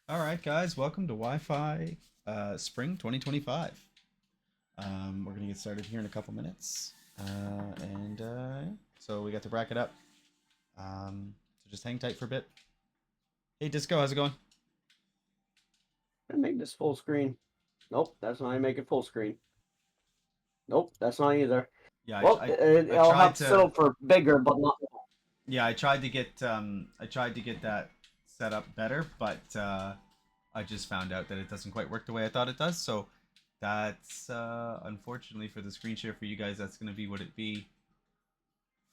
All right, guys, welcome to Wi-Fi Spring 2025. We're gonna get started here in a couple minutes, so we got to bracket up. So just hang tight for a bit. Hey, Disco, how's it going? I make this full screen. Nope, that's not how you make it full screen. Nope, that's not either. Yeah, Well, I I'll tried have to to. settle for bigger, but not. Yeah, I tried to get that set up better, but I just found out that it doesn't quite work the way I thought it does. So that's unfortunately for the screen share for you guys, that's gonna be what it be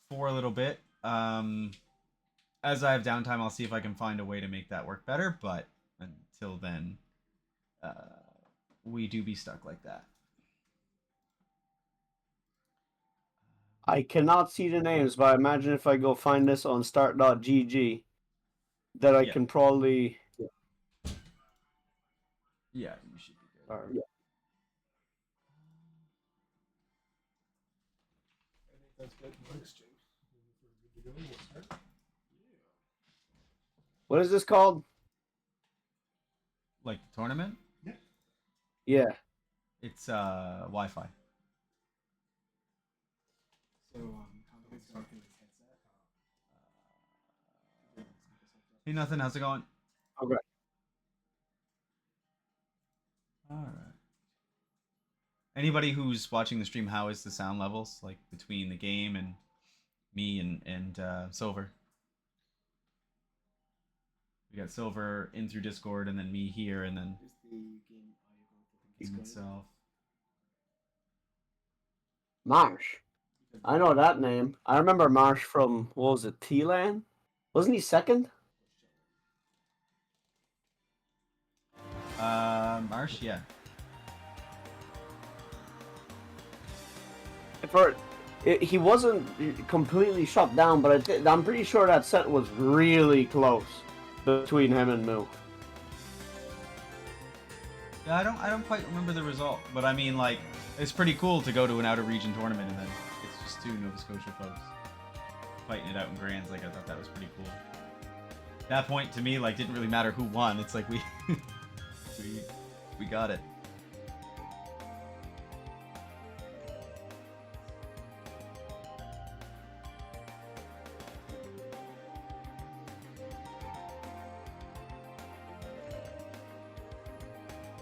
for a little bit. As I have downtime, I'll see if I can find a way to make that work better. But until then, uh, we do be stuck like that. I cannot see the names, but I imagine if I go find this on start.gg, that I Yeah. can probably. Yeah, you should be good. Yeah. What is this called? Like the tournament? Yeah. It's Wi-Fi. So, how do we start in this headset? Hey, nothing. How's it going? Okay. All right. Anybody who's watching the stream, how is the sound levels like between the game and me and Silver? We got Silver in through Discord, and then me here, and then Is the game game itself. Marsh. I know that name. I remember Marsh from, what was it, T-Land? Wasn't he second? Marsh, yeah. He wasn't completely shut down, but I'm pretty sure that set was really close between him and Moo. Yeah, I don't quite remember the result, but I mean, like, it's pretty cool to go to an out of region tournament and then it's just two Nova Scotia folks fighting it out in grands. Like, I thought that was pretty cool. That point to me, like, didn't really matter who won. It's like we we got it.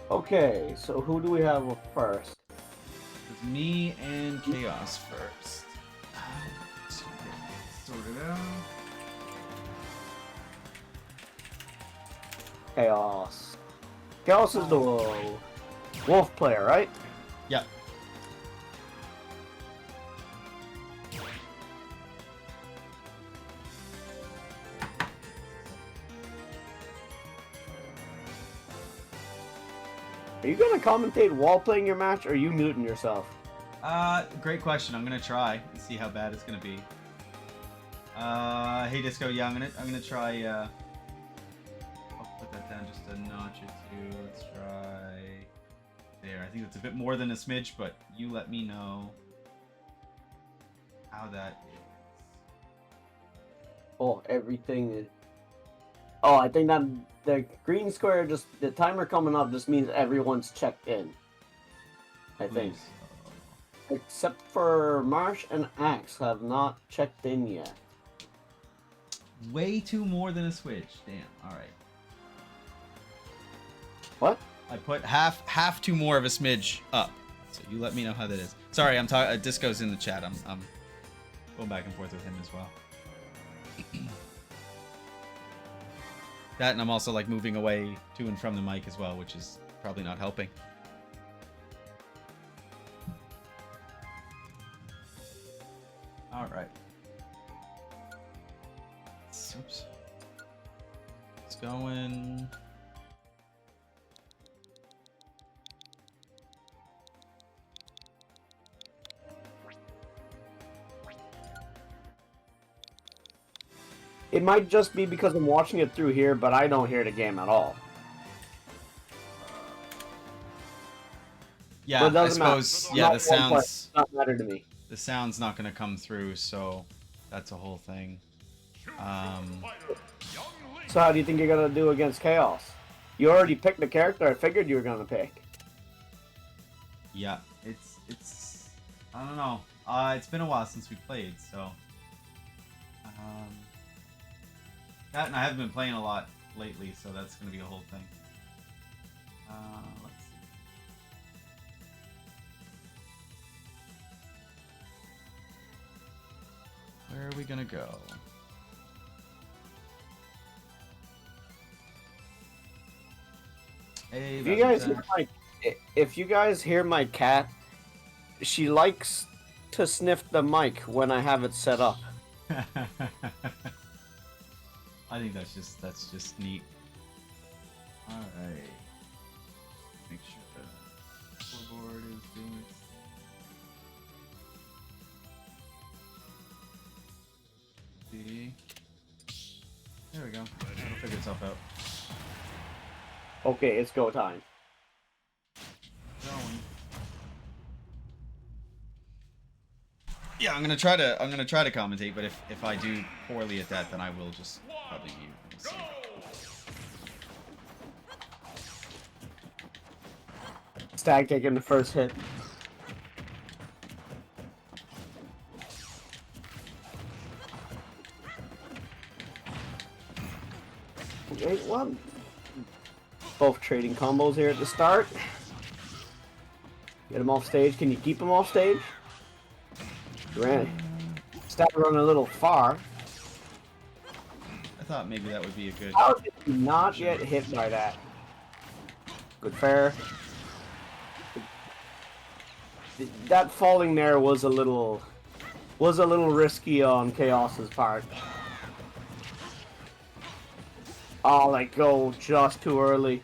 Okay, so who do we have first? It's me and Chaos first. Let's sort it out. Chaos. Chaos is the wolf player, right? Yep. Are you gonna commentate while playing your match, or are you muting yourself? Great question. I'm gonna try and see how bad it's gonna be. Hey Disco, yeah, I'm gonna try. I'll put that down just a notch or two. Let's try there. I think that's a bit more than a smidge, but you let me know how that is. Oh, everything is. Oh, I think that the green square the timer coming up just means everyone's checked in. I think. Except for Marsh and Axe have not checked in yet. Way too more than a switch. Damn. All right. What? I put half too more of a smidge up. So you let me know how that is. Sorry, I'm talking. Disco's in the chat. I'm going back and forth with him as well. That, and I'm also like moving away to and from the mic as well, which is probably not helping. All right. Oops. It's going. It might just be because I'm watching it through here, but I don't hear the game at all. Yeah, I suppose. Matter. Yeah, the sounds. Does not matter to me. The sound's not going to come through, so that's a whole thing. So how do you think you're gonna do against Chaos? You already picked the character I figured you were gonna pick. Yeah, it's I don't know. It's been a while since we played, so that, and I haven't been playing a lot lately, so that's gonna be a whole thing. Let's see. Where are we gonna go? Hey, If you guys hear if you guys hear my cat, she likes to sniff the mic when I have it set up. I think that's just neat. All right. Make sure the scoreboard is doing its thing. See. There we go. It'll figure itself out. Okay, it's go time. Going. Yeah, I'm gonna try to commentate, but if I do poorly at that, then I will just probably mute. We'll see. Stag taking the first hit. Okay, well, both trading combos here at the start. Get him off stage. Can you keep him off stage? Stag running a little far. I thought maybe that would be a good. How did he not get hit by that? Good fair. That falling there was a little risky on Chaos's part. Oh, let go just too early.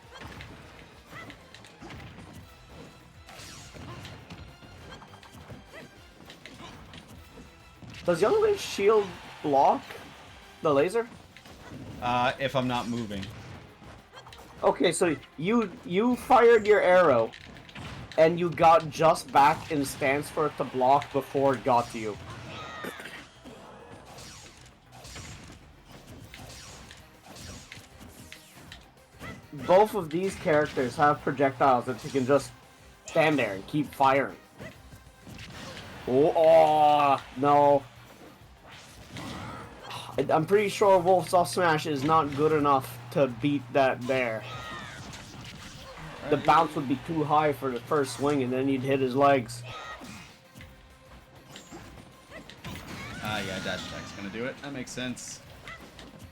Does Younglin's shield block the laser? If I'm not moving. Okay, so you fired your arrow, and you got just back in stance for it to block before it got to you. Both of these characters have projectiles that you can just stand there and keep firing. Oh, no. I'm pretty sure Wolf's off smash is not good enough to beat that there. The bounce would be too high for the first swing, and then he'd hit his legs. Yeah, dash attack's gonna do it. That makes sense.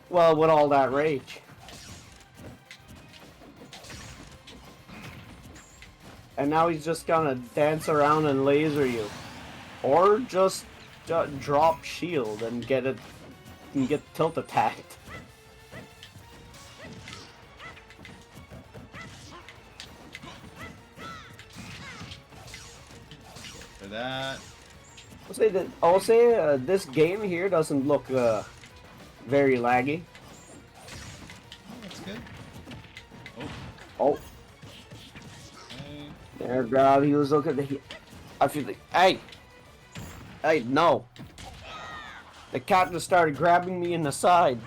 Well, with all that rage. And now he's just gonna dance around and laser you. Or just drop shield and get it and get tilt attacked. For that. I'll say this game here doesn't look very laggy. Oh, that's good. Oh. Okay. There, grab. He was looking at the. I feel like. Hey! Hey, no! The cat just started grabbing me in the side.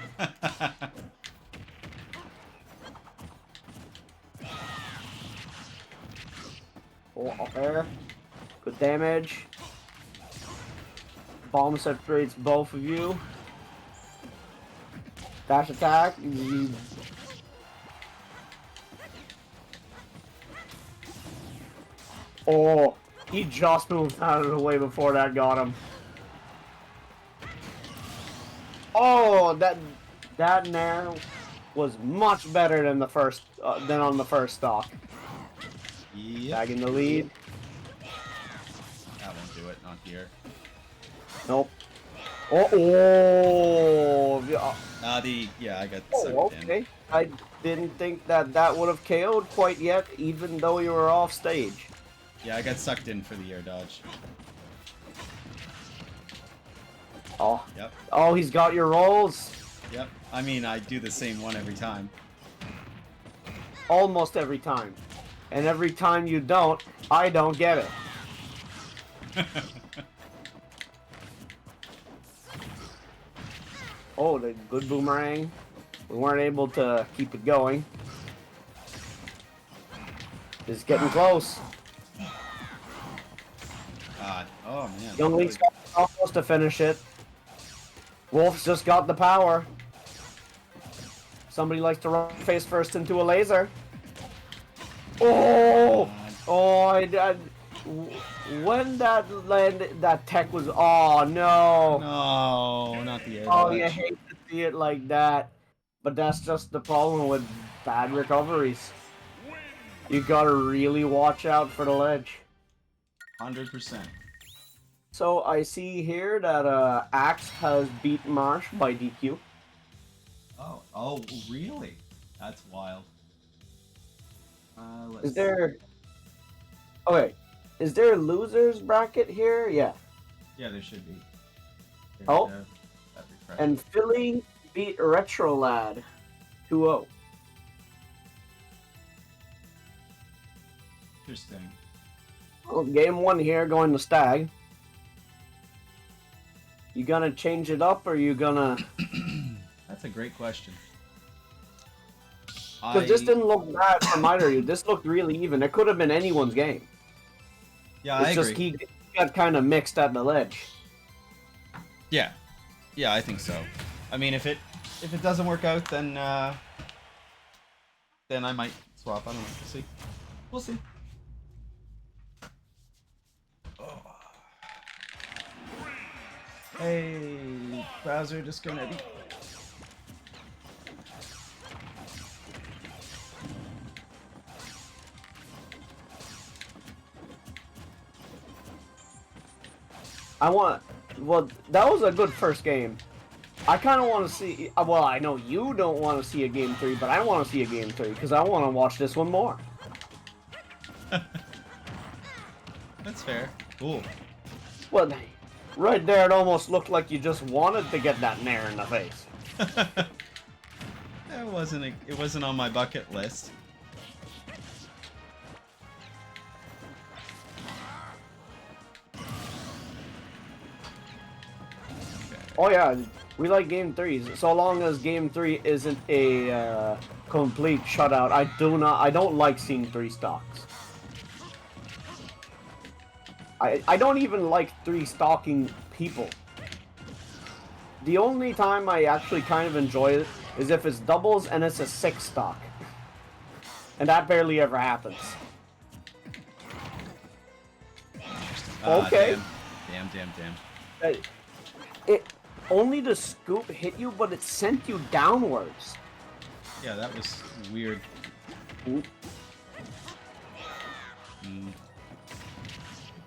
Oh, up there. Good damage. Bomb separates both of you. Dash attack. Oh, he just moved out of the way before that got him. Oh, that nair was much better than the first than on the first stock. Yep. Tagging the lead. That won't do it. Not here. Nope. Oh. I got sucked Okay. in. I didn't think that would have KO'd quite yet, even though you were off stage. Yeah, I got sucked in for the air dodge. Oh. Yep. Oh, he's got your rolls. Yep. I mean, I do the same one every time. Almost every time. And every time you don't, I don't get it. Oh, the good boomerang. We weren't able to keep it going. It's getting close. God. Oh man. Young Link's got almost to finish it. Wolf's just got the power. Somebody likes to run face first into a laser. Oh! Oh, when that landed, that tech was. Oh no! No, not the air Oh, you dodge. hate to see it like that, but that's just the problem with bad recoveries. You gotta really watch out for the ledge. 100%. So I see here that Axe has beat Marsh by DQ. Oh, really? That's wild. Let's Is there? Okay, is there a losers bracket here? Yeah. Yeah, there should be. Oh. That refresh. And Philly beat Retro Lad 2-0. Interesting. Well, game 1 here going to Stag. You gonna change it up or you gonna? That's a great question. Because this didn't look bad from either of you. This looked really even. It could have been anyone's game. Yeah, It's I just agree. he got kind of mixed at the ledge. Yeah, I think so. I mean, if it doesn't work out, then I might swap. I don't know. We'll see. We'll see. Oh. Hey, Bowser, Disco Netty. Well, that was a good first game. I kind of want to see. Well, I know you don't want to see a game 3, but I want to see a game 3 because I want to watch this one more. That's fair. Cool. Well, right there, it almost looked like you just wanted to get that nair in the face. It wasn't on my bucket list. Oh yeah, we like game 3s. So long as game 3 isn't a complete shutout, I don't like seeing 3 stocks. I don't even like 3 stalking people. The only time I actually kind of enjoy it is if it's doubles and it's a 6 stock. And that barely ever happens. Okay. Damn. It only the scoop hit you, but it sent you downwards. Yeah, that was weird. Ooh.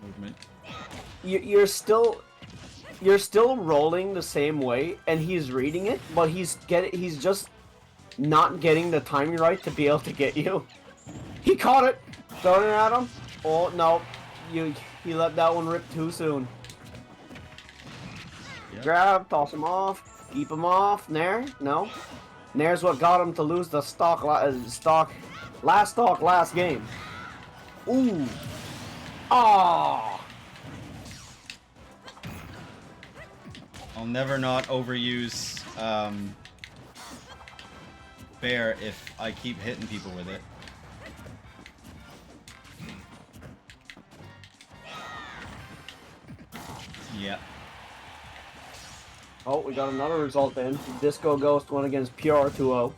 Movement. You're still rolling the same way, and he's reading it, but he's just not getting the timing right to be able to get you. He caught it, throwing it at him. Oh no, he let that one rip too soon. Yep. Grab, toss him off, keep him off. Nair, no. Nair's what got him to lose the last game. Ooh. Ah. I'll never not overuse Bear if I keep hitting people with it. Yeah. Oh, we got another result in. Disco Ghost won against Pure 2-0.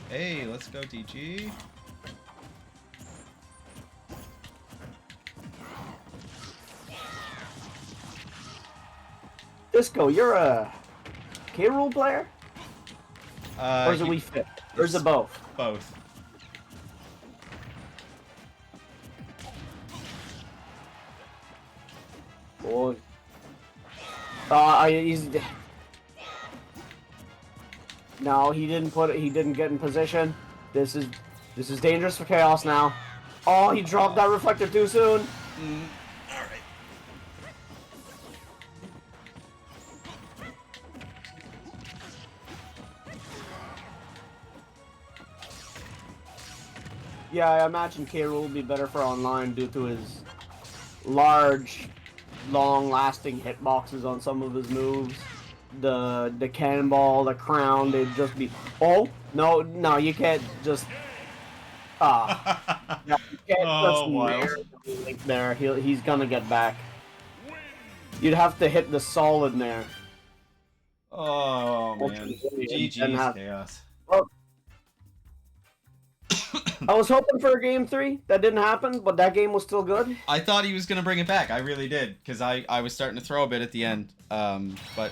Hey, let's go, DG. Disco, you're a K-Rool player? Or is it he- Wii Fit? Or is it both? Both. Oh. No, he didn't get in position. This is dangerous for Chaos now. Oh, he dropped that reflector too soon. Alright. Yeah, I imagine K-Rool will be better for online due to his large, long-lasting hitboxes on some of his moves. The cannonball, the crown, they'd just be... Oh, no, you can't just... Ah, yeah, you can't just Oh, wild. nair the link there. He's gonna get back. You'd have to hit the solid nair. Oh, man. Ultimately, and GG's have. chaos. Well, I was hoping for a game 3. That didn't happen, but that game was still good. I thought he was going to bring it back. I really did. Because I was starting to throw a bit at the end. But,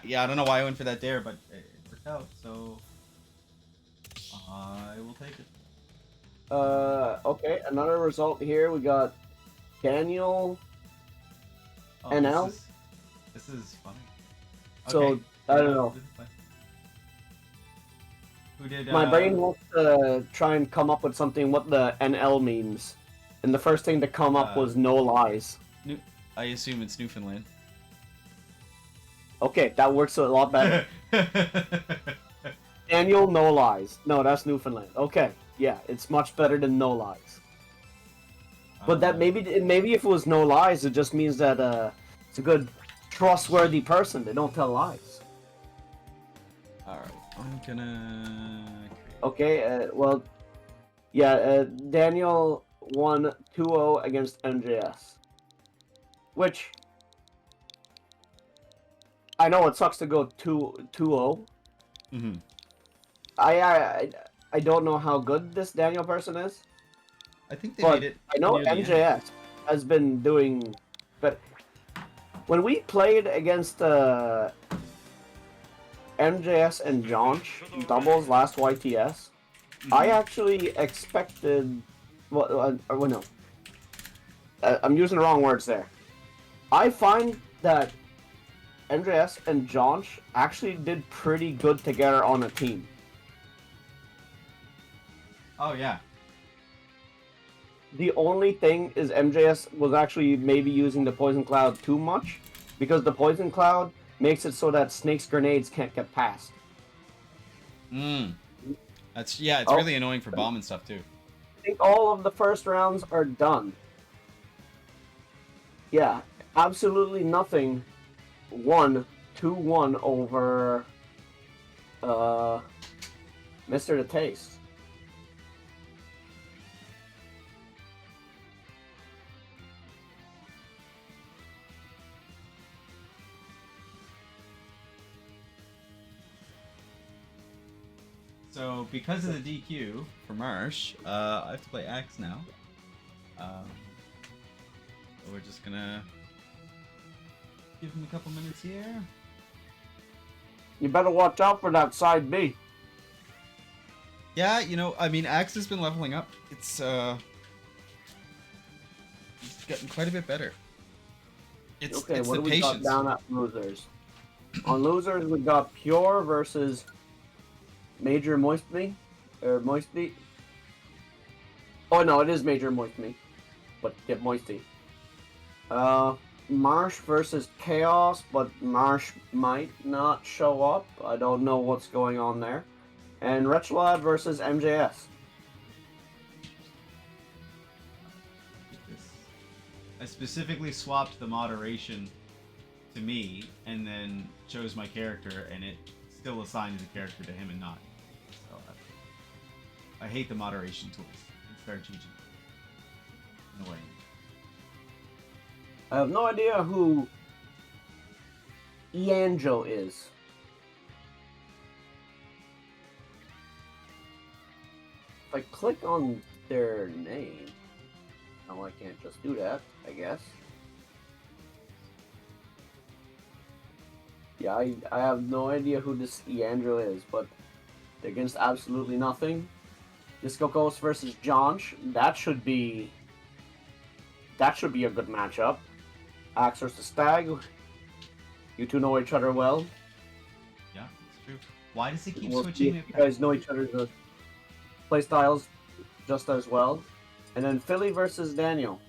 yeah, I don't know why I went for that dare, but it worked out. So, I will take it. Okay, another result here. We got Daniel Oh, NL. This is funny. So, Okay. I don't know. Who did, My brain wants to try and come up with something what the NL means. And the first thing to come up was no lies. I assume it's Newfoundland. Okay, that works a lot better. Daniel, no lies. No, that's Newfoundland. Okay, yeah, it's much better than no lies. But that maybe if it was no lies, it just means that it's a good, trustworthy person. They don't tell lies. Alright, I'm gonna... Okay, well, yeah, Daniel won 2-0 against MJS. Which, I know it sucks to go 2-0. Mm-hmm. I don't know how good this Daniel person is. I think they But made it. I know near the end. MJS has been doing, but when we played against MJS and Jonch doubles last YTS, I actually expected. Well, no, I'm using the wrong words there. I find that MJS and Jonch actually did pretty good together on a team. Oh, yeah. The only thing is MJS was actually maybe using the Poison Cloud too much, because the Poison Cloud makes it so that Snake's grenades can't get past. It's really annoying for bomb and stuff too. I think all of the first rounds are done. Yeah, absolutely nothing. 2-1 over Mr. The Taste. So because of the DQ for Marsh, I have to play Axe now. So we're just gonna give him a couple minutes here. You better watch out for that side B. Yeah, you know, I mean, Axe has been leveling up. It's getting quite a bit better. It's Okay, it's what the do we got patience. down at losers? On losers, we got Pure versus Major Moistme, or Moisty. Oh no, it is Major Moistme, but get Moisty. Marsh versus Chaos, but Marsh might not show up. I don't know what's going on there. And Wretchlad versus MJS. I specifically swapped the moderation to me, and then chose my character, and it still assigned the character to him and not. So I hate the moderation tools. It's very GG. Annoying. I have no idea who Ianjo is. If I click on their name, no, I can't just do that, I guess. Yeah, I have no idea who this Iandro is, but against absolutely nothing. Disco Ghost versus Jonch, that should be a good matchup. Axe versus Stag. You two know each other well. Yeah, it's true. Why does he keep Well, switching? you guys know each other's playstyles just as well. And then Philly versus Daniel.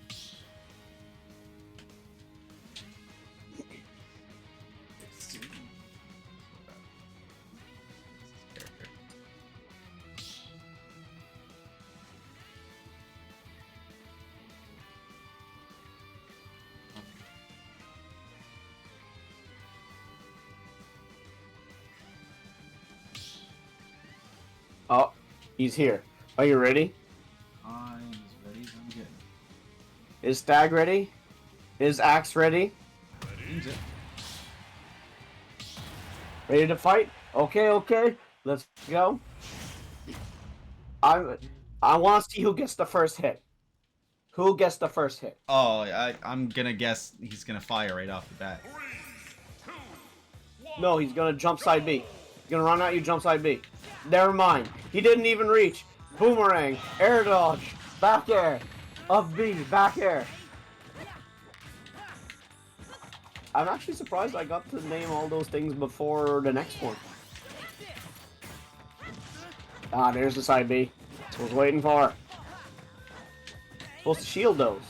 Oh, He's here. Are you ready? I am as ready as I'm getting. Is Stag ready? Is Axe ready? Seems it. Ready to fight? Okay, okay. Let's go. I want to see who gets the first hit. Who gets the first hit? Oh, I'm gonna guess he's gonna fire right off the bat. No, he's gonna jump side B. He's gonna run at you, jump side B. Never mind. He didn't even reach. Boomerang, air dodge, back air, up B, back air. I'm actually surprised I got to name all those things before the next one. Ah, there's the side B. That's what I was waiting for. Supposed to shield those.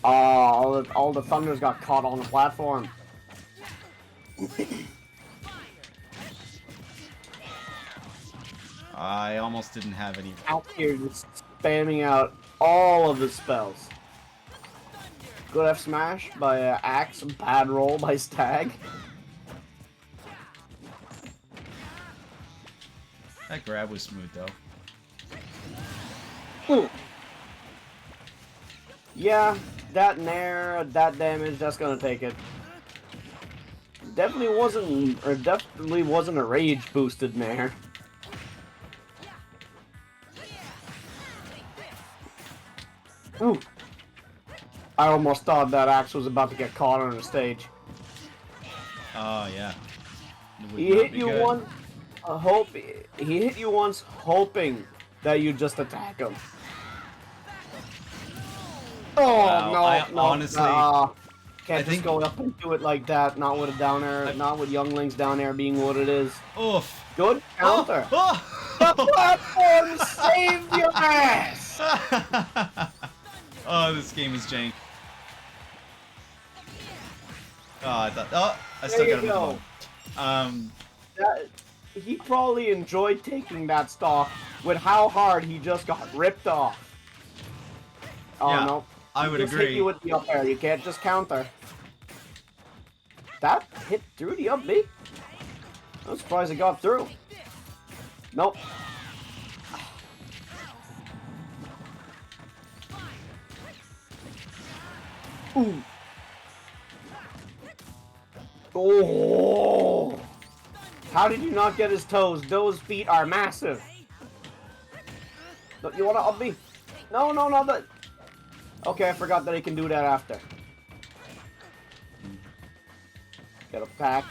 Oh, all the thunders got caught on the platform. I almost didn't have any. Out here just spamming out all of the spells. Good F smash by Axe, bad roll by Stag. That grab was smooth though. Ooh. Yeah, that nair, that damage, that's gonna take it. Definitely wasn't a rage boosted nair. Ooh. I almost thought that Axe was about to get caught on the stage. Oh yeah. It would He not hit be you good. he hit you once hoping that you just attack him. Oh, Wow, no, I no, honestly- can't I just think- go up and do it like that, not with a down air, not with Younglings down air being what it is. Oof. Good counter. Oh! The platform saved your ass! Oh, this game is jank. Oh, I thought. Oh, I still There got you him go. with the ball. He probably enjoyed taking that stock with how hard he just got ripped off. Oh Yeah, no. I He would just agree. hit you with the up air. You can't just counter. That hit through the up B. I'm surprised it got through. Nope. Ooh. Oh! How did you not get his toes? Those feet are massive. Look, you wanna up B? No, no, no, that. Okay, I forgot that he can do that after. Get a pack.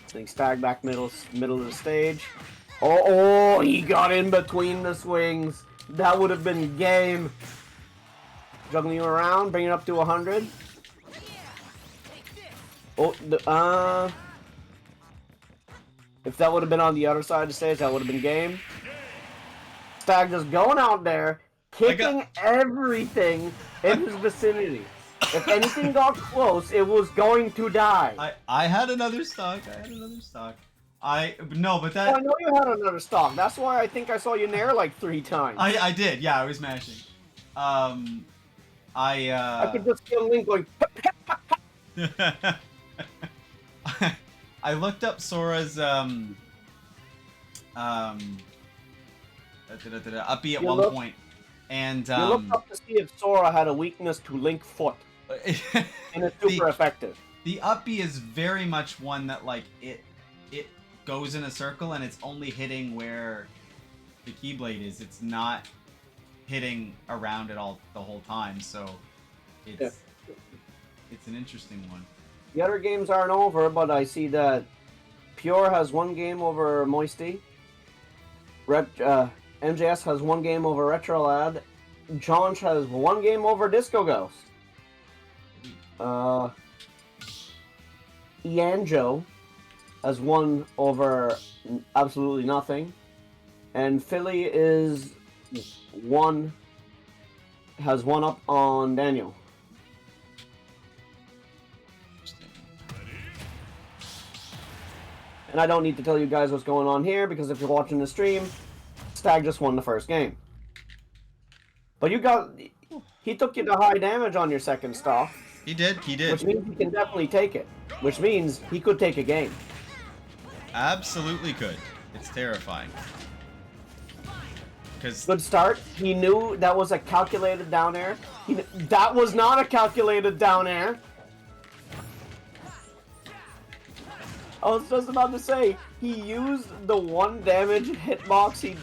Sling Stag back middle of the stage. Oh, he got in between the swings. That would have been game. Juggling you around, bring it up to 100. Oh, if that would have been on the other side of the stage, that would have been game. Stag just going out there, kicking everything in his vicinity. If anything got close, it was going to die. I had another stock. No, but Oh, that I know you had another stock. That's why I think I saw you nair like 3 times. I did. Yeah, I was mashing. I could just kill Link going. I looked up Sora's uppy at You one looked- point, and You looked up to see if Sora had a weakness to Link foot, and it's super effective. the uppy is very much one that like it goes in a circle and it's only hitting where the keyblade is. It's not hitting around it all the whole time, so it's an interesting one. The other games aren't over, but I see that Pure has 1 game over Moisty. MJS has 1 game over Retrolad. Jonch has 1 game over Disco Ghost. Ianjo has 1 over absolutely nothing. And Philly has 1 up on Daniel. And I don't need to tell you guys what's going on here, because if you're watching the stream, Stag just won the first game. But he took you to high damage on your second stock. He did. Which means he can definitely take it. Which means he could take a game. absolutely could. It's terrifying. Because Good start. He knew that was a calculated down air. That was not a calculated down air. I was just about to say, he used the 1 damage hitbox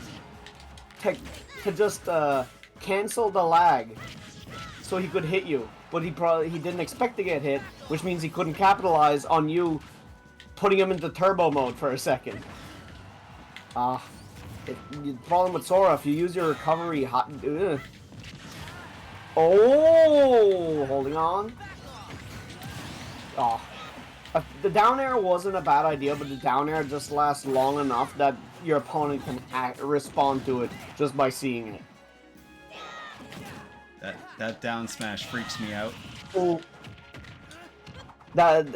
to just cancel the lag so he could hit you. But he didn't expect to get hit, which means he couldn't capitalize on you putting him into turbo mode for a second. The problem with Sora, if you use your recovery Oh, holding on. The down air wasn't a bad idea, but the down air just lasts long enough that your opponent can respond to it just by seeing it. that down smash freaks me out. Oh. That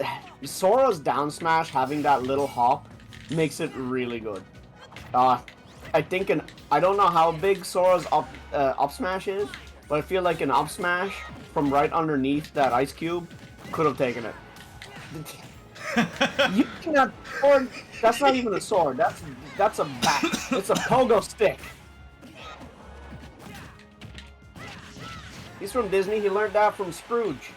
Sora's down smash having that little hop makes it really good. I think I don't know how big Sora's up smash is, but I feel like an up smash from right underneath that ice cube could have taken it. You cannot sword. That's not even a sword. That's a bat. It's a pogo stick. He's from Disney. He learned that from Scrooge.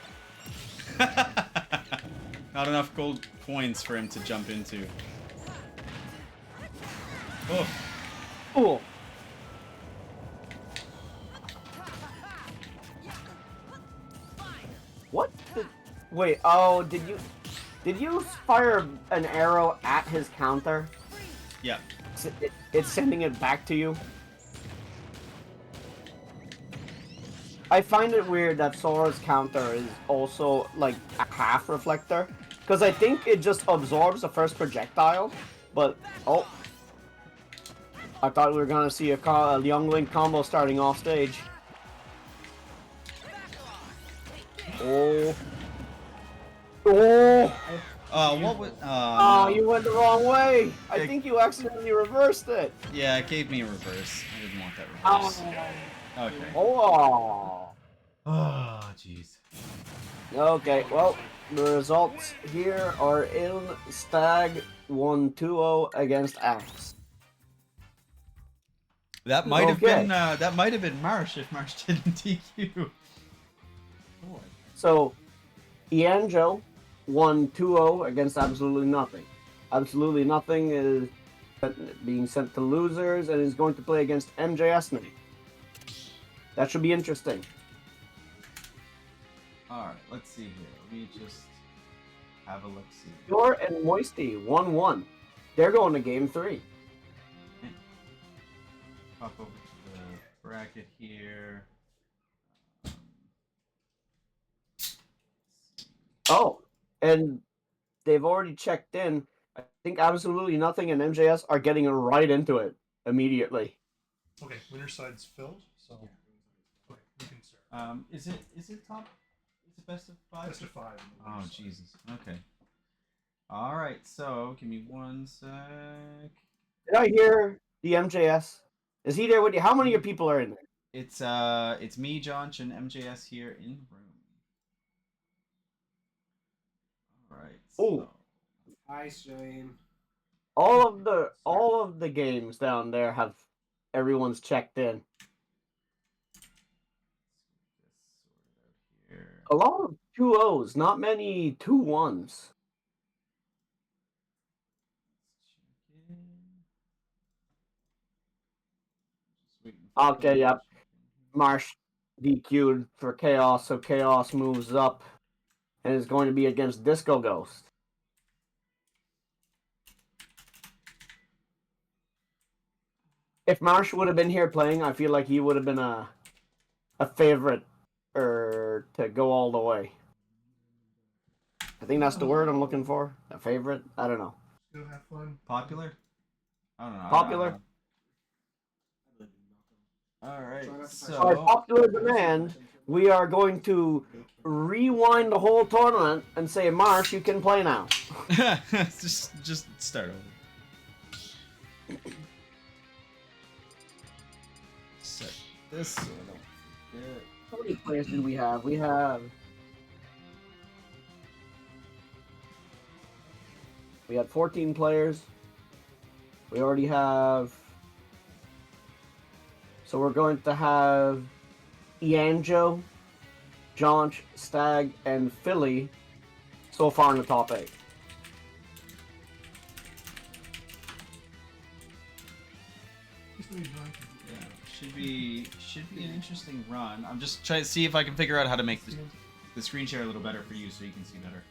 Not enough gold coins for him to jump into. Oh. Cool. What? Wait. Oh, did you fire an arrow at his counter? Yeah. It's sending it back to you. I find it weird that Sora's counter is also like a half reflector, because I think it just absorbs the first projectile, but oh, I thought we were gonna see a Young Link combo starting off stage. Oh. Oh! What was? Oh, No. you went the wrong way! I think you accidentally reversed it! Yeah, it gave me a reverse. I didn't want that reverse. Okay. Oh! Oh, jeez. Okay, well, the results here are in Stag 1-2-0 against Axe. That might have Okay. been Marsh if Marsh didn't DQ. So, Ianjo won 2-0 against Absolutely Nothing. Absolutely Nothing is being sent to losers and is going to play against MJS Night. That should be interesting. Alright, let's see here. Let me just have a look-see. Yor and Moisty 1-1. They're going to game 3. Pop over to the bracket here. Oh, and they've already checked in. I think Absolutely Nothing and MJS are getting right into it immediately. Okay, winner side's filled, so okay, we can start. Is it top? Is it best of 5? Best of 5. Oh Jesus. Okay. All right. So give me one sec. Did I hear the MJS? Is he there with you? How many of people are in there? It's me, Josh, and MJS here in the room. All right. Oh. So. Hi, Shane. All of the games down there have everyone's checked in. Here. A lot of 2-0s, not many 2-1s. Okay, yep. Marsh DQ'd for Chaos, so Chaos moves up and is going to be against Disco Ghost. If Marsh would have been here playing, I feel like he would have been a favorite to go all the way. I think that's the word I'm looking for. A favorite? I don't know. Go have fun. Popular? I don't know. Popular? All right. By So. popular demand, we are going to rewind the whole tournament and say, Marsh, you can play now. just start over. Set this so I don't forget. How many players did we have? We had 14 players. We already have. So we're going to have Ianjo, Jaunch, Stag, and Philly so far in the top 8. Yeah, should be an interesting run. I'm just trying to see if I can figure out how to make the screen share a little better for you so you can see better.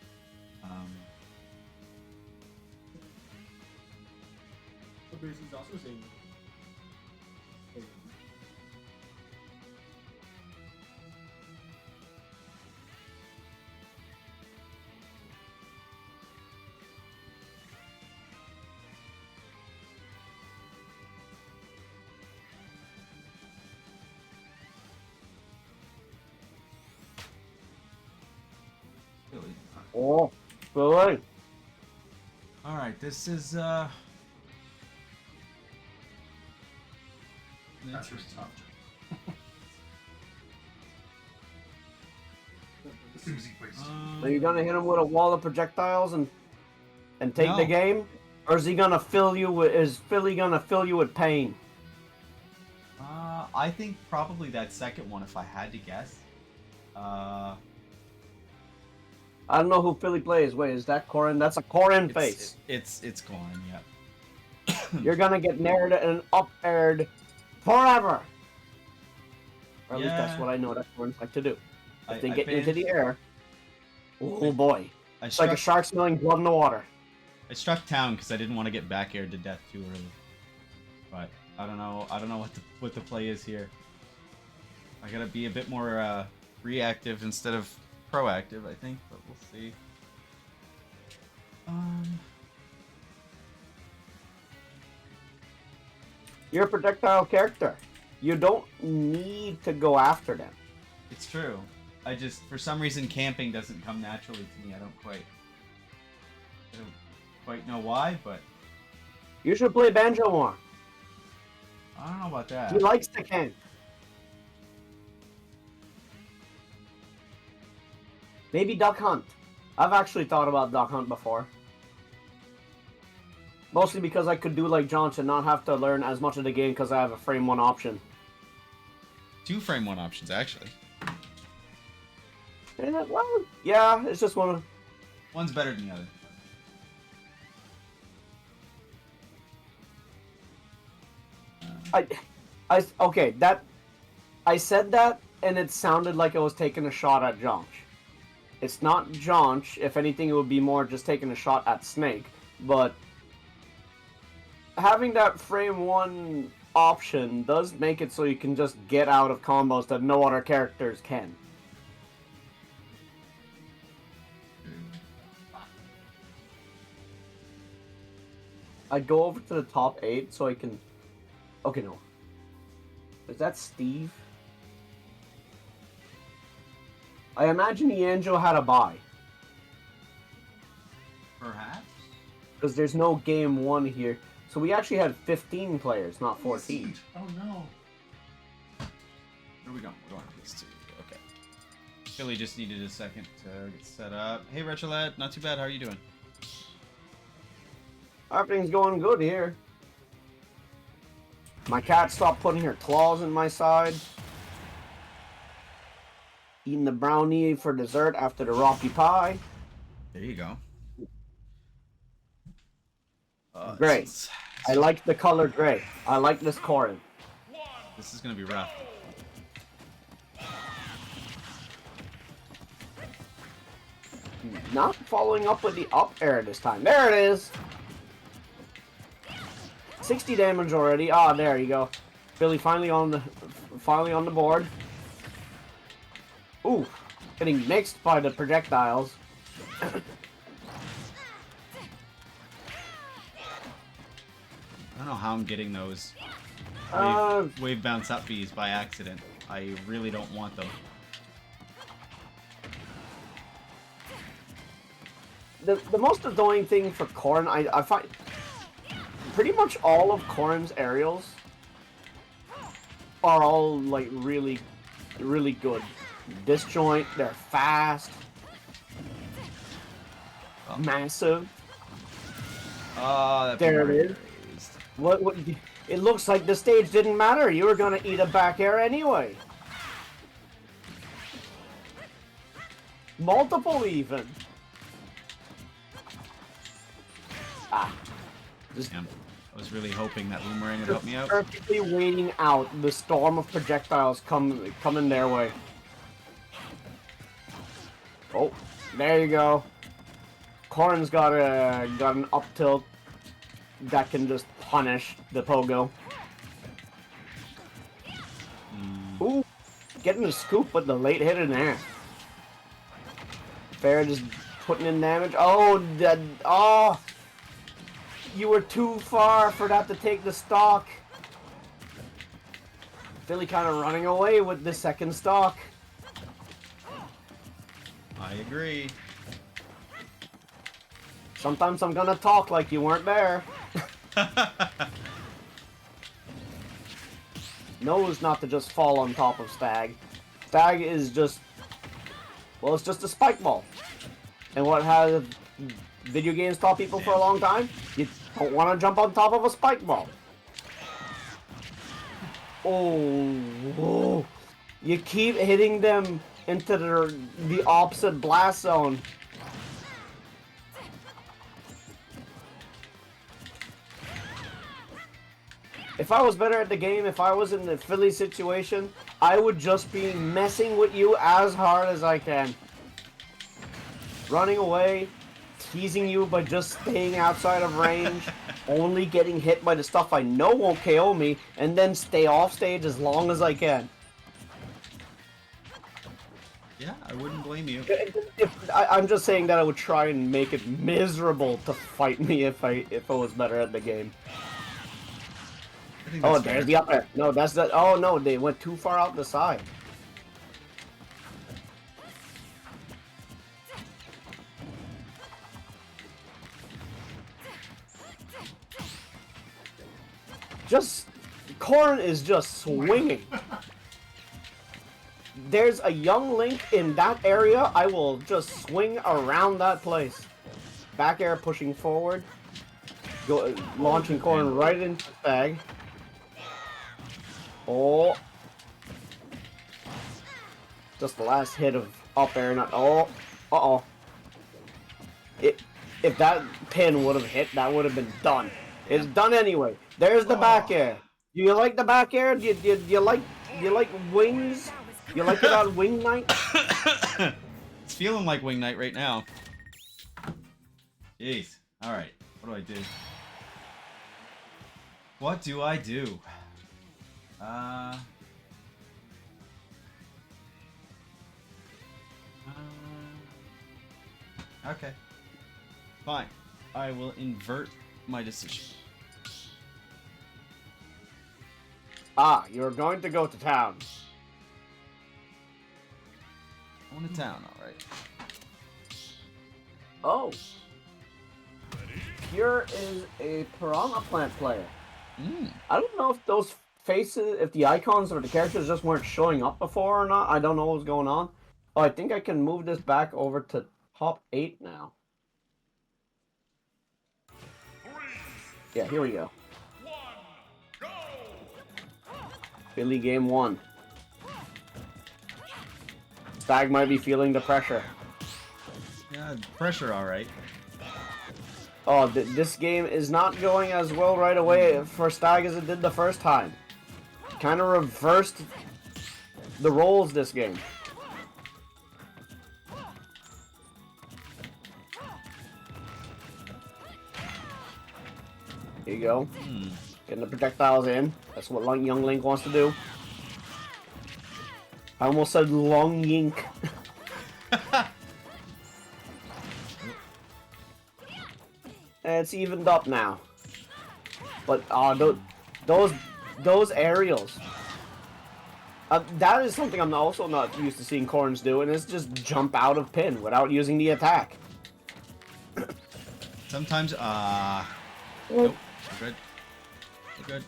He's also saying. Really? Oh, Philly. All right, this is That's really tough. As soon as he plays. Are you gonna hit him with a wall of projectiles and take the No. game, or is he gonna fill you with? Is Philly gonna fill you with pain? I think probably that second one if I had to guess. I don't know who Philly plays. Wait, is that Corin? That's a Corin face. It's gone. Yeah. You're gonna get nared and up aired forever. Or at least that's Yeah. what I know that Corins like to do. If they I get into banned- the air, oh boy, I it's like a struck, shark smelling blood in the water. I struck town because I didn't want to get back aired to death too early. But I don't know what the play is here. I gotta be a bit more reactive instead of proactive, I think. But we'll see. You're a projectile character. You don't need to go after them. It's true. I just for some reason camping doesn't come naturally to me. I don't quite know why, but You should play Banjo more. I don't know about that. He likes to camp. Maybe Duck Hunt. I've actually thought about Duck Hunt before. Mostly because I could do like Johnson, not have to learn as much of the game because I have a frame 1 option. 2 frame 1 options actually. Yeah, well, yeah, it's just one of... One's better than the other. Okay, that... I said that, and it sounded like I was taking a shot at Jonch. It's not Jonch. If anything, it would be more just taking a shot at Snake. But having that frame 1 option does make it so you can just get out of combos that no other characters can. I'd go over to the top 8 so I can... Okay, no. Is that Steve? I imagine Ianjo had a bye. Perhaps? Because there's no game 1 here. So we actually had 15 players, not 14. Oh no. Here we go. We're going to these 2. Okay. Philly just needed a second to get set up. Hey, Retrolad. Not too bad. How are you doing? Everything's going good here. My cat stopped putting her claws in my side. Eating the brownie for dessert after the rocky pie. There you go. Gray. I like the color gray. I like this Corin. This is going to be rough. Not following up with the up air this time. There it is. 60 damage already. Ah, there you go. Billy finally on the board. Ooh, getting mixed by the projectiles. I don't know how I'm getting those wave bounce up bees by accident. I really don't want them. The most annoying thing for Corrin, I find pretty much all of Corrin's aerials are all like really good. Disjoint, they're fast, massive. Oh, that There it is. What? It looks like the stage didn't matter. You were gonna eat a back air anyway. Multiple even. Ah. Just Damn. I was really hoping that boomerang would help me out. perfectly waiting out the storm of projectiles coming their way. Oh, there you go. Corrin's got an up tilt that can just punish the pogo. Ooh, getting the scoop with the late hit in there. Fair just putting in damage. Oh, oh, you were too far for that to take the stock. Philly kind of running away with the second stock. I agree. Sometimes I'm gonna talk like you weren't there. Knows not to just fall on top of Stag. Stag is just... well, it's just a spike ball. And what has video games taught people for a long time? You don't want to jump on top of a spike ball. Oh, whoa. You keep hitting them into the opposite blast zone. If I was better at the game, if I was in the Philly situation, I would just be messing with you as hard as I can. Running away, teasing you by just staying outside of range, only getting hit by the stuff I know won't KO me, and then stay off stage as long as I can. Yeah, I wouldn't blame you. I'm just saying that I would try and make it miserable to fight me if I was better at the game. I think Oh, that's there's fair. the up air. No, that's the... oh no, they went too far out the side. Just... Corrin is just swinging. There's a young Link in that area, I will just swing around that place. Back air pushing forward. Go, launching Corrin right into the bag. Oh. Just the last hit of up air, not... oh. Uh-oh. If that pin would have hit, that would have been done. It's done anyway. There's the back air. Do you like the back air? Do you like wings? You like it on Wing Night? It's feeling like Wing Night right now. Jeez. Alright. What do I do? What do I do? Okay. Fine. I will invert my decision. Ah, you're going to go to town. Going to town, alright. Oh. Pure is a Piranha Plant player. I don't know if those faces, if the icons or the characters just weren't showing up before or not. I don't know what's going on. Oh, I think I can move this back over to top 8 now. Yeah, here we go. Philly game 1. Stag might be feeling the pressure. Yeah, pressure, alright. Oh, this game is not going as well right away for Stag as it did the first time. Kind of reversed the roles this game. Here you go. Getting the projectiles in. That's what young Link wants to do. I almost said Long Yink. And it's evened up now. But those aerials. That is something I'm also not used to seeing Corrins do, and it's just jump out of pin without using the attack. Sometimes, nope. We're good. We're good.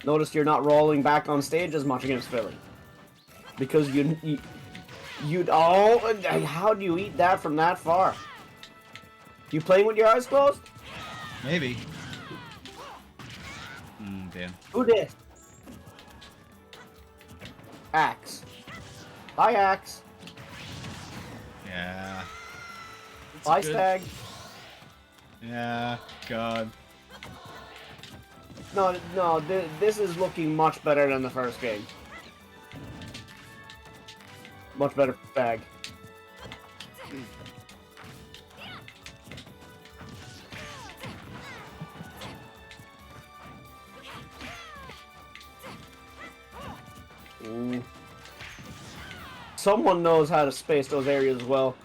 Notice you're not rolling back on stage as much against Philly. Because How do you eat that from that far? You playing with your eyes closed? Maybe. Damn. Who did? Axe. Bye, Axe. Yeah. It's Bye, good. Stag. Yeah. God. No, this is looking much better than the first game. Much better for Stag. Someone knows how to space those areas well.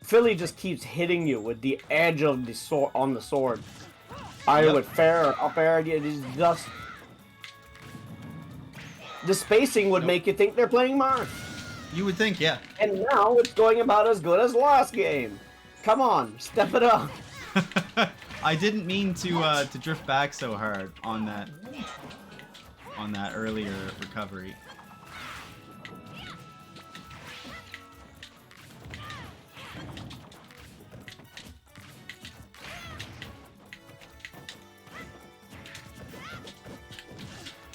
Philly just keeps hitting you with the edge of the sword on the sword. Either Yep. with fair or up air, it is just the spacing would Nope. make you think they're playing Mars. You would think, yeah. And now it's going about as good as last game. Come on, step it up. I didn't mean to drift back so hard on that earlier recovery.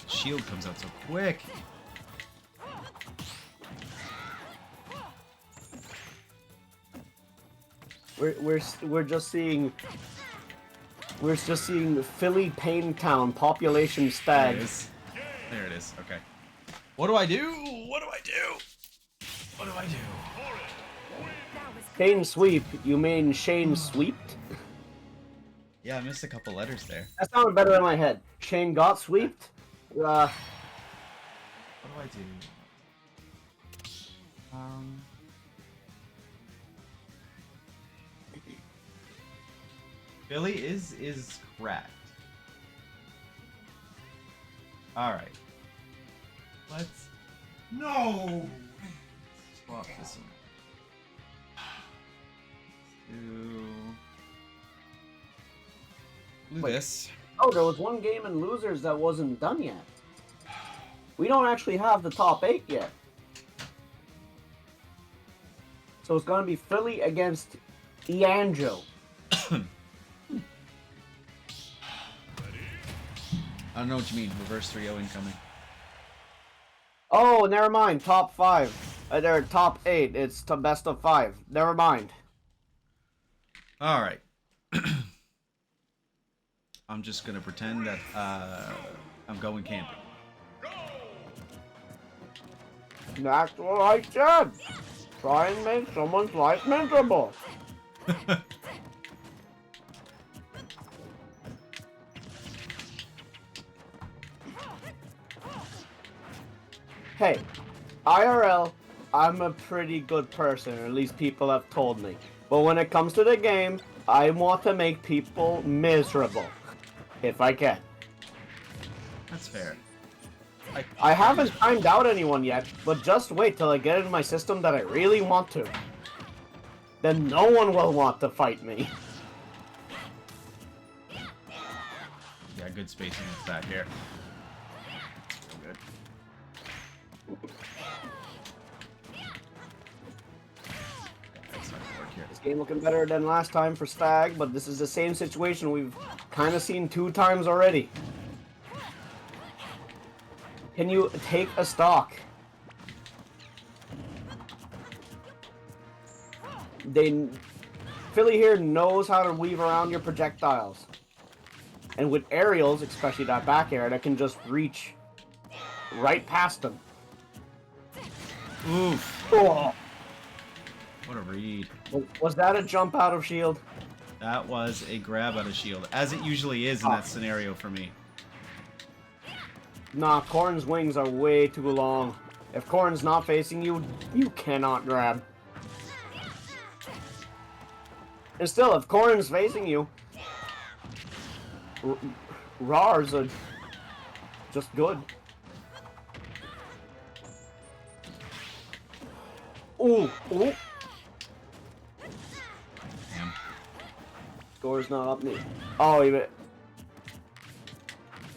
Shield comes out so quick. We're just seeing Philly Pain Town population There stag. it is. There it is. Okay. What do I do? What do I do? What do I do? Shane Sweep. You mean Shane Sweeped? Yeah, I missed a couple letters there. That sounded better in my head. Shane got sweeped. What do I do? Billy is cracked. All right. Let's No! swap this one. Do Wait. this. Oh, there was one game in losers that wasn't done yet. We don't actually have the top 8 yet. So it's gonna be Philly against Ianjo. I don't know what you mean. Reverse 3-0 incoming. Oh, never mind. Top 5. They're top 8. It's the best of 5. Never mind. All right. I'm just gonna pretend that I'm going camping. That's what I said. Try and make someone's life miserable. Hey, IRL, I'm a pretty good person, or at least people have told me. But when it comes to the game, I want to make people miserable. If I can. That's fair. I haven't timed out anyone yet, but just wait till I get in my system that I really want to. Then no one will want to fight me. Yeah, good spacing with that here. Good. That's not gonna work here. This game looking better than last time for Stag, but this is the same situation we've kind of seen 2 times already. Can you take a stock? Philly here knows how to weave around your projectiles. And with aerials, especially that back air, that can just reach right past them. Oof. Oh, What a read. was that a jump out of shield? That was a grab out of shield, as it usually is in that scenario for me. Nah, Corrin's wings are way too long. If Corrin's not facing you, you cannot grab. And still, if Corrin's facing you, Rars are just good. Ooh, ooh. Damn. Score's not up me. Oh, even.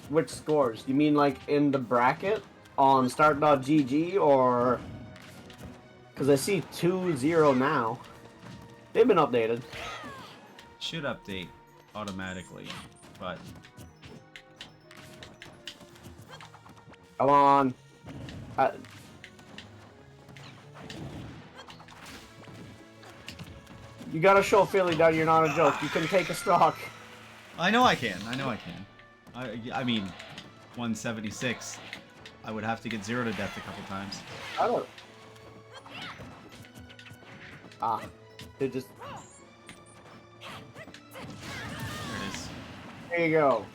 Which scores? You mean like in the bracket on start.gg or Because I see 2-0 now. They've been updated. Should update automatically, but Come on. You gotta show Philly that you're not a joke. You can take a stock. I know I can. I mean, 176. I would have to get 0 to death a couple times. I don't. They just. There it is. There you go.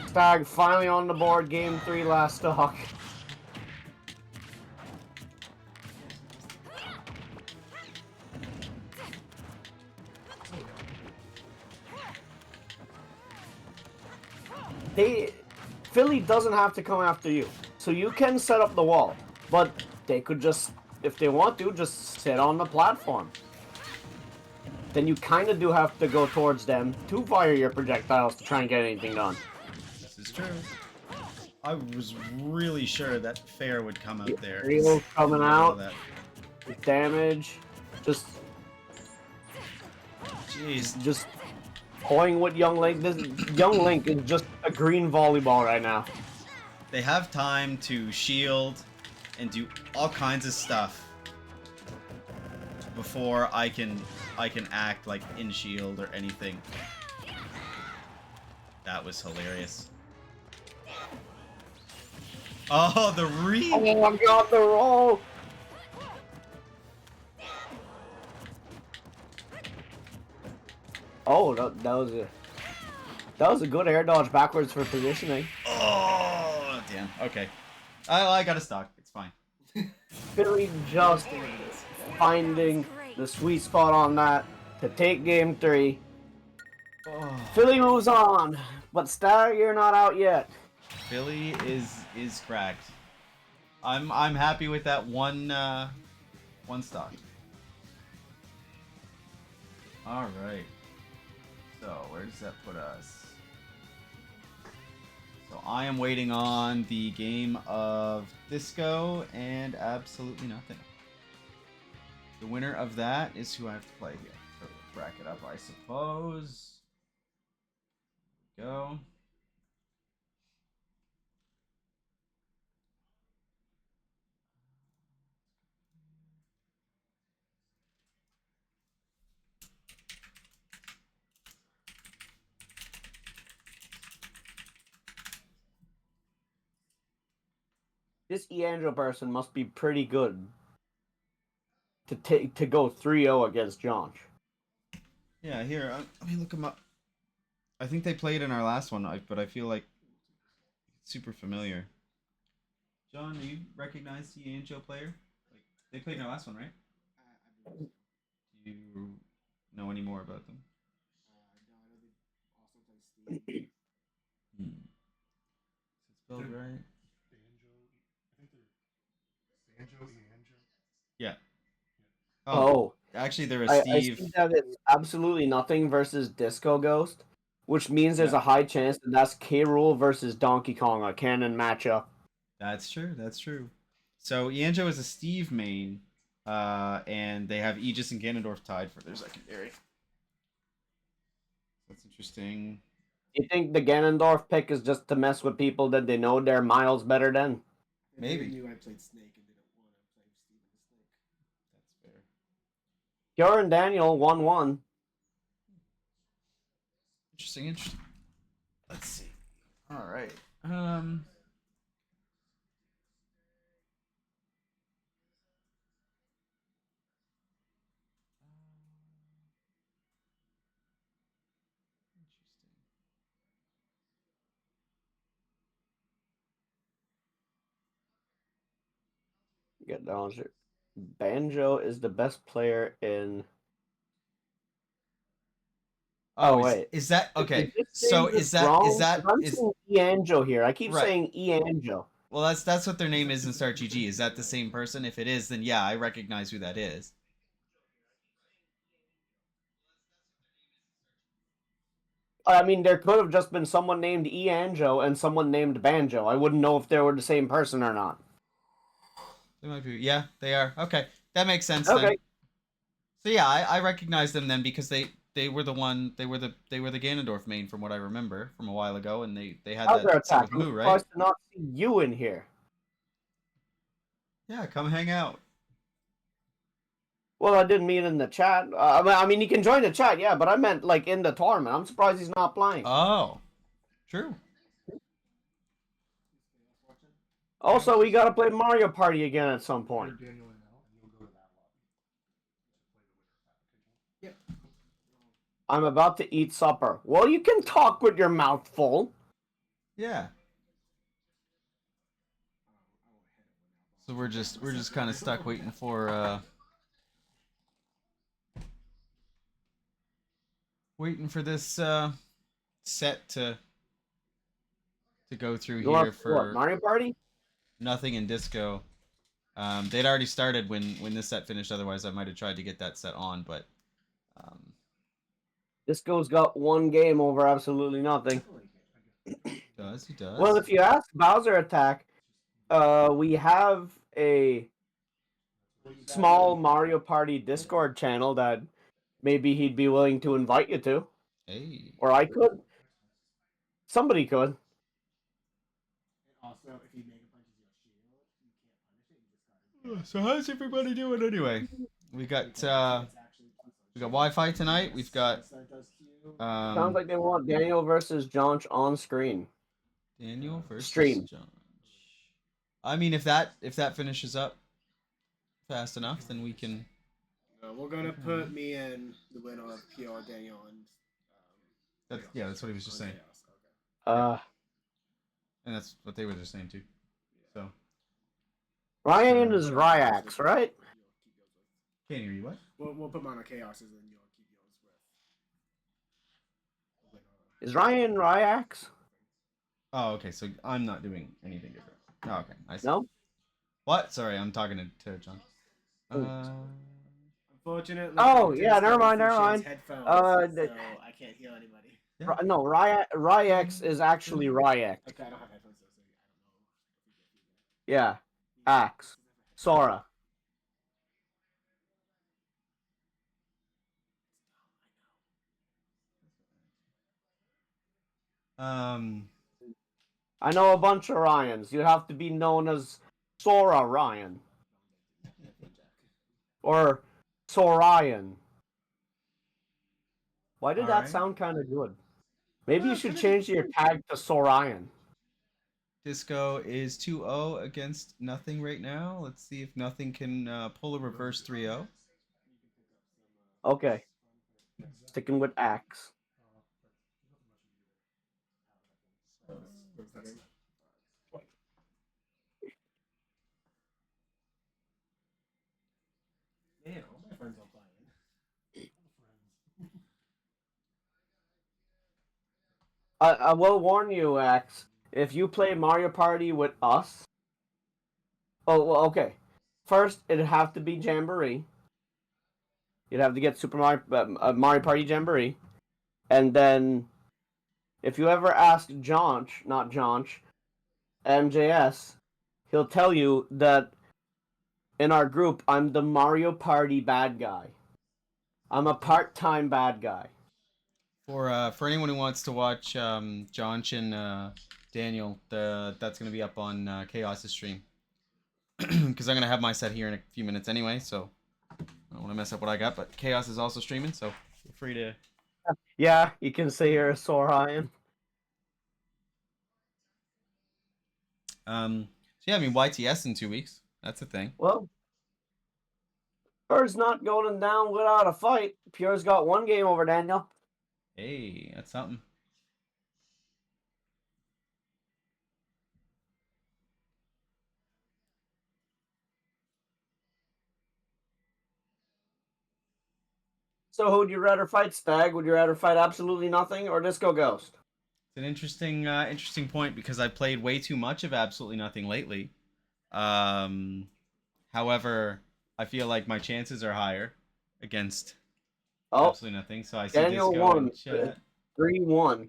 Stag finally on the board. Game 3 last stock. Philly doesn't have to come after you, so you can set up the wall, but they could just, if they want to, just sit on the platform. Then you kind of do have to go towards them to fire your projectiles to try and get anything done. This is true. I was really sure that Fair would come out there. Rio coming out. That. With damage. Just Jeez. just toying with Young Link. This Young Link is just a green volleyball right now. They have time to shield and do all kinds of stuff before I can act like in shield or anything. That was hilarious. Oh, the read! Oh my god, the roll! Oh, that was a good air dodge backwards for positioning. Oh, damn. Okay. I got a stock. It's fine. Philly just finding the sweet spot on that to take game 3. Oh. Philly moves on, but Stag, you're not out yet. Philly is cracked. I'm happy with that one stock. All right. So where does that put us? So I am waiting on the game of Disco and absolutely nothing. The winner of that is who I have to play here. So bracket up, I suppose. Go. This Eandro person must be pretty good to go 3-0 against Josh. Yeah, here, let me look them up. I think they played in our last one, but I feel like it's super familiar. John, do you recognize the Angel player? Like they played in our last one, right? Do you know any more about them? Hmm. Is it spelled right? Banjo. I think they're Banjo, Eanjo. Yeah. Oh. Actually, there is I Steve. see that it's absolutely nothing versus Disco Ghost, which means there's Yeah. a high chance that that's K. Rool versus Donkey Kong, a canon matchup. That's true. That's true. So Ianjo is a Steve main, and they have Aegis and Ganondorf tied for their secondary. That's interesting. You think the Ganondorf pick is just to mess with people that they know they're miles better than? Maybe. They knew I played Snake and didn't want to play Steven the Snake. That's fair. Kiora and Daniel 1-1. Interesting. Let's see. All right. Get down here. Banjo is the best player in. Oh, wait. Is that okay? Is So this is that wrong? is that I'm is saying Eanjo here. I keep Right. saying Eanjo. well that's what their name is in Star GG. Is that the same person? If it is, then yeah, I recognize who that is. I mean, there could have just been someone named Eanjo and someone named Banjo. I wouldn't know if they were the same person or not. They might be. Yeah, they are. Okay, that makes sense then. Okay. So yeah, I recognize them then because they were the one they were the Ganondorf main from what I remember from a while ago, and they had Bowser that set attack. with I'm Moo, right? surprised to not see you in here. Yeah, come hang out. Well, I didn't mean in the chat. I mean, he can join the chat, yeah, but I meant like in the tournament. I'm surprised he's not playing. Oh, true. Also, we gotta play Mario Party again at some point. You're Daniel in now, and you'll go to that lobby to play the winner pack. I'm about to eat supper. Well, you can talk with your mouth full. Yeah. So we're just kind of stuck waiting for this set to go through You want here what? for Mario Party? Nothing in Disco. They'd already started when this set finished. Otherwise, I might have tried to get that set on, but Disco's got one game over absolutely nothing. he does. Well, if you ask Bowser Attack, we have a small Mario Party Discord channel that maybe he'd be willing to invite you to. Hey. Or I could. Somebody could. And also, if he mega punches your shield, you can't punish it. You just gotta. So how's everybody doing anyway? We got Wi-Fi tonight. We've got Sounds like they want Daniel versus John on screen. Daniel versus Stream. John. I mean, if that finishes up fast enough, then we can. We're gonna put me and the winner of PR Daniel and. That's what he was just saying, Okay. and that's what they were just saying too. So Ryan is Ryax, right? can't hear you. What? We'll put mine on Chaos and then you'll keep yours with. Is Ryan Ryax? Oh, okay. So I'm not doing anything different. Oh, okay. I see. No? What? Sorry, I'm talking to John. Unfortunately. Oh, yeah, never mind. Headphones, so I can't hear anybody. Yeah. No, Ryax is actually Ryax. Okay, I don't have headphones, so I don't know. Yeah. Axe. Sora. I know a bunch of Ryans. You have to be known as Sora Ryan. Or Sorian. Why did that Alright. sound kind of good? Maybe you should change your tag to Sorian. Disco is 2-0 against Nothing right now. Let's see if Nothing can pull a reverse 3-0. Okay. Sticking with Axe. Man, all my friends are playing. I will warn you, Axe. If you play Mario Party with us... Oh, well, okay. First, it'd have to be Jamboree. You'd have to get Super Mario Party Jamboree. And then, if you ever ask Jonch, not Jonch, MJS, he'll tell you that in our group, I'm the Mario Party bad guy. I'm a part-time bad guy. For anyone who wants to watch John and Daniel, that's gonna be up on Chaos's stream. Because I'm gonna have my set here in a few minutes anyway, so I don't want to mess up what I got. But Chaos is also streaming, so feel free to. Yeah, you can say you're a Sorian. So yeah, I mean YTS in 2 weeks. That's a thing. Well, Pure's not going down without a fight. Pure's got one game over Daniel. Hey, that's something. So who'd you rather fight, Stag? Would you rather fight Absolutely Nothing or Disco Ghost? It's an interesting point because I played way too much of Absolutely Nothing lately. However, I feel like my chances are higher against Absolutely Nothing. So I see Daniel Disco won. in chat. 3-1.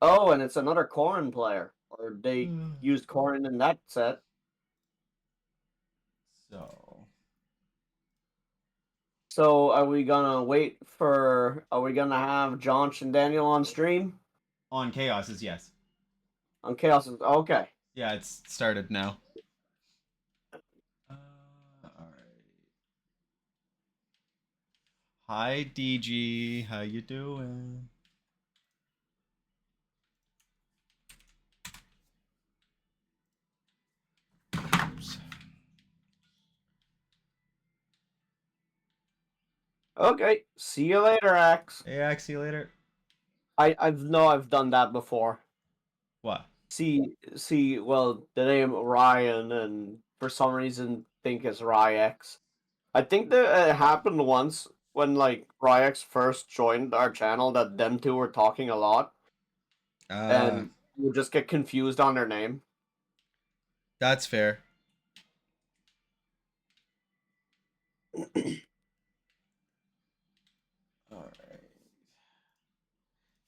Oh, and it's another Corrin player. Or they used Corrin in that set. So are we gonna wait for? Are we gonna have Josh and Daniel on stream? On Chaos's, yes. On Chaos. Okay. Yeah, it's started now. Alright. Hi, DG. How you doing? Oops. Okay. See you later, Axe. Hey, Axe, see you later. I've done that before. What? See, well, the name Ryan, and for some reason think it's Ryex. I think that it happened once when like Ryex first joined our channel that them two were talking a lot, and you just get confused on their name. That's fair. Alright.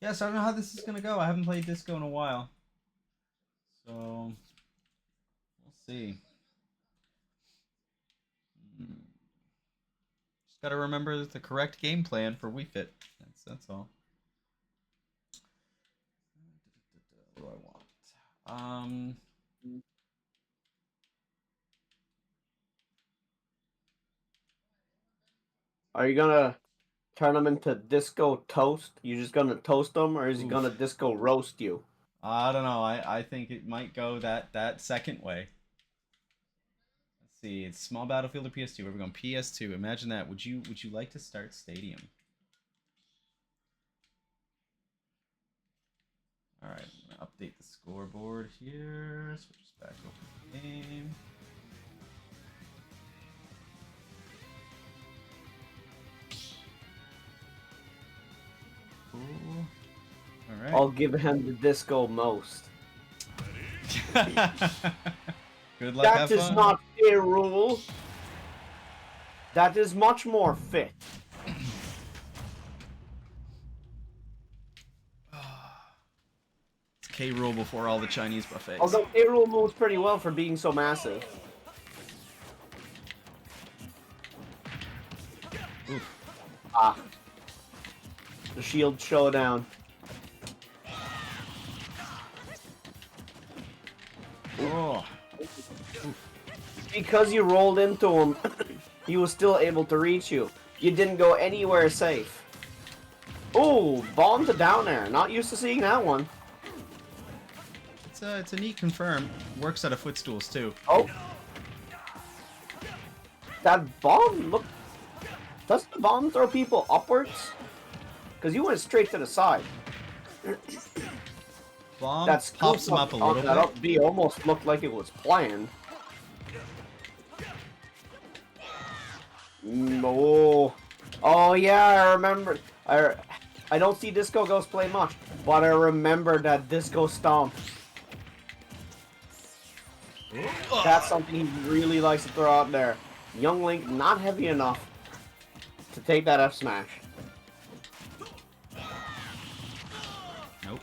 Yes, I don't know how this is gonna go. I haven't played Disco in a while. So we'll see. Just gotta remember the correct game plan for Wii Fit. That's all. What do I want? Are you gonna turn them into disco toast? You just gonna toast them, or is he Oof. gonna disco roast you? I don't know. I think it might go that second way. Let's see. It's small battlefield or PS2. Where are we going? PS2. Imagine that. Would you like to start Stadium? All right. I'm gonna update the scoreboard here. Switch us back over to the game. Cool. All right. I'll give him the disco most. Good luck. That is not a rule. That is much more fit. It's K rule before all the Chinese buffets. Although a rule moves pretty well for being so massive. Oof. Ah. The shield showdown. Oh. Because you rolled into him, he was still able to reach you. You didn't go anywhere safe. Ooh, bomb to down air. Not used to seeing that one. It's a neat confirm. Works out of footstools too. Oh. That bomb, look. Does the bomb throw people upwards? Because you went straight to the side. Bomb That pops them up a little that bit. up B almost looked like it was planned. Oh yeah, I remember. I don't see Disco Ghost play much, but I remember that Disco Stomp. That's something he really likes to throw out there. Young Link not heavy enough to take that F smash. Nope.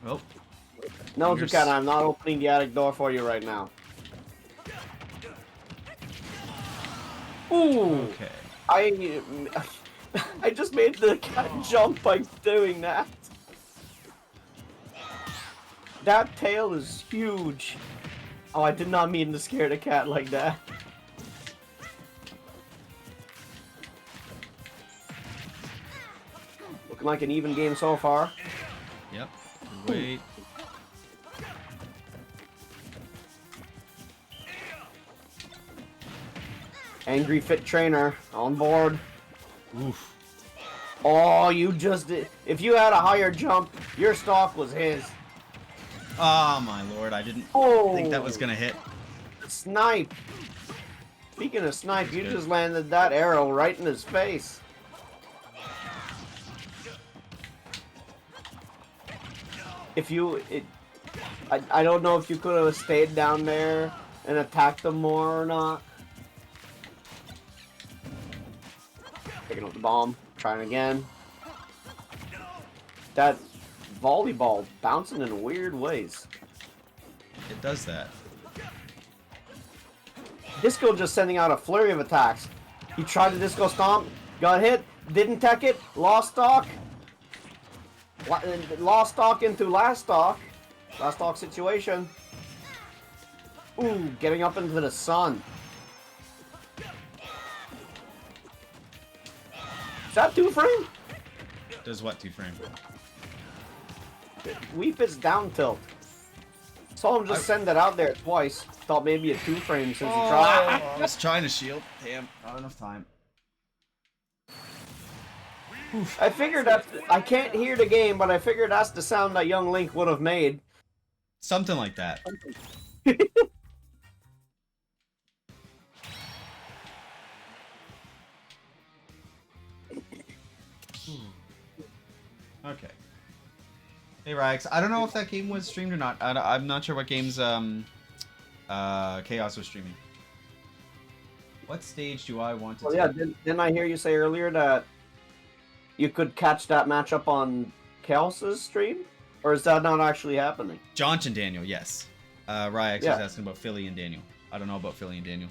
Nope. No, You're Ducat, I'm not opening the attic door for you right now. Ooh! Okay. I just made the cat jump by doing that. That tail is huge. Oh, I did not mean to scare the cat like that. Looking like an even game so far. Yep. Wait. Angry Fit Trainer on board. Oof. Oh, you just did. If you had a higher jump, your stock was his. Oh my lord! I didn't think that was gonna hit. Snipe. Speaking of snipe, That's you good. just landed that arrow right in his face. If you, I don't know if you could have stayed down there and attacked them more or not. Picking up the bomb, trying again. That volleyball bouncing in weird ways. It does that. Disco just sending out a flurry of attacks. He tried to Disco Stomp, got hit, didn't tech it, lost stock. Lost stock into last stock. Last stock situation. Ooh, getting up into the sun. Is that 2-frame? Does what 2-frame? Wii Fit's down tilt. Saw him just send that out there twice. Thought maybe a 2-frame since he tried. I was trying to shield. Damn, not enough time. I figured that I can't hear the game, but I figured that's the sound that young Link would have made. Something like that. Okay. Hey Ryax, I don't know if that game was streamed or not. I'm not sure what games Chaos was streaming. What stage do I want to Well, yeah, didn't I hear you say earlier that you could catch that matchup on Chaos's stream? Or is that not actually happening? Johnch and Daniel, yes. Ryax Yeah. is asking about Philly and Daniel. I don't know about Philly and Daniel.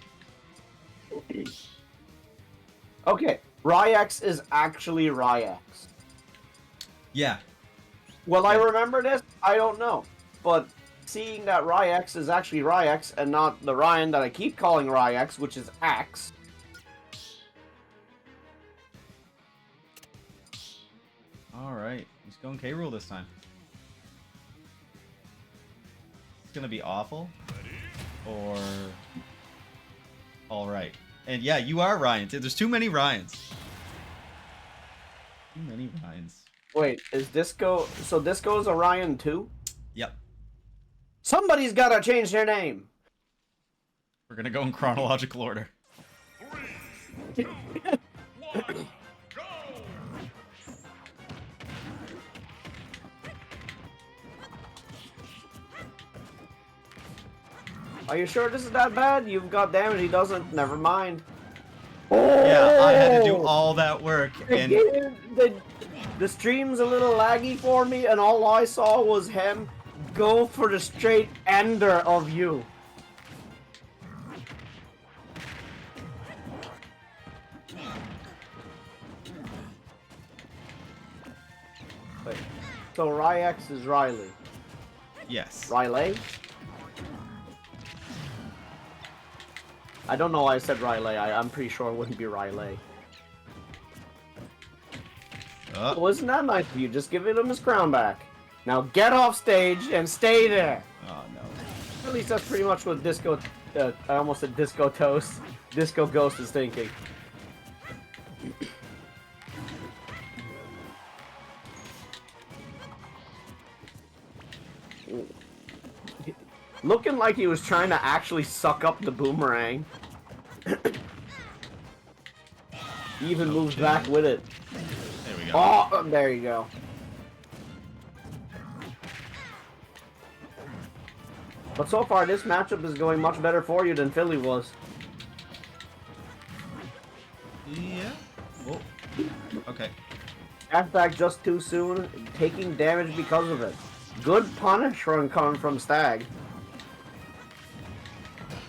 Okay, Ryax is actually Ryax. Yeah. Will I remember this? I don't know. But seeing that Ryax is actually Ryax and not the Ryan that I keep calling Ryax, which is Axe. Alright. He's going K-Rule this time. It's gonna be awful. Or... Alright. And yeah, you are Ryan. There's too many Ryans. Too many Ryans. Wait, is Disco... So Disco's a Ryan too? Yep. Somebody's gotta change their name! We're gonna go in chronological order. Are you sure this is that bad? You've got damage, he doesn't. Never mind. Yeah, I had to do all that work. And The stream's a little laggy for me, and all I saw was him go for the straight ender of you. Wait, so Ryax is Riley. yes. Riley? I don't know why I said Riley. I'm pretty sure it wouldn't be Riley. Well, isn't that nice of you? Just giving him his crown back. Now get off stage and stay there. Oh no. At least that's pretty much what Disco... I almost said Disco Toast. Disco Ghost is thinking. Looking like he was trying to actually suck up the boomerang. He even moves back with it. There we go. Oh, there you go. But so far, this matchup is going much better for you than Philly was. Yeah. Whoa. Okay. Back just too soon, taking damage because of it. Good punish run coming from Stag.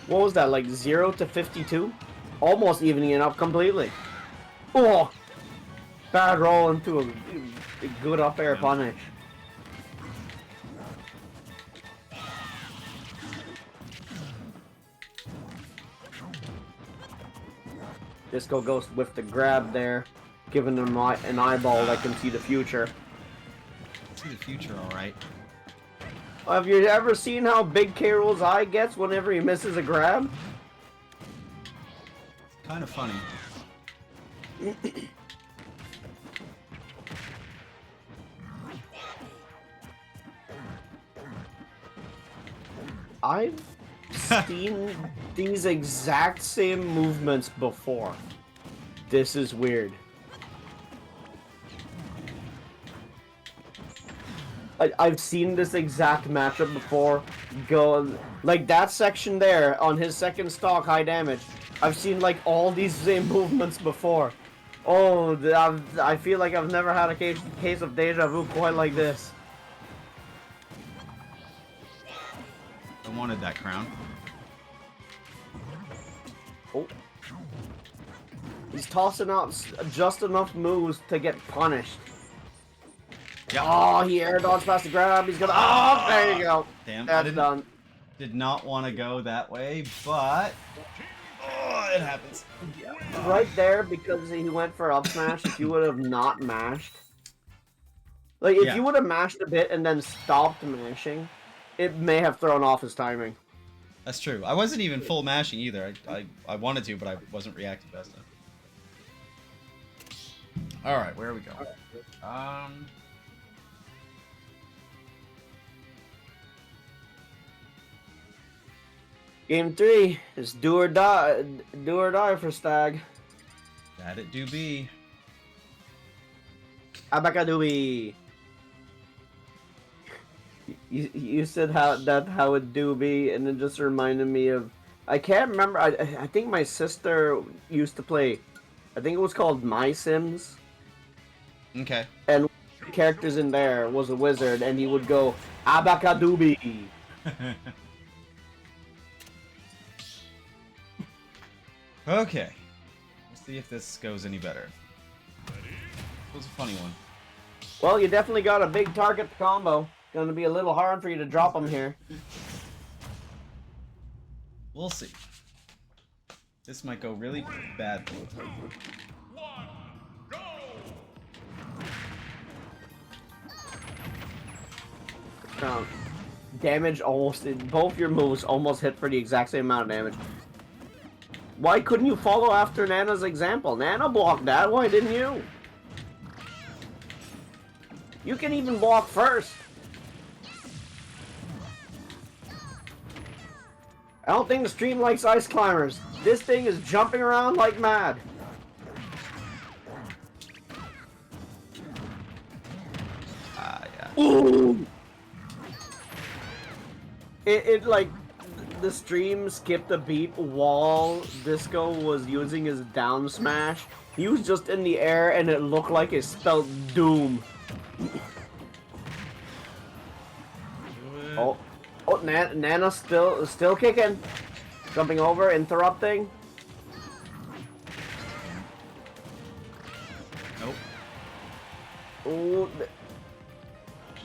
What was that, like 0 to 52? Almost evening it up completely. Oh! Bad roll into a good up air punish. Disco Ghost with the grab there, giving him an eyeball that can see the future. See the future, alright. Have you ever seen how big K. Rool's eye gets whenever he misses a grab? Kind of funny. I've seen these exact same movements before. This is weird. I've seen this exact matchup before. Go like that section there on his second stock, high damage. I've seen like all these same movements before. Oh, I feel like I've never had a case of deja vu quite like this. I wanted that crown. Oh. He's tossing out just enough moves to get punished. Yep. Oh, he air dodged past the grab. He's gonna. Oh, there you go. Damn, That's done. Did not want to go that way, but it happens. Right there, because he went for up smash. If you would have not mashed, like if you would have mashed a bit and then stopped mashing, it may have thrown off his timing. That's true. I wasn't even full mashing either. I wanted to, but I wasn't reacting fast enough. All right, where are we going? Game 3 is do or die for Stag. That it do be. Abacadooby. You said how it do be, and it just reminded me of. I can't remember. I think my sister used to play. I think it was called My Sims. Okay. And one of the characters in there was a wizard, and he would go Abacadooby. Okay. Let's see if this goes any better. It was a funny one. Well, you definitely got a big target combo. Gonna be a little hard for you to drop them here. We'll see. This might go really badly. Damage almost, both your moves almost hit for the exact same amount of damage. Why couldn't you follow after Nana's example? Nana blocked that, why didn't you? You can even block first. I don't think the stream likes ice climbers. This thing is jumping around like mad. Yeah. Ooh! It like, the stream skipped a beat while Disco was using his down smash. He was just in the air and it looked like it spelled doom. Oh, Nana's still kicking. Jumping over, interrupting. Nope. Ooh,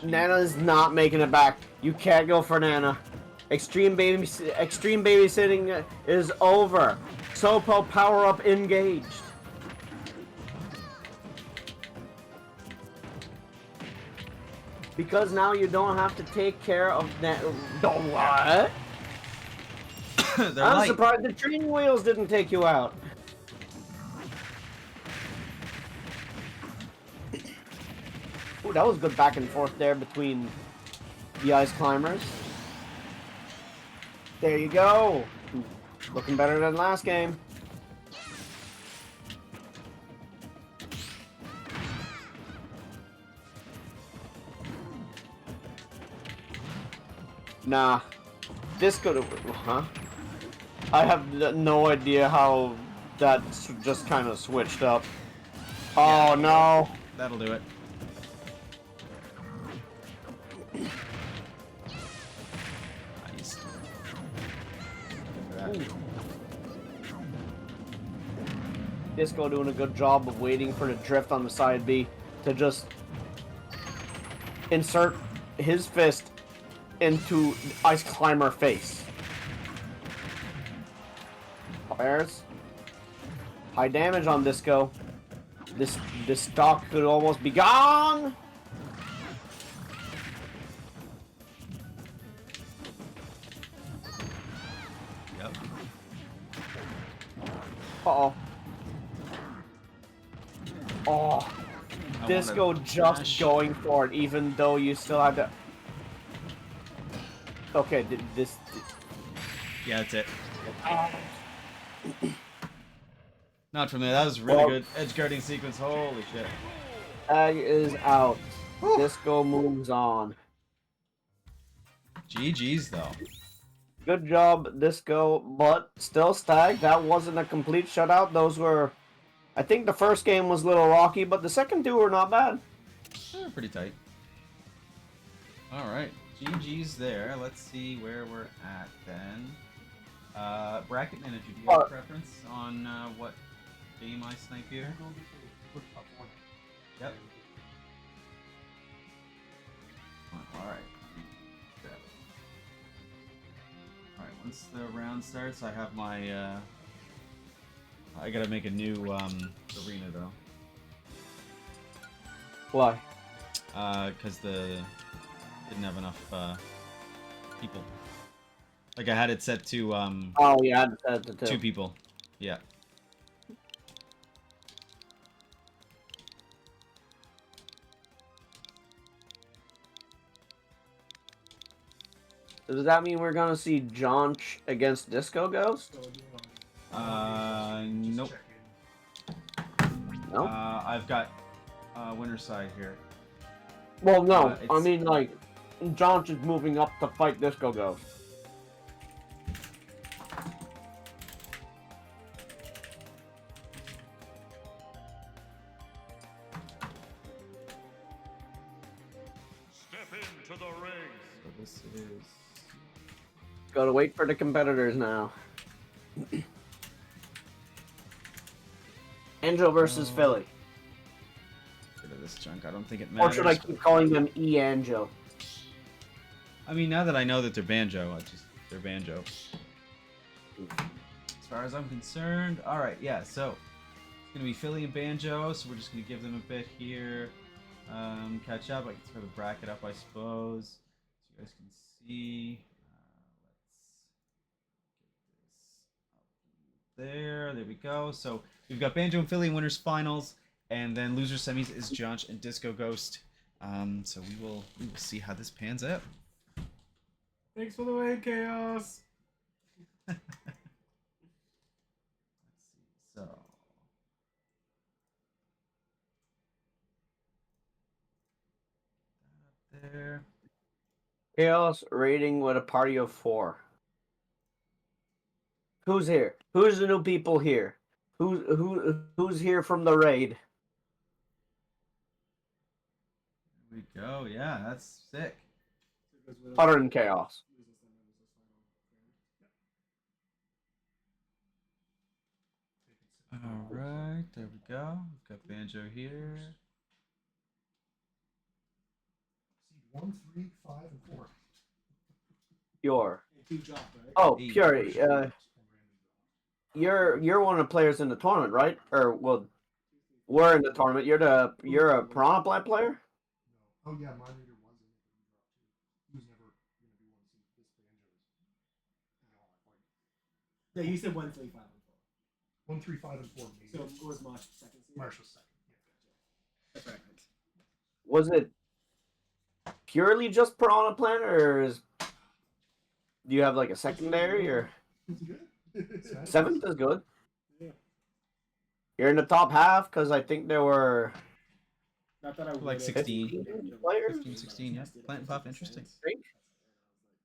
Nana's not making it back. You can't go for Nana. Extreme babysitting is over. Sopo power up engaged. Because now you don't have to take care of that. What? I'm surprised the training wheels didn't take you out. Ooh, that was good back and forth there between the ice climbers. There you go. Looking better than last game. Nah. This could have... Huh? I have no idea how that just kind of switched up. Oh, no. That'll do it. Nice. Disco doing a good job of waiting for the drift on the side B to just insert his fist into Ice Climber face. Fires. High damage on Disco. This stock could almost be gone. Yep. Uh-oh. Oh. Disco just going for it, even though you still have to... Okay, this... Yeah, that's it. Not from there. That was really good edge guarding sequence. Holy shit. Tag is out. Disco moves on. GG's though. Good job, Disco, but still Stag. That wasn't a complete shutout. Those were... I think the first game was a little rocky, but the second two were not bad. They're pretty tight. Alright. GG's there. Let's see where we're at then. Bracket manager, do you have a Uh, preference on what game I snipe here? Yep. Alright. Alright, once the round starts, I have my, I gotta make a new, arena, though. Why? Because didn't have enough, people. Like, I had it set to, Oh yeah, that's it 2 too. people. Yeah. Does that mean we're gonna see Jonch against Disco Ghost? Nope. No. I've got, winner side here. Well, no. I it's- mean, like, Jonch is moving up to fight Disco Ghost. Step into the ring. So this is... Gotta wait for the competitors now. Angel versus Oh. Philly. Get rid of this junk. I don't think it Or matters. should I keep calling them E-Angel? I mean, now that I know that they're banjo, they're banjo. As far as I'm concerned, all right, yeah. So it's gonna be Philly and banjo. So we're just gonna give them a bit here. Catch up. I can throw the bracket up, I suppose, so you guys can see. Let's get this up there. There we go. So we've got banjo and Philly in winners finals, and then loser semis is Jonch and Disco Ghost. So we will see how this pans out. Thanks for the way, Chaos. Let's see. So that up there. Chaos rating with a party of 4. Who's here? Who's the new people here? Who's here from the raid? There we go. Yeah, that's sick. Other than Chaos. All right, there we go. We've got banjo here. Seed 1, 3, 5, and 4. Pure. Two drop, right? Oh, Eight. Pure. You're one of the players in the tournament, right? Or well, we're in the tournament. You're a Piranha Plant player. No. Oh yeah, my reader was in it, but he dropped too. He was never gonna be one seed. This banjo is beyond like Yeah, you said 1, 3, 5, and 4. 1, 3, 5, and 4 maybe. So what was Marsh second seed? Marsh was second. Yeah. That's right. Was it purely just Piranha Plant, or do you have like a secondary or It's good. seventh is good? Yeah. You're in the top half because I think there were Not that I Like would have- 16 players? 15, 16, yeah. Plant and Puff, interesting. Think?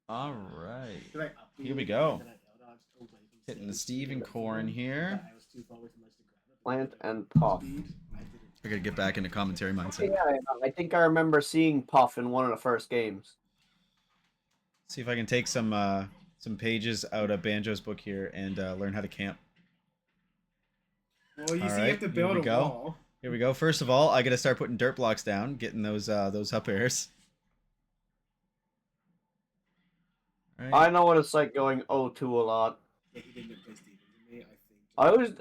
All right. Like, Here we go. and then I L-dodged away from Hitting the stage. Steve and Corin here. I was too far away from us to grab it. Plant and Puff. Speed, I didn't. I gotta get back into commentary mindset. Yeah, I think I remember seeing Puff in one of the first games. See if I can take some pages out of Banjo's book here and learn how to camp. Well, you All see, right, you have to here build we a go. wall. Here we go. First of all, I gotta start putting dirt blocks down, getting those up airs. All right. I know what it's like going 0-2 a lot. But he didn't play Steven to me, I think. I always-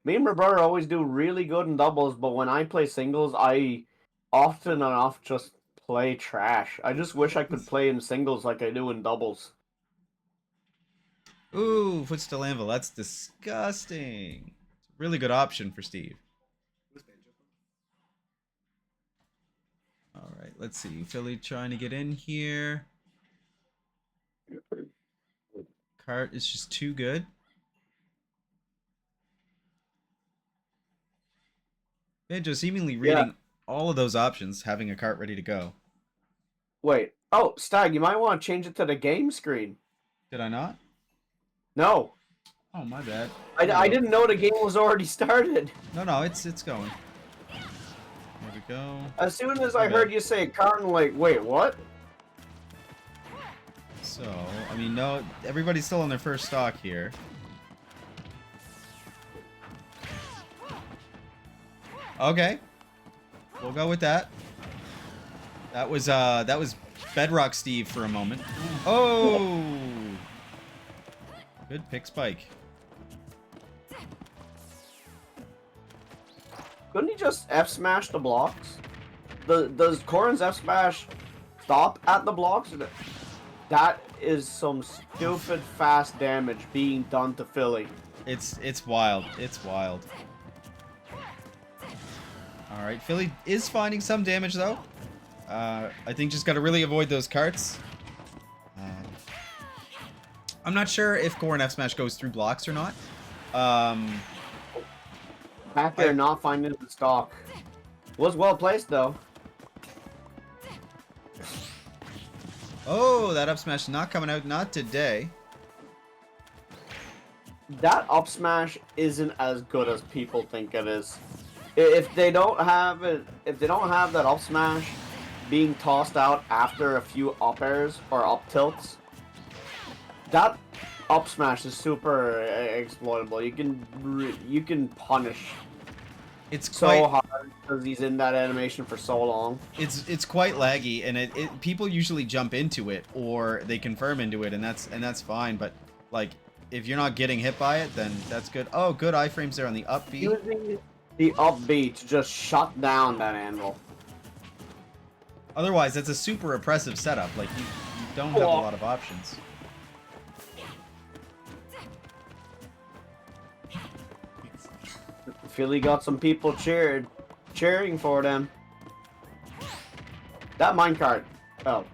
Me and my brother always do really good in doubles, but when I play singles, I often enough just play trash. I just wish I could play in singles like I do in doubles. Ooh, footstool anvil. That's disgusting. It's a really good option for Steve. Who's Banjo from? All right, let's see. Philly trying to get in here. Cart is just too good. Banjo seemingly reading all of those options, having a cart ready to go. Wait. Oh, Stag, you might want to change it to the game screen. Did I not? No. Oh, my bad. I didn't know the game was already started. No, it's going. There we go. As soon as I Okay. heard you say cart, I'm like, wait, what? So, I mean, no, everybody's still on their first stock here. Okay. We'll go with that. That was Bedrock Steve for a moment. Oh! Good pick spike. Couldn't he just F smash the blocks? Does Corrin's F smash stop at the blocks? That is some stupid fast damage being done to Philly. It's wild. It's wild. All right, Philly is finding some damage though. I think just got to really avoid those carts. I'm not sure if Corrin F smash goes through blocks or not. Back there, not finding the stock. Was well placed though. Oh, that up smash not coming out, not today. That up smash isn't as good as people think it is. If they don't have it, if they don't have that up smash being tossed out after a few up airs or up tilts, that up smash is super exploitable. You can punish It's so quite hard because he's in that animation for so long. it's quite laggy, and it people usually jump into it or they confirm into it, and that's fine. But like, if you're not getting hit by it, then that's good. Oh, good iframes there on the up B. Using the up B to just shut down that anvil. Otherwise, that's a super oppressive setup. Like you don't have a lot of options. Philly got some people cheering for them. That minecart. Oh,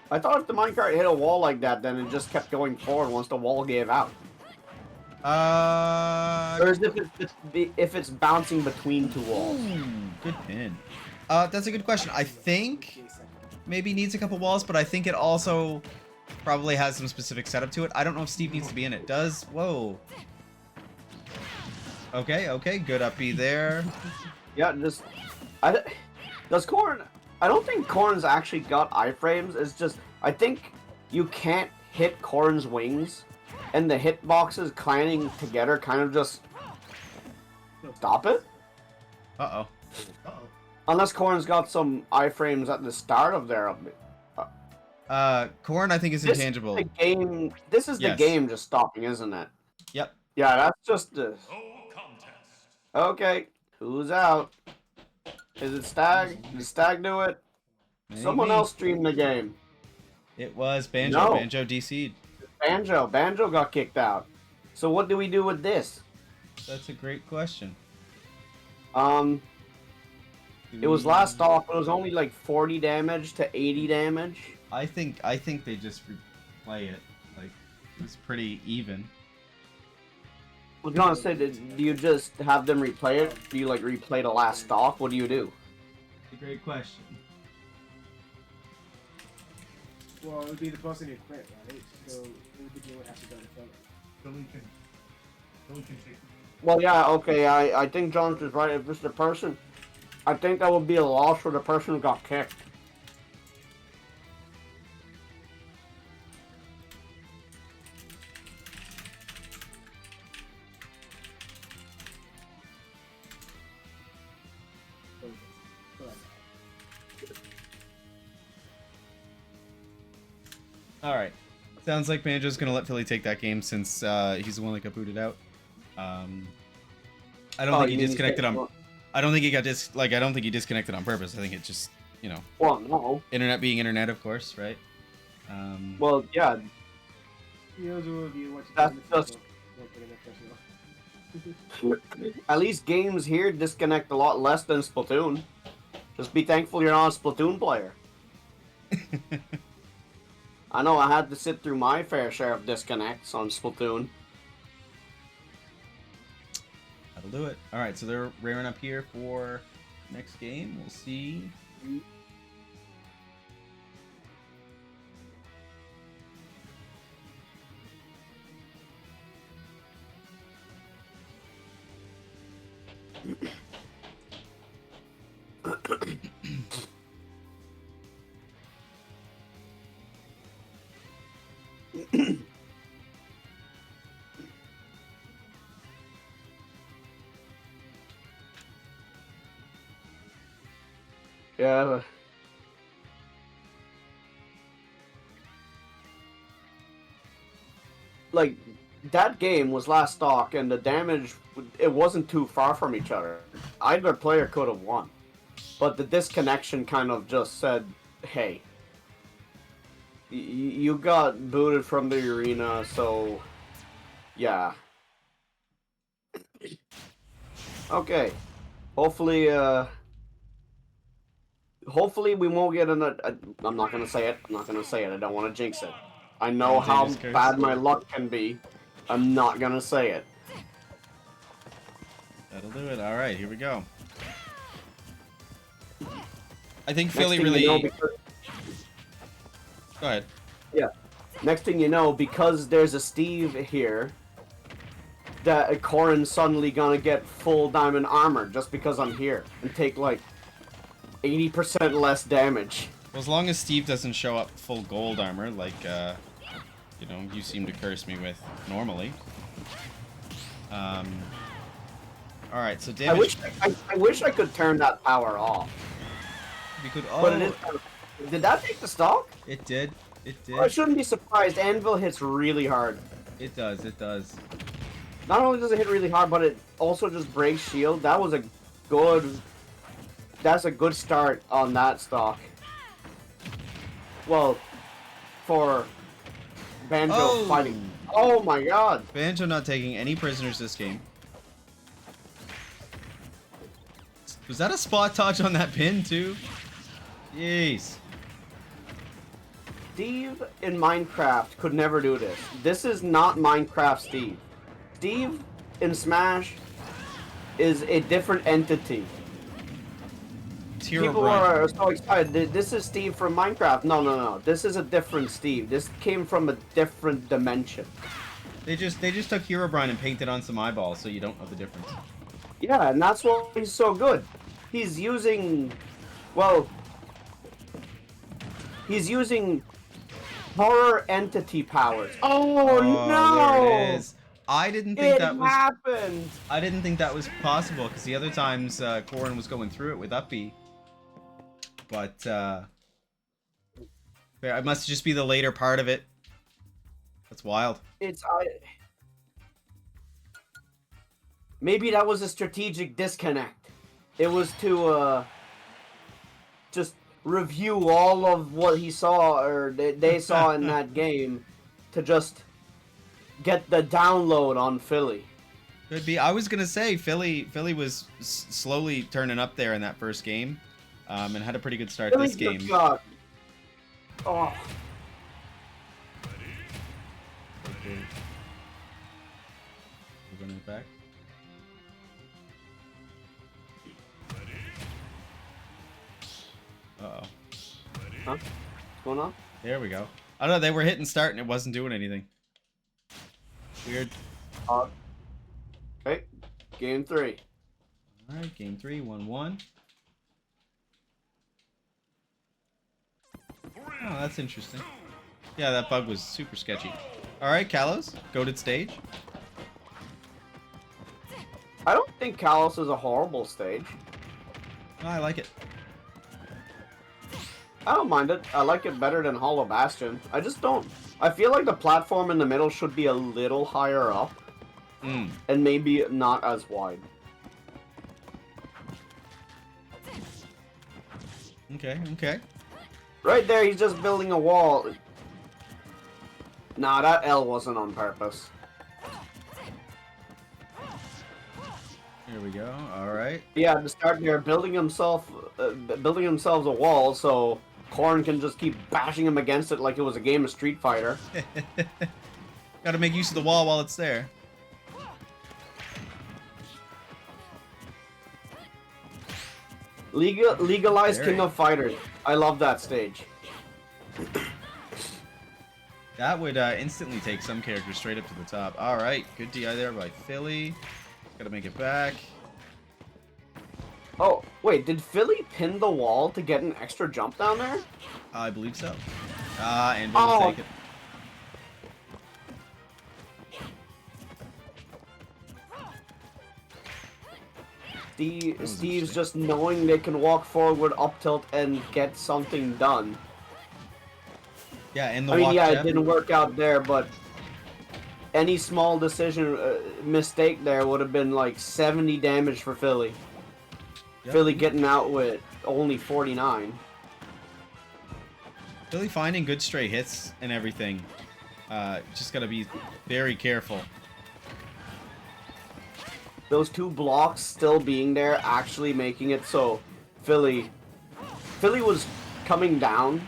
I thought if the minecart hit a wall like that, then it just kept going forward once the wall gave out. Or is it if it's bouncing between two walls? Good pin. That's a good question. I think maybe needs a couple walls, but I think it also probably has some specific setup to it. I don't know if Steve needs to be in it. Does whoa. Okay, good up B there. Yeah, does Corrin? I don't think Corrin's actually got iframes. It's just I think you can't hit Corrin's wings, and the hitboxes clanging together kind of just stop it. Uh-oh. Unless Corrin's got some iframes at the start of their. Corrin I think is intangible. This is the Yes. game just stopping, isn't it? Yep. Yeah, that's just the. Okay, who's out? Is it Stag? Did Stag do it? Someone Maybe. else streamed the game. It was Banjo. No. Banjo DC'd. Banjo got kicked out. So what do we do with this? That's a great question. It was last off, but it was only like 40 damage to 80 damage. I think they just replay it. Like it was pretty even. I was gonna say, do you just have them replay it? Do you like replay the last stock? What do you do? A great question. Well, it would be the person who quit, right? So the game would have to go to Philly. Philly can take. Well, yeah, okay, I think John's is right. If it's the person, I think that would be a loss for the person who got kicked. All right. Sounds like Banjo's gonna let Philly take that game since he's the one that got booted out. I don't think he disconnected on. I don't think he got I don't think he disconnected on purpose. I think it just, you know. Well, no. Internet being internet, of course, right? Well, yeah. He knows what review what That's you just- At least games here disconnect a lot less than Splatoon. Just be thankful you're not a Splatoon player. I know I had to sit through my fair share of disconnects on Splatoon. That'll do it. All right, so they're rearing up here for next game. We'll see. Yeah. Like, that game was last stock, and the damage, it wasn't too far from each other. Either player could have won. But the disconnection kind of just said, hey, you got booted from the arena, so yeah. Okay. Hopefully, hopefully we won't get another. I'm not gonna say it. I'm not gonna say it. I don't want to jinx it. I know Don't how Davis curse. bad my luck can be. I'm not gonna say it. That'll do it. All right, here we go. I think Next Philly thing really. you know, because, Go ahead. yeah. Next thing you know, because there's a Steve here, that Corin's suddenly gonna get full diamond armor just because I'm here and take like 80% less damage. Well, as long as Steve doesn't show up full gold armor, like you know, you seem to curse me with normally. All right, so damage. I wish I could turn that power off. We could. But it is. Did that take the stock? It did. It did. I shouldn't be surprised. Anvil hits really hard. It does. It does. Not only does it hit really hard, but it also just breaks shield. That was a good. That's a good start on that stock. Well, for Banjo fighting. Oh my god! Banjo not taking any prisoners this game. Was that a spot touch on that pin too? Jeez. Steve in Minecraft could never do this. This is not Minecraft Steve. Steve in Smash is a different entity. People are so excited. This is Steve from Minecraft. No, no, no. This is a different Steve. This came from a different dimension. They just took Herobrine and painted on some eyeballs, so you don't know the difference. Yeah, and that's why he's so good. He's using, well, he's using horror entity powers. Oh no! There it is. I didn't think It that was. happened. I didn't think that was possible because the other times Corin was going through it with up B. But it must just be the later part of it. That's wild. It's maybe that was a strategic disconnect. It was to just review all of what he saw or they saw in that game to just get the download on Philly. Could be. I was gonna say Philly was slowly turning up there in that first game, and had a pretty good start this game. God. Oh. We're running it back. Uh-oh. Huh? What's going on? There we go. I don't know, they were hitting start and it wasn't doing anything. Weird. Okay. Game 3. Alright, game 3, 1-1. Oh, that's interesting. Yeah, that bug was super sketchy. Alright, Kalos, goated stage. I don't think Kalos is a horrible stage. Oh, I like it. I don't mind it. I like it better than Hollow Bastion. I just don't. I feel like the platform in the middle should be a little higher up. And maybe not as wide. Okay, okay. Right there, he's just building a wall. Nah, that L wasn't on purpose. Here we go. Alright. Yeah, to start there, building themselves a wall so Corrin can just keep bashing him against it like it was a game of Street Fighter. Gotta make use of the wall while it's there. Legalized King of Fighters. I love that stage. That would instantly take some characters straight up to the top. Alright, good DI there by Philly. Gotta make it back. Oh, wait, did Philly pin the wall to get an extra jump down there? I believe so. And we'll take it. was Steve's interesting. just knowing they can walk forward with up tilt and get something done. Yeah, and the I mean, walk yeah, it jab. didn't work out there, but any small decision mistake there would have been like 70 damage for Philly. Yep. Philly getting out with only 49. Philly finding good straight hits and everything. Just gotta be very careful. Those two blocks still being there actually making it so Philly was coming down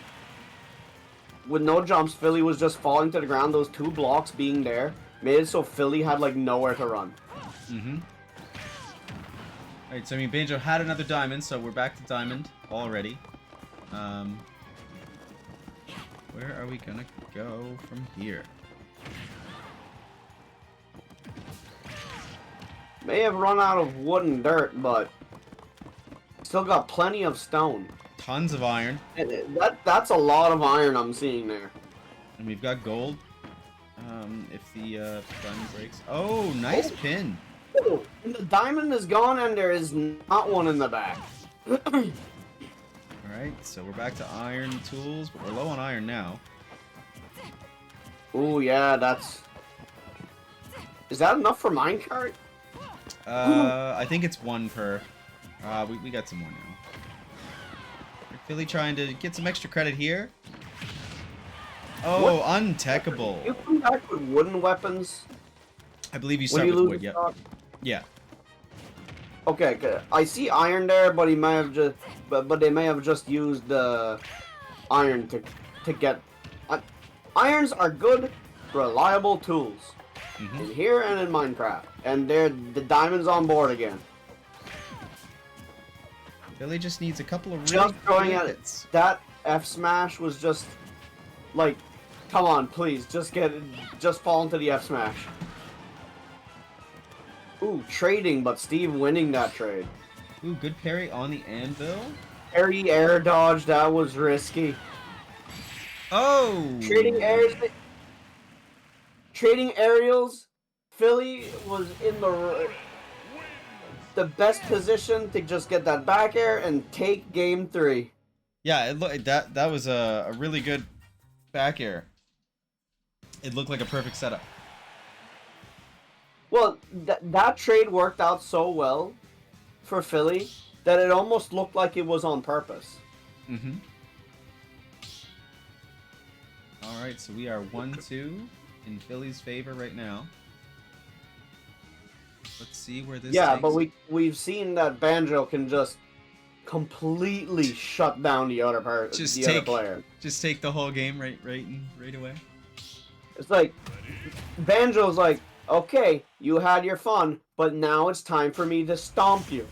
with no jumps. Philly was just falling to the ground. Those two blocks being there made it so Philly had like nowhere to run. Mm-hmm. Alright, so I mean, Banjo had another diamond, so we're back to diamond already. Where are we gonna go from here? May have run out of wood and dirt, but still got plenty of stone. Tons of iron, And that's a lot of iron I'm seeing there. and we've got gold. If the diamond breaks. Oh, nice pin. Oh, and the diamond is gone, and there is not one in the back. Alright, so we're back to iron tools, but we're low on iron now. Oh yeah, that's. Is that enough for minecart? I think it's one per. We got some more now. Philly trying to get some extra credit here. Oh, untechable. You come back with wooden weapons I believe you when start you with lose wood, the yeah. stock? Yeah. Okay, good. I see iron there, but he may have just, but they may have just used the iron to get. Irons are good, reliable tools Mm-hmm. in here and in Minecraft, and they're the diamonds on board again. Philly just needs a couple of really Just throwing good at hits. that F smash was just like, come on, please, just fall into the F smash. Ooh, trading, but Steve winning that trade. Ooh, good parry on the anvil. Parry air dodge, that was risky. Oh! Trading aerials, Philly was in the best position to just get that back air and take game 3. Yeah, that was a really good back air. It looked like a perfect setup. Well, that trade worked out so well for Philly that it almost looked like it was on purpose. Mm-hmm. Alright, so we are 1-2 in Philly's favor right now. Let's see where this Yeah, takes. but we've seen that Banjo can just completely shut down the other other player. Just take the whole game right away. It's like Banjo's like, okay, you had your fun, but now it's time for me to stomp you.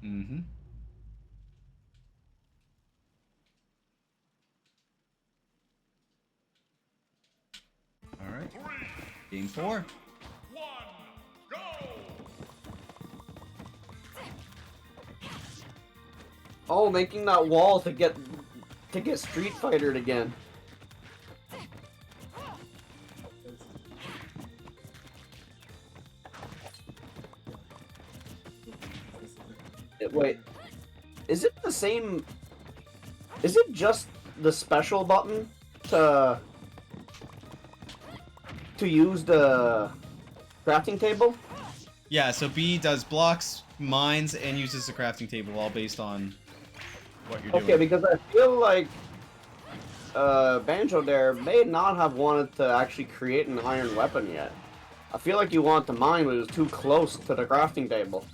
Mm-hmm. Alright. Game 4. Oh, making that wall to get Street Fightered again. Wait, is it the same? Is it just the special button to use the crafting table? Yeah, so B does blocks, mines, and uses the crafting table, all based on what you're doing. Okay, because I feel like Banjo there may not have wanted to actually create an iron weapon yet. I feel like you want to mine, but it was too close to the crafting table.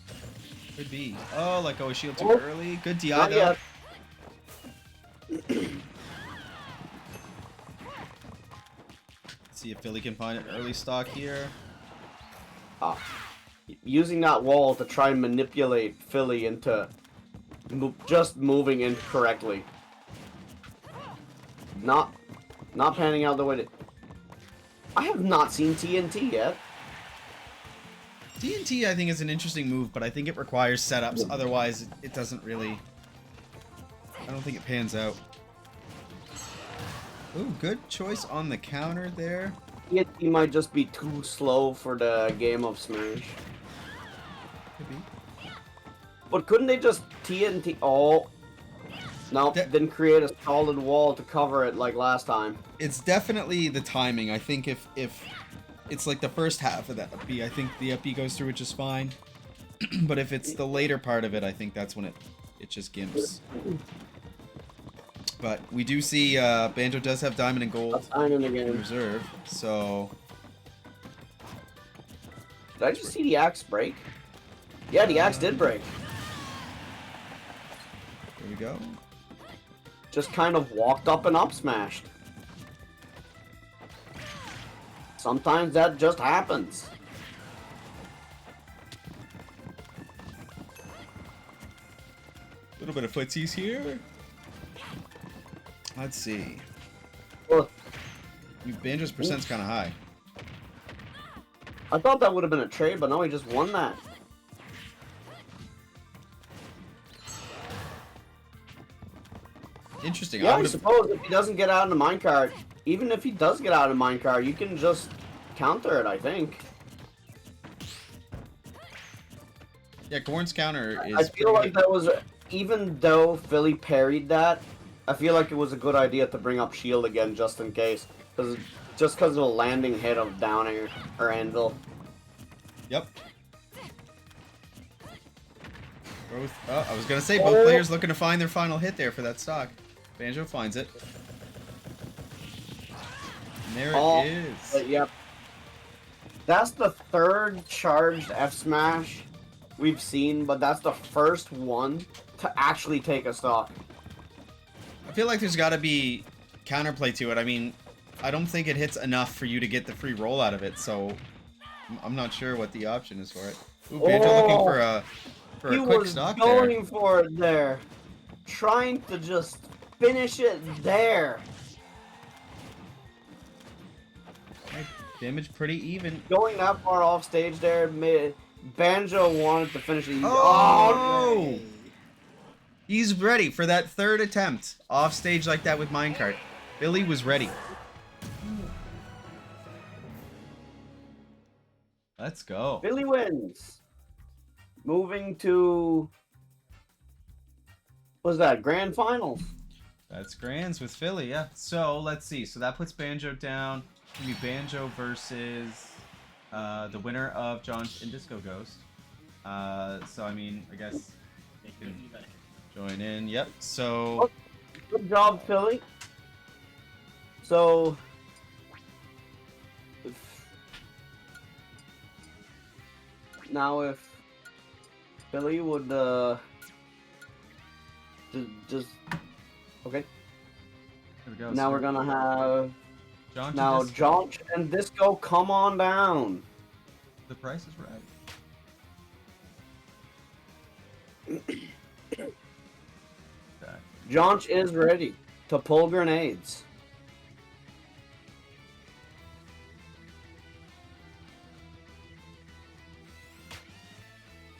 Could be. Oh, let go of shield too Oh, early. Good Not Diago. yet. See if Philly can find an early stock here. Using that wall to try and manipulate Philly into just moving incorrectly. Not panning out the way to... I have not seen TNT yet. TNT, I think, is an interesting move, but I think it requires setups. Otherwise, it doesn't really... I don't think it pans out. Ooh, good choice on the counter there. TNT might just be too slow for the game of Smash. Could be. But couldn't they just TNT? Oh, no, didn't create a solid wall to cover it like last time. It's definitely the timing. I think if it's like the first half of that up B, I think the up B goes through it just fine. But if it's the later part of it, I think that's when it just gimps. But we do see Banjo does have diamond and gold in reserve, so... Did I just see the axe break? Yeah, the axe did break. There we go. Just kind of walked up and up smashed. Sometimes that just happens. A little bit of footsies here. Let's see. Well, Banjo's percent's kind of high. I thought that would have been a trade, but no, he just won that. Interesting. Yeah, I suppose if he doesn't get out of the minecart, even if he does get out of the minecart, you can just counter it, I think. Yeah, Gorn's counter is... I feel like that was... Even though Philly parried that, I feel like it was a good idea to bring up shield again just in case. Just because of a landing hit of Downing or Anvil. Yep. I was going to say, both players looking to find their final hit there for that stock. Banjo finds it. And there it is. But yep. That's the third charged F smash we've seen, but that's the first one to actually take a stock. I feel like there's got to be counterplay to it. I mean, I don't think it hits enough for you to get the free roll out of it, so I'm not sure what the option is for it. Ooh, Banjo looking for a quick stock there. He was going for it there. Trying to just finish it there. Okay, damage pretty even. Going that far off stage there, Banjo wanted to finish it. Oh! He's ready for that third attempt off stage like that with minecart. Billy was ready. Let's go. Billy wins. Moving to... What's that? Grand Finals. That's grands with Philly, yeah. So, let's see. So that puts Banjo down. It's gonna be Banjo versus the winner of John's and Disco Ghost. So, I mean, I guess you can join in. Yep. So... Good job, Philly. So... Now if Philly would just okay. Here we go. Now we're gonna have John John and Disco, come on down. The price is right. Okay. John is ready to pull grenades.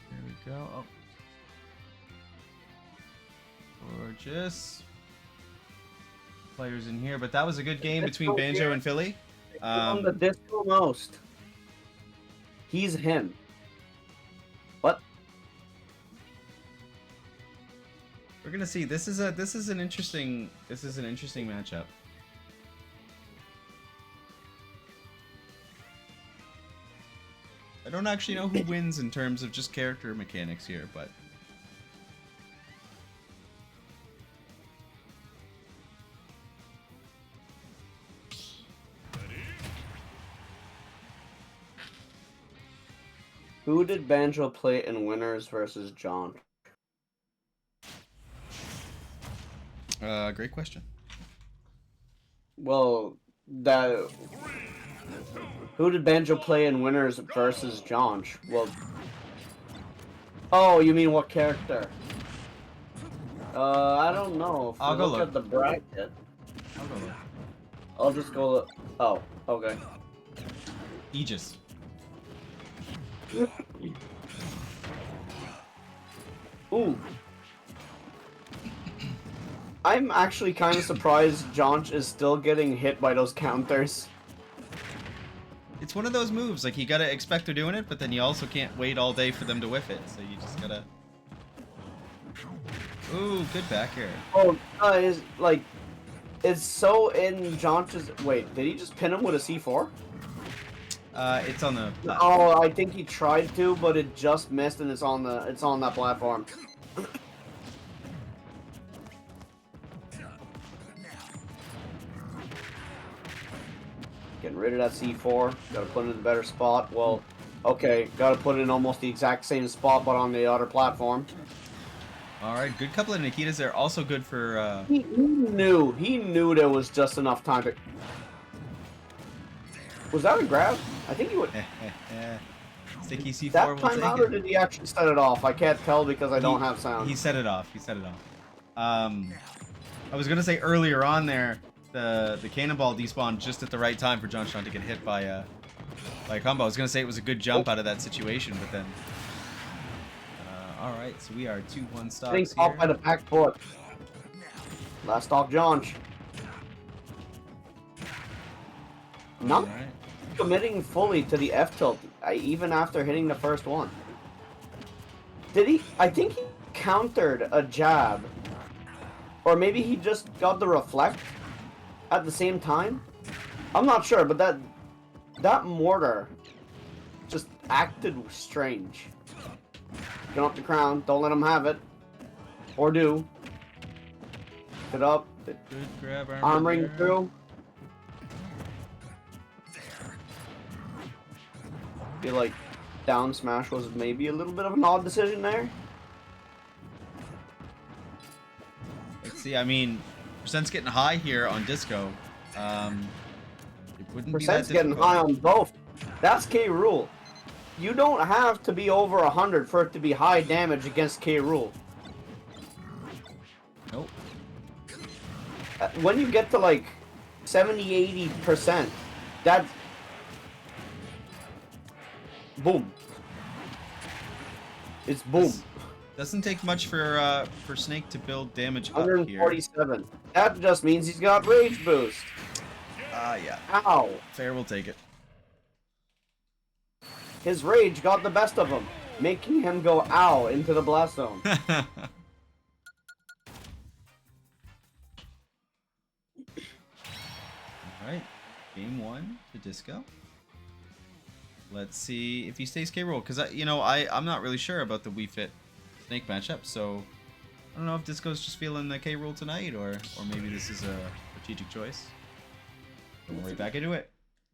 Here we go. Oh. Gorgeous. Players in here, but that was a good game between Banjo and Philly. On the Disco most. He's him. What? We're gonna see. This is an interesting matchup. I don't actually know who wins in terms of just character mechanics here, but Who did Banjo play in Winners versus John? great question. Well, who did Banjo play in Winners versus John? Well, oh, you mean what character? I don't know. If I'll go look at the bracket. I'll go look. I'll just go look. Oh, okay. Aegis. Ooh. I'm actually kind of surprised John is still getting hit by those counters. It's one of those moves, like you gotta expect they're doing it, but then you also can't wait all day for them to whiff it, so you just gotta Ooh, good back air. Oh, is like, it's so in Jonch's. Wait, did he just pin him with a C4? It's on the platform. Oh, I think he tried to, but it just missed, and it's on that platform. Getting rid of that C4. Gotta put it in a better spot. Well, okay, gotta put it in almost the exact same spot, but on the other platform. All right, good couple of Nikitas there. Also good for. He knew there was just enough time to. Was that a grab? I think he would. Sticky C4 That will time take out, it. or did he actually set it off? I can't tell because I don't have sound. He set it off. He set it off. I was gonna say earlier on there, the cannonball despawned just at the right time for John Sean to get hit by a combo. I was gonna say it was a good jump out of that situation, but then. All right, so we are 2-1 stocks Getting here. off by the back foot. Last stop, John. Not All right. committing fully to the F tilt, even after hitting the first one. Did he? I think he countered a jab, or maybe he just got the reflect at the same time. I'm not sure, but that mortar just acted strange. Get up the crown. Don't let him have it, or do. Get up. Good grab Arm ring there. through. Feel like down smash was maybe a little bit of an odd decision there. Let's see. I mean, percent's getting high here on Disco. It wouldn't Percent's be that getting difficult. high on both. That's K Rule. You don't have to be over 100 for it to be high damage against K Rule. Nope. When you get to like 70-80%, that's boom. It's boom. Doesn't take much for Snake to build damage up here. 147. That just means he's got rage boost. Yeah. Ow. Fair, we'll take it. His rage got the best of him, making him go ow into the blast zone. Alright. Game 1 to Disco. Let's see if he stays K-Roll. Because, I'm not really sure about the Wii Fit Snake matchup. So, I don't know if Disco's just feeling the K-Roll tonight. Or maybe this is a strategic choice. Going right back into it.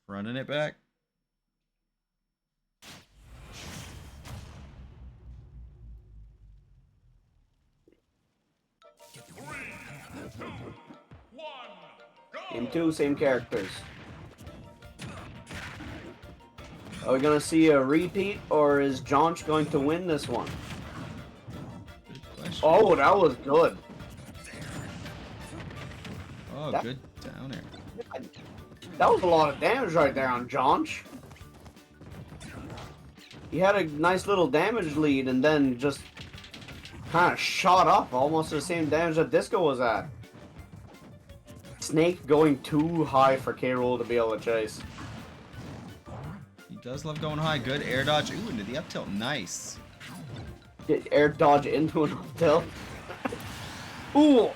Running it back. Game 2, same characters. Are we gonna see a repeat, or is Jonch going to win this one? Good question. Oh, that was good. Oh, that- good down air. That was a lot of damage right there on Jonch. He had a nice little damage lead and then just kind of shot up almost to the same damage that Disco was at. Snake going too high for K-Rool to be able to chase. He does love going high. Good air dodge. Ooh, into the up tilt. Nice. Get air dodge into an up tilt. Ooh!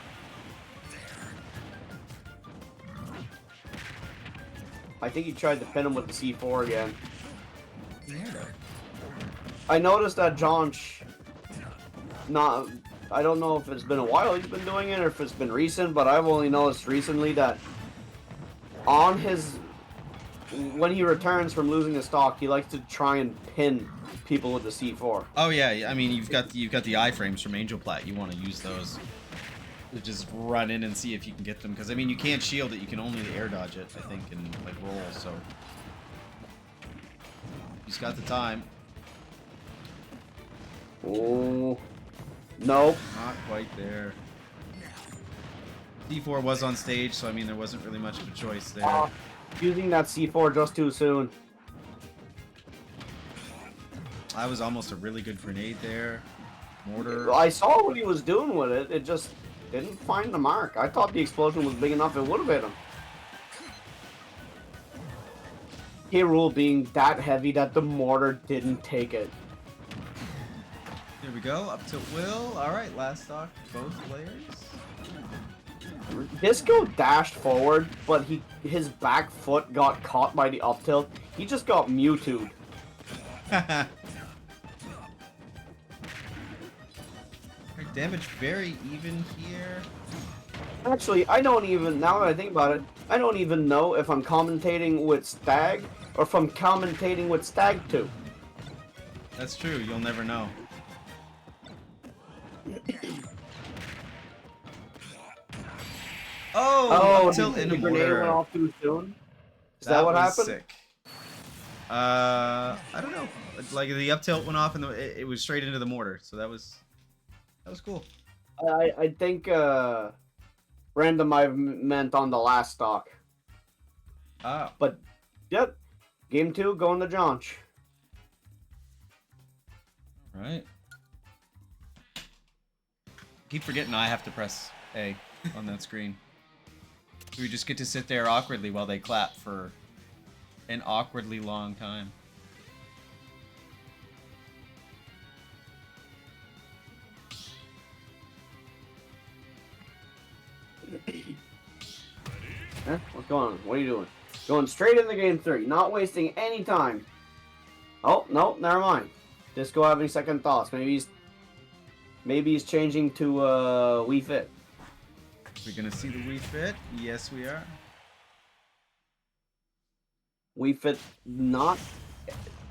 I think he tried to pin him with the C4 again. I noticed that Jonch, I don't know if it's been a while he's been doing it or if it's been recent, but I've only noticed recently that when he returns from losing the stock, he likes to try and pin people with the C4. Oh yeah, I mean you've got the iframes from Angel Plat. You want to use those to just run in and see if you can get them, because I mean you can't shield it. You can only air dodge it, I think, and like roll. So he's got the time. Oh, nope. Not quite there. D4 was on stage, so I mean there wasn't really much of a choice there. Using that C4 just too soon. That was almost a really good grenade there. Mortar. I saw what he was doing with it. It just didn't find the mark. I thought the explosion was big enough it would have hit him. K-Rool being that heavy that the mortar didn't take it. Here we go. Up tilt will. All right, last stock, both players. Disco dashed forward, but his back foot got caught by the up tilt. He just got Mewtwo'd. Alright, damage very even here. Actually, I don't even, now that I think about it, I don't even know if I'm commentating with Stag or if I'm commentating with Stag 2. That's true. You'll never know. Oh, up tilt in the a grenade went mortar. off too soon? Is that what was happened? Sick. I don't know. Like the up tilt went off and it was straight into the mortar, so that was cool. I think random I meant on the last stock. Ah, But, yep, game 2 going to Jonch. all right. Keep forgetting I have to press A on that screen. So we just get to sit there awkwardly while they clap for an awkwardly long time. What's going on? What are you doing? Going straight into game 3, not wasting any time. Oh, no, never mind. Disco having second thoughts. Maybe he's changing to Wii Fit. We're gonna see the Wii Fit. Yes, we are. Wii Fit not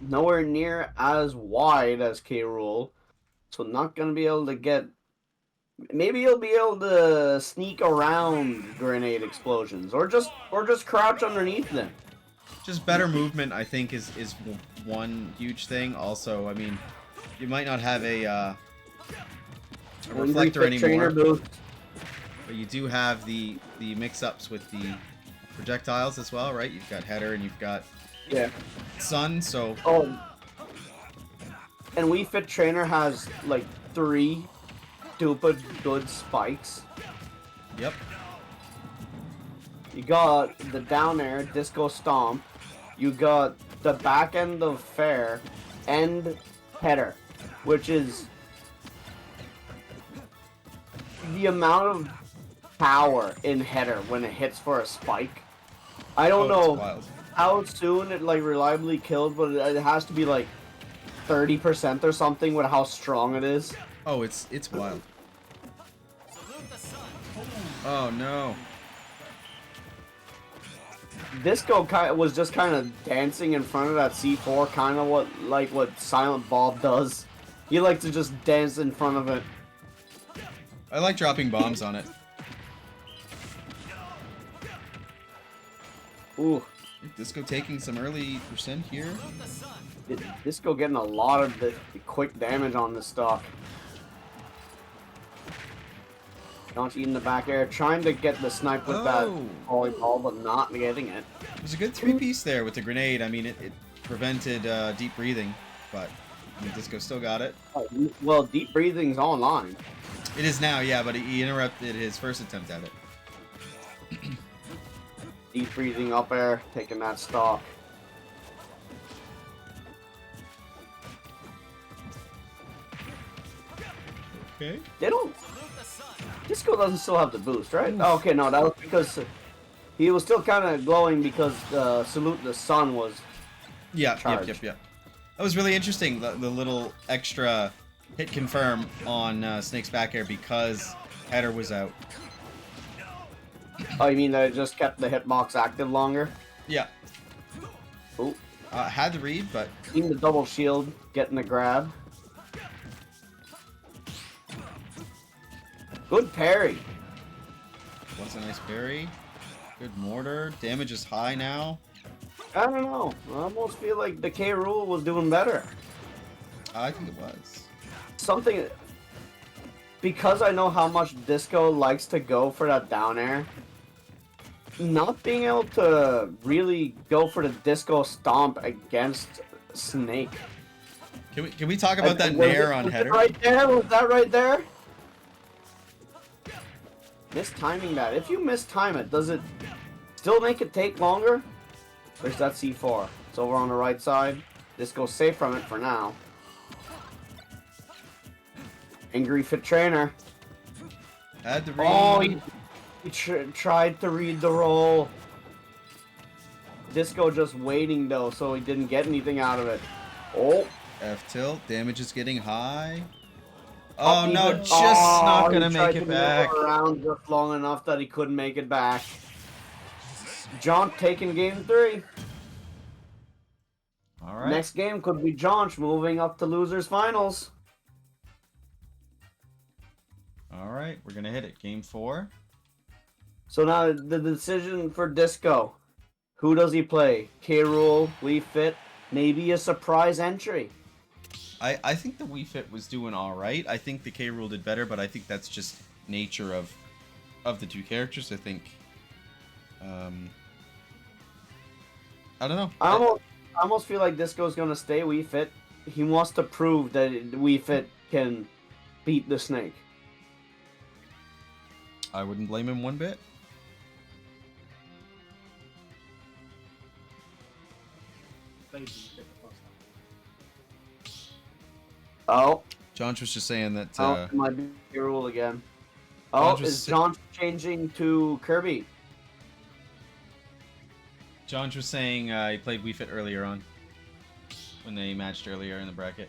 nowhere near as wide as K. Rool, so not gonna be able to get. Maybe he'll be able to sneak around grenade explosions, or just crouch underneath them. Just better movement, I think, is one huge thing. Also, I mean, you might not have a reflector Wii Fit trainer anymore, boost. but you do have the mix-ups with the projectiles as well, right? You've got header and you've got Yeah. sun, so Oh. And Wii Fit trainer has like 3 stupid good spikes. yep. You got the down air, disco stomp. You got the back end of fair and header, which is the amount of power in header when it hits for a spike. I don't Oh, it's know wild. how soon it like reliably killed, but it has to be like 30% or something with how strong it is. Oh, it's wild. Oh no. Disco was just kind of dancing in front of that C4, kind of what Silent Bob does. He likes to just dance in front of it. I like dropping bombs on it. Ooh, Disco taking some early percent here. Disco getting a lot of the quick damage on this stock. Don't eating the back air, trying to get the snipe with that volleyball, but not getting it. It was a good 3-piece there with the grenade. I mean, it prevented deep breathing, but I mean, Disco still got it. Well, deep breathing's online. It is now, yeah, but he interrupted his first attempt at it. Deep breathing up air, taking that stock. Okay. They don't. Disco doesn't still have the boost, right? Oh, okay, no, that was because he was still kind of glowing because Salute the Sun was. Yeah, Charge. yep. That was really interesting, the little extra hit confirm on Snake's back air because header was out. Oh, you mean that it just kept the hitbox active longer? Yeah. Ooh, Had to read, but even the double shield, getting the grab. Good parry. was a nice parry. Good mortar. Damage is high now. I don't know. I almost feel like the K. Rool was doing better. I think it was. Something. Because I know how much Disco likes to go for that down air, not being able to really go for the Disco stomp against Snake. Can we talk about that nair on was header? it right there? Was that right there? Mistiming that. If you mistime it, does it still make it take longer? Where's that C4? It's over on the right side. Disco's safe from it for now. Angry Fit Trainer. Had to read. Oh, he tried to read the roll. Disco just waiting though, so he didn't get anything out of it. Oh. F tilt. Damage is getting high. Oh no, Even- just not gonna he make tried it to back. maneuver around just long enough that he couldn't make it back. John taking game 3. All right. Next game could be John moving up to losers finals. All right, we're gonna hit it. Game 4. So now the decision for Disco. Who does he play? K. Rool, Wii Fit, maybe a surprise entry. I think the Wii Fit was doing all right. I think the K. Rool did better, but I think that's just nature of the two characters. I think. I don't know. I almost feel like Disco's gonna stay Wii Fit. He wants to prove that Wii Fit can beat the Snake. I wouldn't blame him one bit. Played Wii Fit the first time. Oh, John was just saying that. it might be K. Rool again. John Oh, was is sa- John changing to Kirby? John was saying he played Wii Fit earlier on when they matched earlier in the bracket.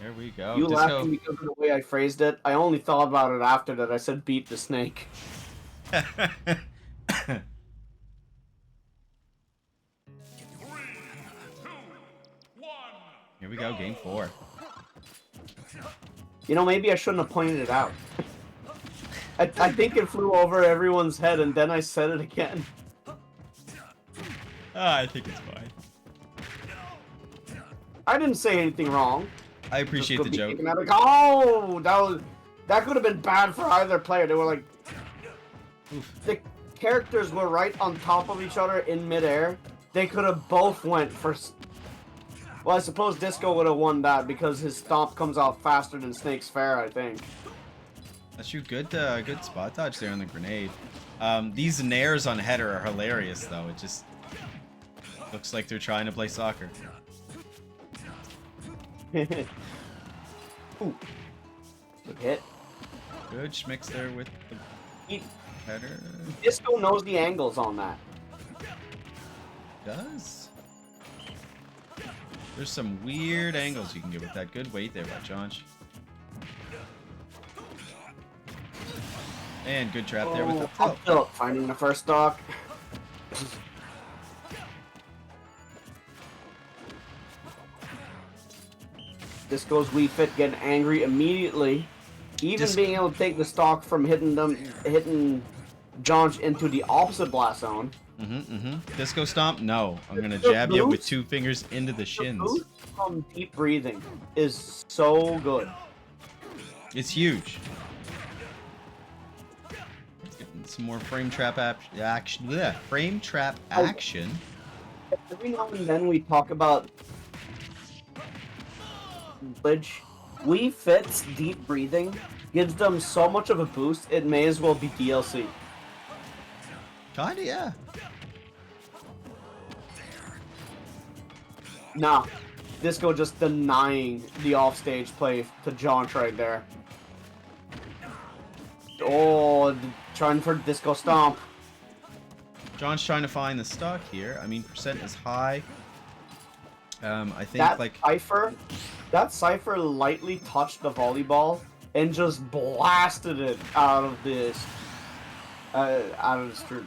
There we go. You Disco. laughing because of the way I phrased it? I only thought about it after that. I said beat the Snake. Here we go, game 4. You know, maybe I shouldn't have pointed it out. I think it flew over everyone's head, and then I said it again. I think it's fine. I didn't say anything wrong. I appreciate Just the could be joke. taken out of- Oh, that could have been bad for either player. They were like, Oof. the characters were right on top of each other in midair. They could have both went for. Well, I suppose Disco would have won that because his stomp comes off faster than Snake's Fair, I think. That's you. Good spot dodge there on the grenade. These nairs on header are hilarious, though. It just looks like they're trying to play soccer. Ooh. Good hit. Good schmicks there with the He- header. Disco knows the angles on that. Does. There's some weird angles you can get with that. Good weight there by John. And good trap there with the tilt. Up tilt, finding the first stock. Disco's Wii Fit getting angry immediately. Even being able to take the stock from hitting John into the opposite blast zone. Disco stomp? No. I'm gonna The jab you with boost- 2 fingers into the The shins. boost from deep breathing is so good. It's huge. Let's get some more frame trap action. Bleh, frame trap action. Every now and then we talk about glitch. Wii Fit's deep breathing gives them so much of a boost, it may as well be DLC. Kinda, yeah. Nah, Disco just denying the offstage play to John right there. Oh, trying for Disco Stomp. John's trying to find the stock here. I mean, percent is high. I think That Cypher lightly touched the volleyball and just blasted it out of the street.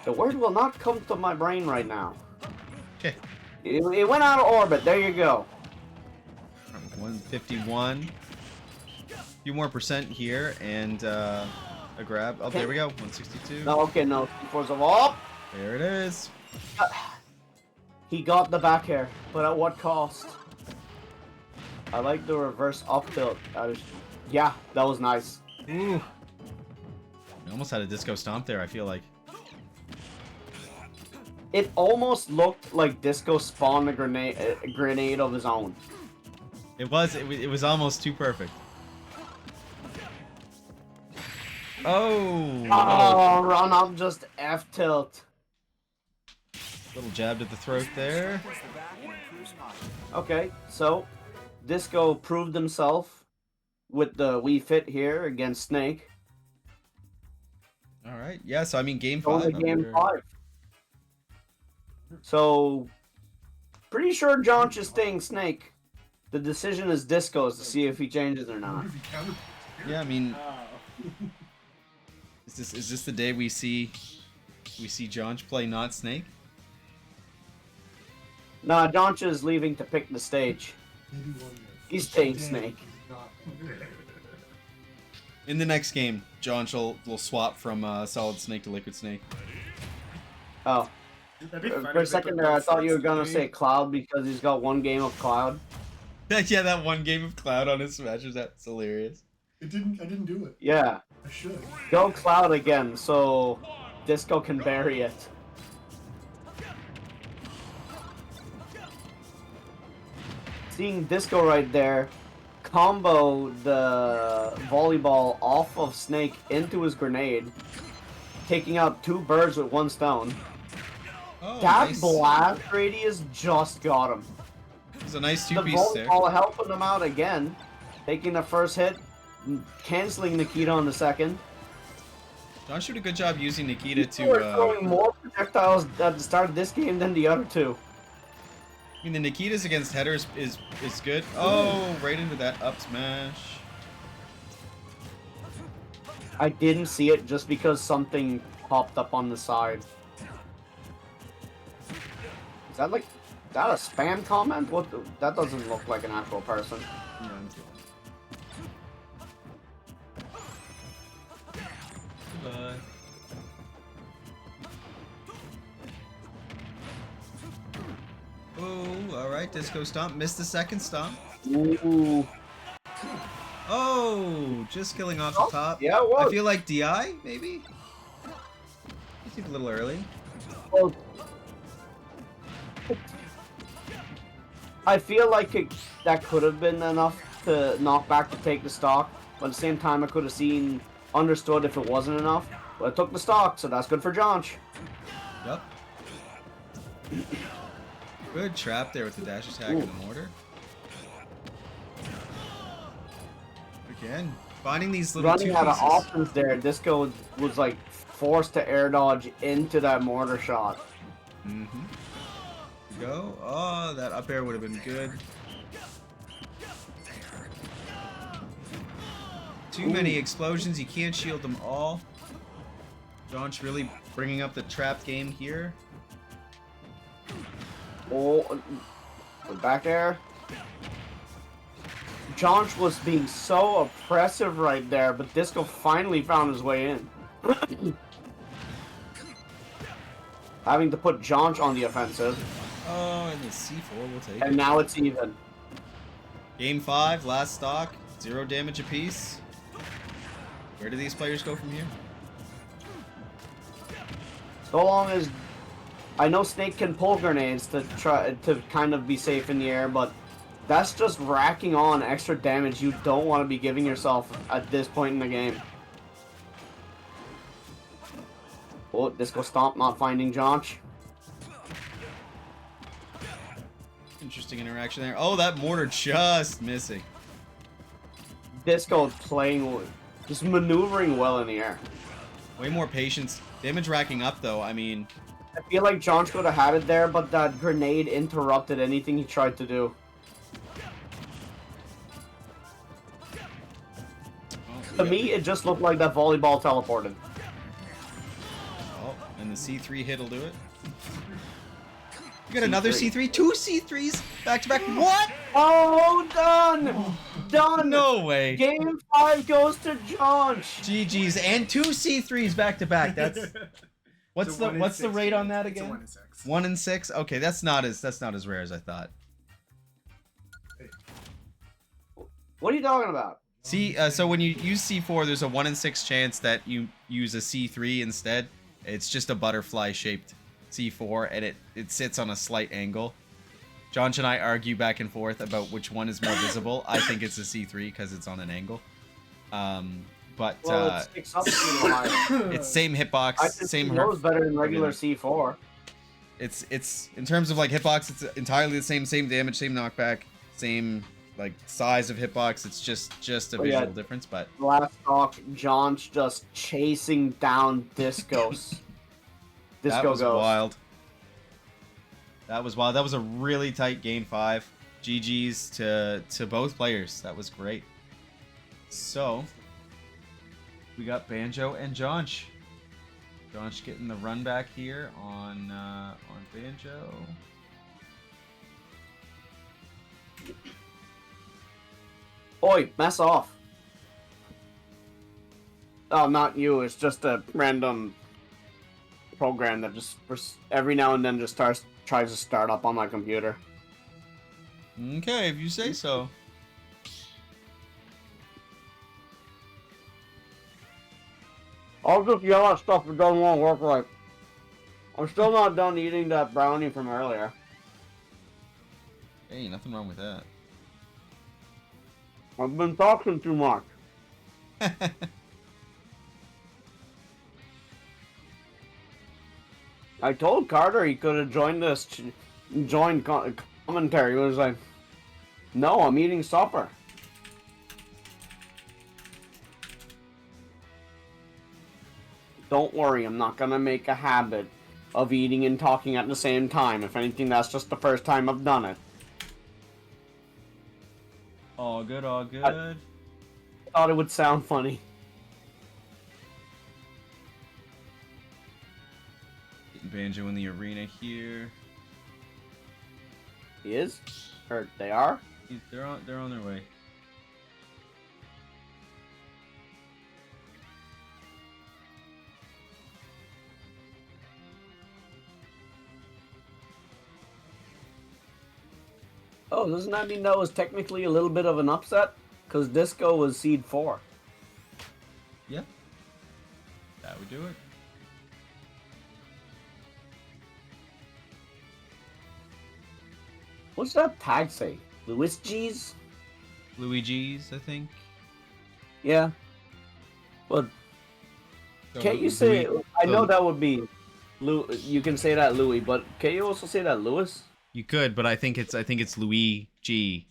The word will not come to my brain right now. Okay. It went out of orbit. There you go. 151. A few more percent here and a grab. Oh, there we go. 162. No, okay, no. Force of up. There it is. He got the back air, but at what cost? I like the reverse up tilt. Yeah, that was nice. Ooh. We almost had a disco stomp there, I feel like. It almost looked like Disco spawned a grenade of his own. It was almost too perfect. Oh! Oh, run up just F tilt. Little jab to the throat there. Okay, so Disco proved himself with the Wii Fit here against Snake. All right. Yeah. So I mean, game Going to 5. I game wonder- 5. So, pretty sure John is staying Snake. The decision is Disco's to see if he changes or I not. wonder if he counterpunches here. Yeah. I mean, Oh. is this the day we see John play not Snake? Nah, John is leaving to pick the stage. Maybe one day. He's But staying today, Snake. he's not. In the next game, John will swap from Solid Snake to Liquid Snake. Oh, That'd be funny for a if they second put there, I both thought you were sets gonna today. say Cloud because he's got one game of Cloud. Yeah, that one game of Cloud on his Smashers, that's hilarious. I didn't do it. Yeah, I should. go Cloud again so Disco can bury it. Seeing Disco right there combo the volleyball off of Snake into his grenade, taking out 2 birds with 1 stone. Oh, That nice. blast radius just got him. It's a nice The two-piece there. volleyball helping him out again, taking the first hit, canceling Nikita on the second. John did a good job using Nikita People are to. throwing more projectiles at the start of this game than the other 2. I mean, the Nikitas against headers is good. Oh, right into that up smash. I didn't see it just because something popped up on the side. Is that like, is that a spam comment? What? That doesn't look like an actual person. Yeah, I'm kidding. Goodbye. Oh, all right, Disco Stomp. Missed the second stomp. Ooh. Oh, just killing off the top. Yeah, it was. I feel like DI, maybe? You seem a little early. Well, I feel like that could have been enough to knock back to take the stock, but at the same time I could have understood if it wasn't enough. But I took the stock, so that's good for Jonch. Yep. Good trap there with the dash attack and the mortar. Again, finding these little Running two out of pieces. options there, Disco was like forced to air dodge into that mortar shot. Mm-hmm. Go. Oh, that up air would have been good. Too many explosions. You can't shield them all. Jonch really bringing up the trap game here. Oh, back air. Jonch was being so oppressive right there, but Disco finally found his way in. Having to put Jonch on the offensive, Oh, and the C4 will take and it. now it's even. Game 5, last stock. 0 damage apiece. Where do these players go from here? So long as I know Snake can pull grenades to try to kind of be safe in the air, but that's just racking on extra damage you don't want to be giving yourself at this point in the game. Oh, Disco Stomp not finding Jonch. Interesting interaction there. Oh, that mortar just missing. Disco playing, just maneuvering well in the air. Way more patience. Damage racking up though. I mean, I feel like Jonch could have had it there, but that grenade interrupted anything he tried to do. To me, it just looked like that volleyball teleported. oh, and the C3 hit will do it. You got another C3. C3, 2 C3s back to back. What? Oh, done! Done! No way. Game 5 goes to Jonch! GG's and 2 C3s back to back. That's what's It's a the 1 in 6 rate on game. that It's a again? 1 in 6. 1 in 6. Okay, that's not as rare as I thought. What are you talking about? See, so when you use C4, there's a 1 in 6 chance that you use a C3 instead. It's just a butterfly shaped C4, and it sits on a slight angle. Jonch and I argue back and forth about which one is more visible. I think it's a C3 because it's on an angle. But Well, it sticks up to the higher. it's same hitbox, I think same it was better than regular everything. C4. It's in terms of like hitbox, it's entirely the same damage, same knockback, same like size of hitbox. It's just a Oh, yeah. visual difference, but Last talk, John's just chasing down Discos. that Disco was goes. wild. That was wild. That was a really tight game 5. GG's to both players. That was great. So we got Banjo and Jonch. Jonch getting the run back here on Banjo. Oi, mess off. Oh, not you. It's just a random program that just every now and then just tries to start up on my computer. Okay, if you say so. I'll just yell at stuff that doesn't want to work right. I'm still not done eating that brownie from earlier. Hey, nothing wrong with that. I've been talking too much. I told Carter he could have joined this, commentary. He was like, no, I'm eating supper. Don't worry, I'm not gonna make a habit of eating and talking at the same time. If anything, that's just the first time I've done it. All good, all good. I thought it would sound funny. Getting Banjo in the arena here. He is? Or they are? They're on their way. Oh, doesn't that mean that was technically a little bit of an upset? Because Disco was seed 4. Yeah. That would do it. What's that tag say? Louis G's? Luigi's, I think. Yeah. Well, So can't you say... I know so- that would be... You can say that Louis, but can you also say that Louis? You could, but I think it's Luigi.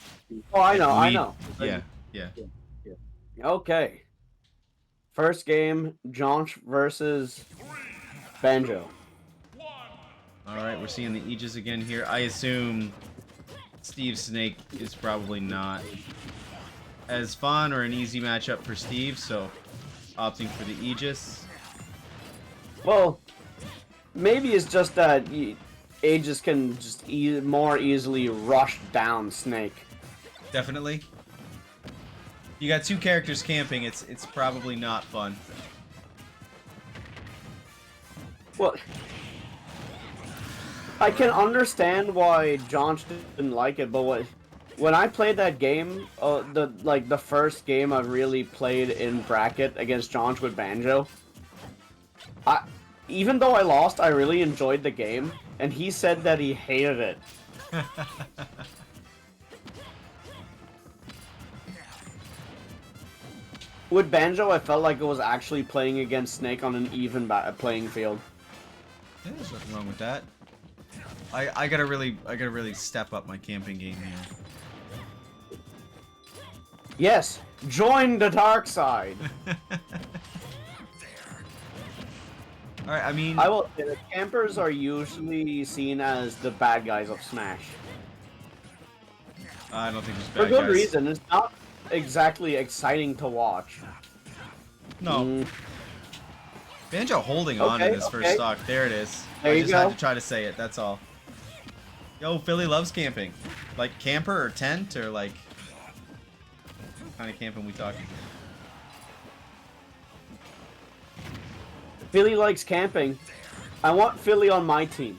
Oh, I know, I Louis- know. Yeah. Okay. First game, Jonch versus Banjo. All right, we're seeing the Aegis again here. I assume Steve Snake is probably not as fun or an easy matchup for Steve, so opting for the Aegis. Well, maybe it's just that Aegis can just more easily rush down Snake. Definitely. You got 2 characters camping. It's probably not fun. Well, I can understand why Jonch didn't like it, but when I played that game, the first game I really played in bracket against Jonch with Banjo, even though I lost, I really enjoyed the game, and he said that he hated it. With Banjo, I felt like it was actually playing against Snake on an even playing field. Yeah, there's nothing wrong with that. I gotta really step up my camping game here. Yes, join the dark side. All right, I mean, I will say the campers are usually seen as the bad guys of Smash. I don't think there's For bad good guys. reason. It's not exactly exciting to watch. No. Banjo holding on to Okay, this first okay. stock. There it is. There I you just go. had to try to say it. That's all. Yo, Philly loves camping. Like camper or tent or like what kind of camping we talking? Philly likes camping. I want Philly on my team.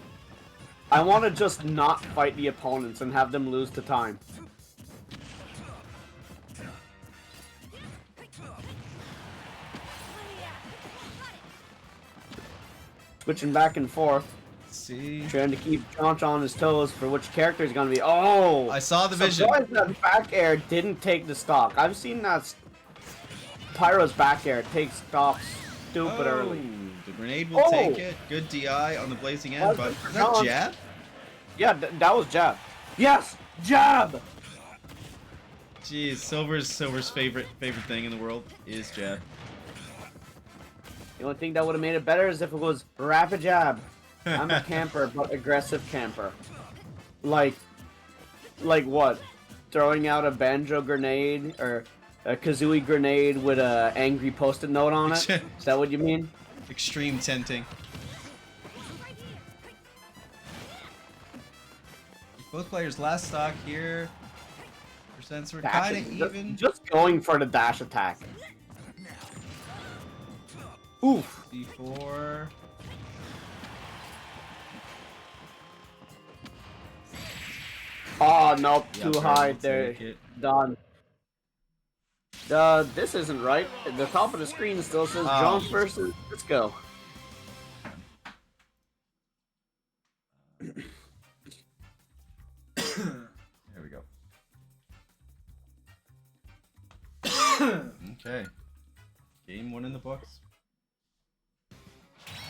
I want to just not fight the opponents and have them lose to time. Switching back and forth, See, trying to keep Jonch on his toes for which character he's gonna be. Oh! I saw the vision. Surprised that back air didn't take the stock. I've seen that Pyro's back air take stock stupid early. The grenade will Oh! take it. Good DI on the blazing end, but is that No, jab? Yeah, that was jab. Yes, jab. Jeez, Silver's favorite thing in the world is jab. The only thing that would have made it better is if it was rapid jab. I'm a camper, but aggressive camper. Like what? Throwing out a banjo grenade or a kazooie grenade with a angry post-it note on it? Is that what you mean? Extreme tenting. Both players last stock here. Percents were kind of even. Just going for the dash attack. Oof. D4. Oh, nope, Yeah, too Barry high will there. take it. Done. This isn't right. The top of the screen still says John versus. Let's go. There we go. Okay. Game 1 in the books.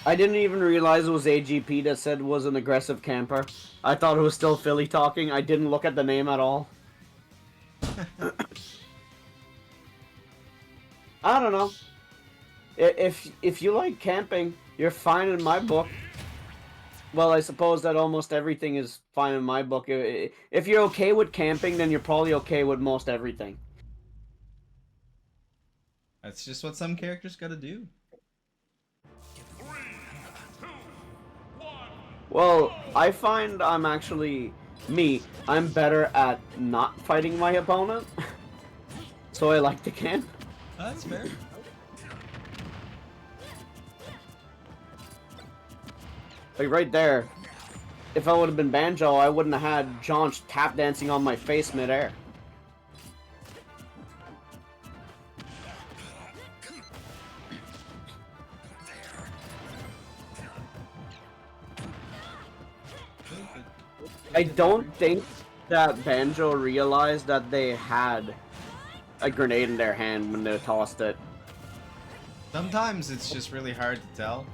I didn't even realize it was AGP that said was an aggressive camper. I thought it was still Philly talking. I didn't look at the name at all. I don't know. If you like camping, you're fine in my book. Well, I suppose that almost everything is fine in my book. If you're okay with camping, then you're probably okay with most everything. That's just what some characters gotta do. Well, I find I'm actually I'm better at not fighting my opponent. So I like to camp. That's fair. Like right there, if I would have been Banjo, I wouldn't have had John tap dancing on my face midair. I don't think that Banjo realized that they had a grenade in their hand when they tossed it. Sometimes it's just really hard to tell.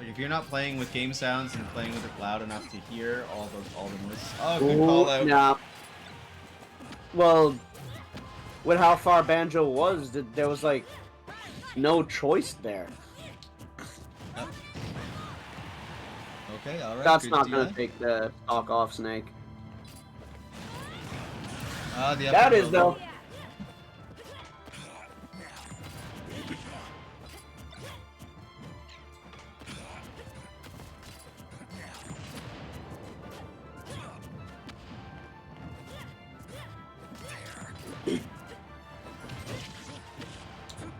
Like if you're not playing with game sounds and playing with it loud enough to hear all the noise. Oh, good call out. Nah. Well, with how far Banjo was, there was like no choice there. Yep. Okay, alright. That's good not gonna DI. take the stock off Snake. The That upper is elbow. though.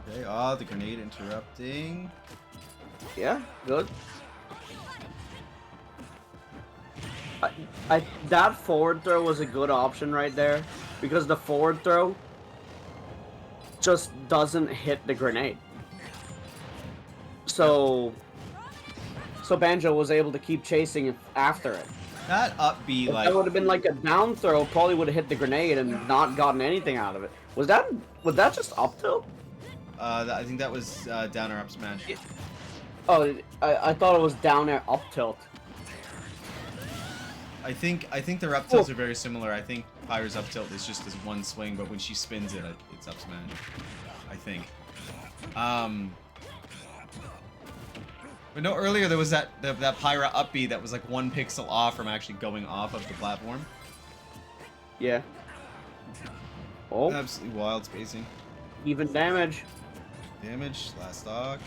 Okay, the grenade interrupting. Yeah, good. That forward throw was a good option right there, because the forward throw just doesn't hit the grenade. So Banjo was able to keep chasing after it. That up B If like that would have been like a down throw, probably would have hit the grenade and not gotten anything out of it. Was that just up tilt? I think that was down or up smash. Oh, I thought it was down air up tilt. I think their up tilts are very similar. I think Pyra's up tilt is just as one swing, but when she spins it, it's up smash. I think. But no, earlier there was that Pyra up B that was like 1 pixel off from actually going off of the platform. Yeah. Oh, Absolutely wild spacing. even damage. Damage, last stock.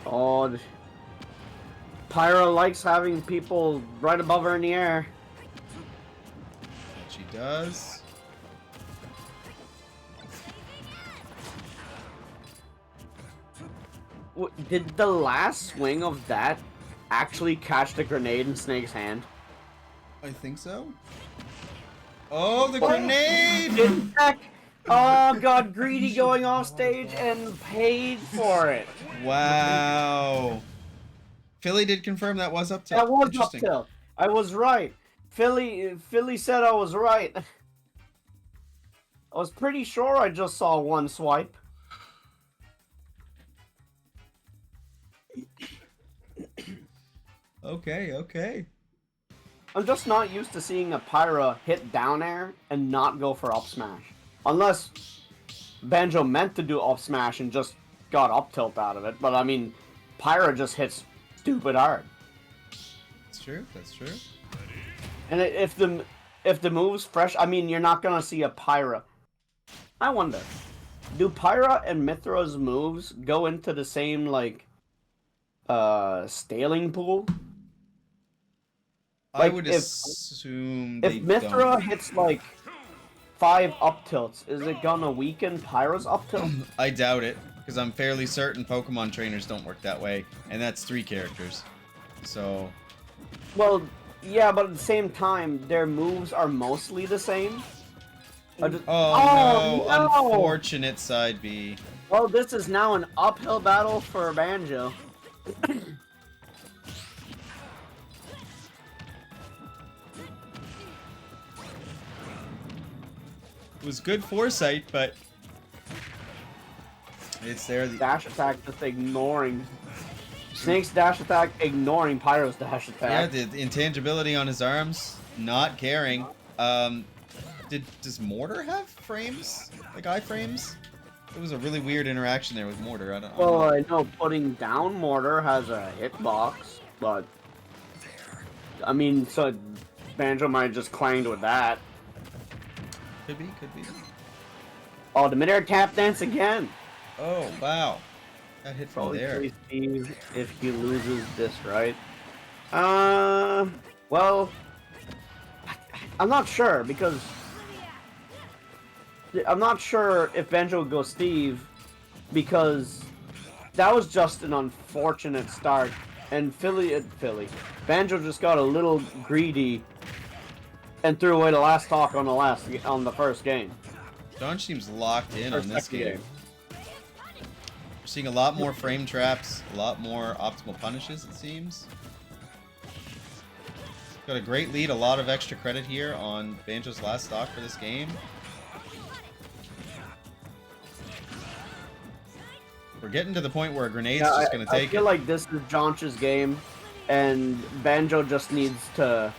Oh, Pyra likes having people right above her in the air. And she does. Did the last swing of that actually catch the grenade in Snake's hand? I think so. Oh, the grenade! Didn't check. Oh god, Greedy going off stage and paid for it. Wow. Philly did confirm that was up tilt. That was up Interesting. tilt. I was right. Philly said I was right. I was pretty sure I just saw one swipe. Okay, okay. I'm just not used to seeing a Pyra hit down air and not go for up smash. Unless Banjo meant to do up smash and just got up tilt out of it. But I mean, Pyra just hits stupid hard. That's true. That's true. And if the move's fresh, I mean, you're not gonna see a Pyra. I wonder, do Pyra and Mithra's moves go into the same like staling pool? I Like, would if- assume If they Mithra don't. hits like 5 up tilts, is it gonna weaken Pyra's up tilt? I doubt it, because I'm fairly certain Pokemon trainers don't work that way, and that's 3 characters. So, Well, yeah, but at the same time, their moves are mostly the same. oh, Oh, no, no! unfortunate side B. Well, this is now an uphill battle for Banjo. It was good foresight, but it's there. Dash attack just ignoring. Snake's dash attack ignoring Pyro's dash Yeah, attack. the intangibility on his arms, not caring. Does Mortar have frames? Like iframes? It was a really weird interaction there with Mortar. I don't Well, know. I know putting down Mortar has a hitbox, but I mean, so Banjo might have just clanged with that. Could be, could be. Oh, the midair tap dance again. Oh, wow. That hit from Probably there. play Steve if he loses this, right? Well, I'm not sure because I'm not sure if Banjo would go Steve because that was just an unfortunate start, and Banjo just got a little greedy and threw away the last talk on the first game. John seems locked in Or on this second game. We're seeing a lot more frame traps, a lot more optimal punishes, it seems. Got a great lead, a lot of extra credit here on Banjo's last stock for this game. We're getting to the point where a grenade's just going to take I feel it. like this is Jonch's game, and Banjo just needs to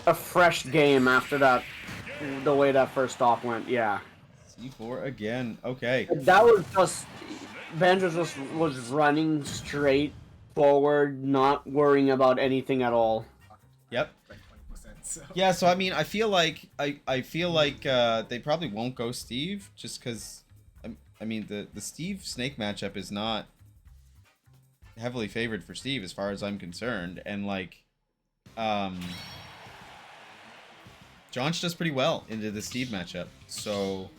a fresh game after that. The way that first stock went, yeah. C4 again. Okay. That was just Banjo just was running straight forward, not worrying about anything at all. Yep. Like 20%. So. Yeah, so I mean, I feel like they probably won't go Steve just because I mean the Steve Snake matchup is not heavily favored for Steve as far as I'm concerned, and like Jonch does pretty well into the Steve matchup, so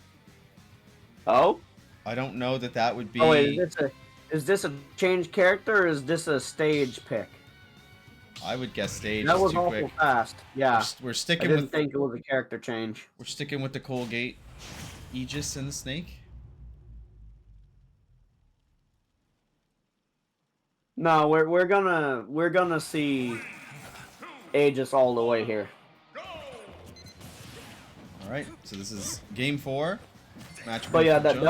Oh? I don't know that would be. Oh wait, is this a change character or is this a stage pick? I would guess stage That is was too awful quick. fast. Yeah. We're I sticking didn't with think it was a character change. we're sticking with the Colgate Aegis and the Snake. No, we're gonna see Aegis all the way here. All right, so this is game 4. Match. But yeah, point for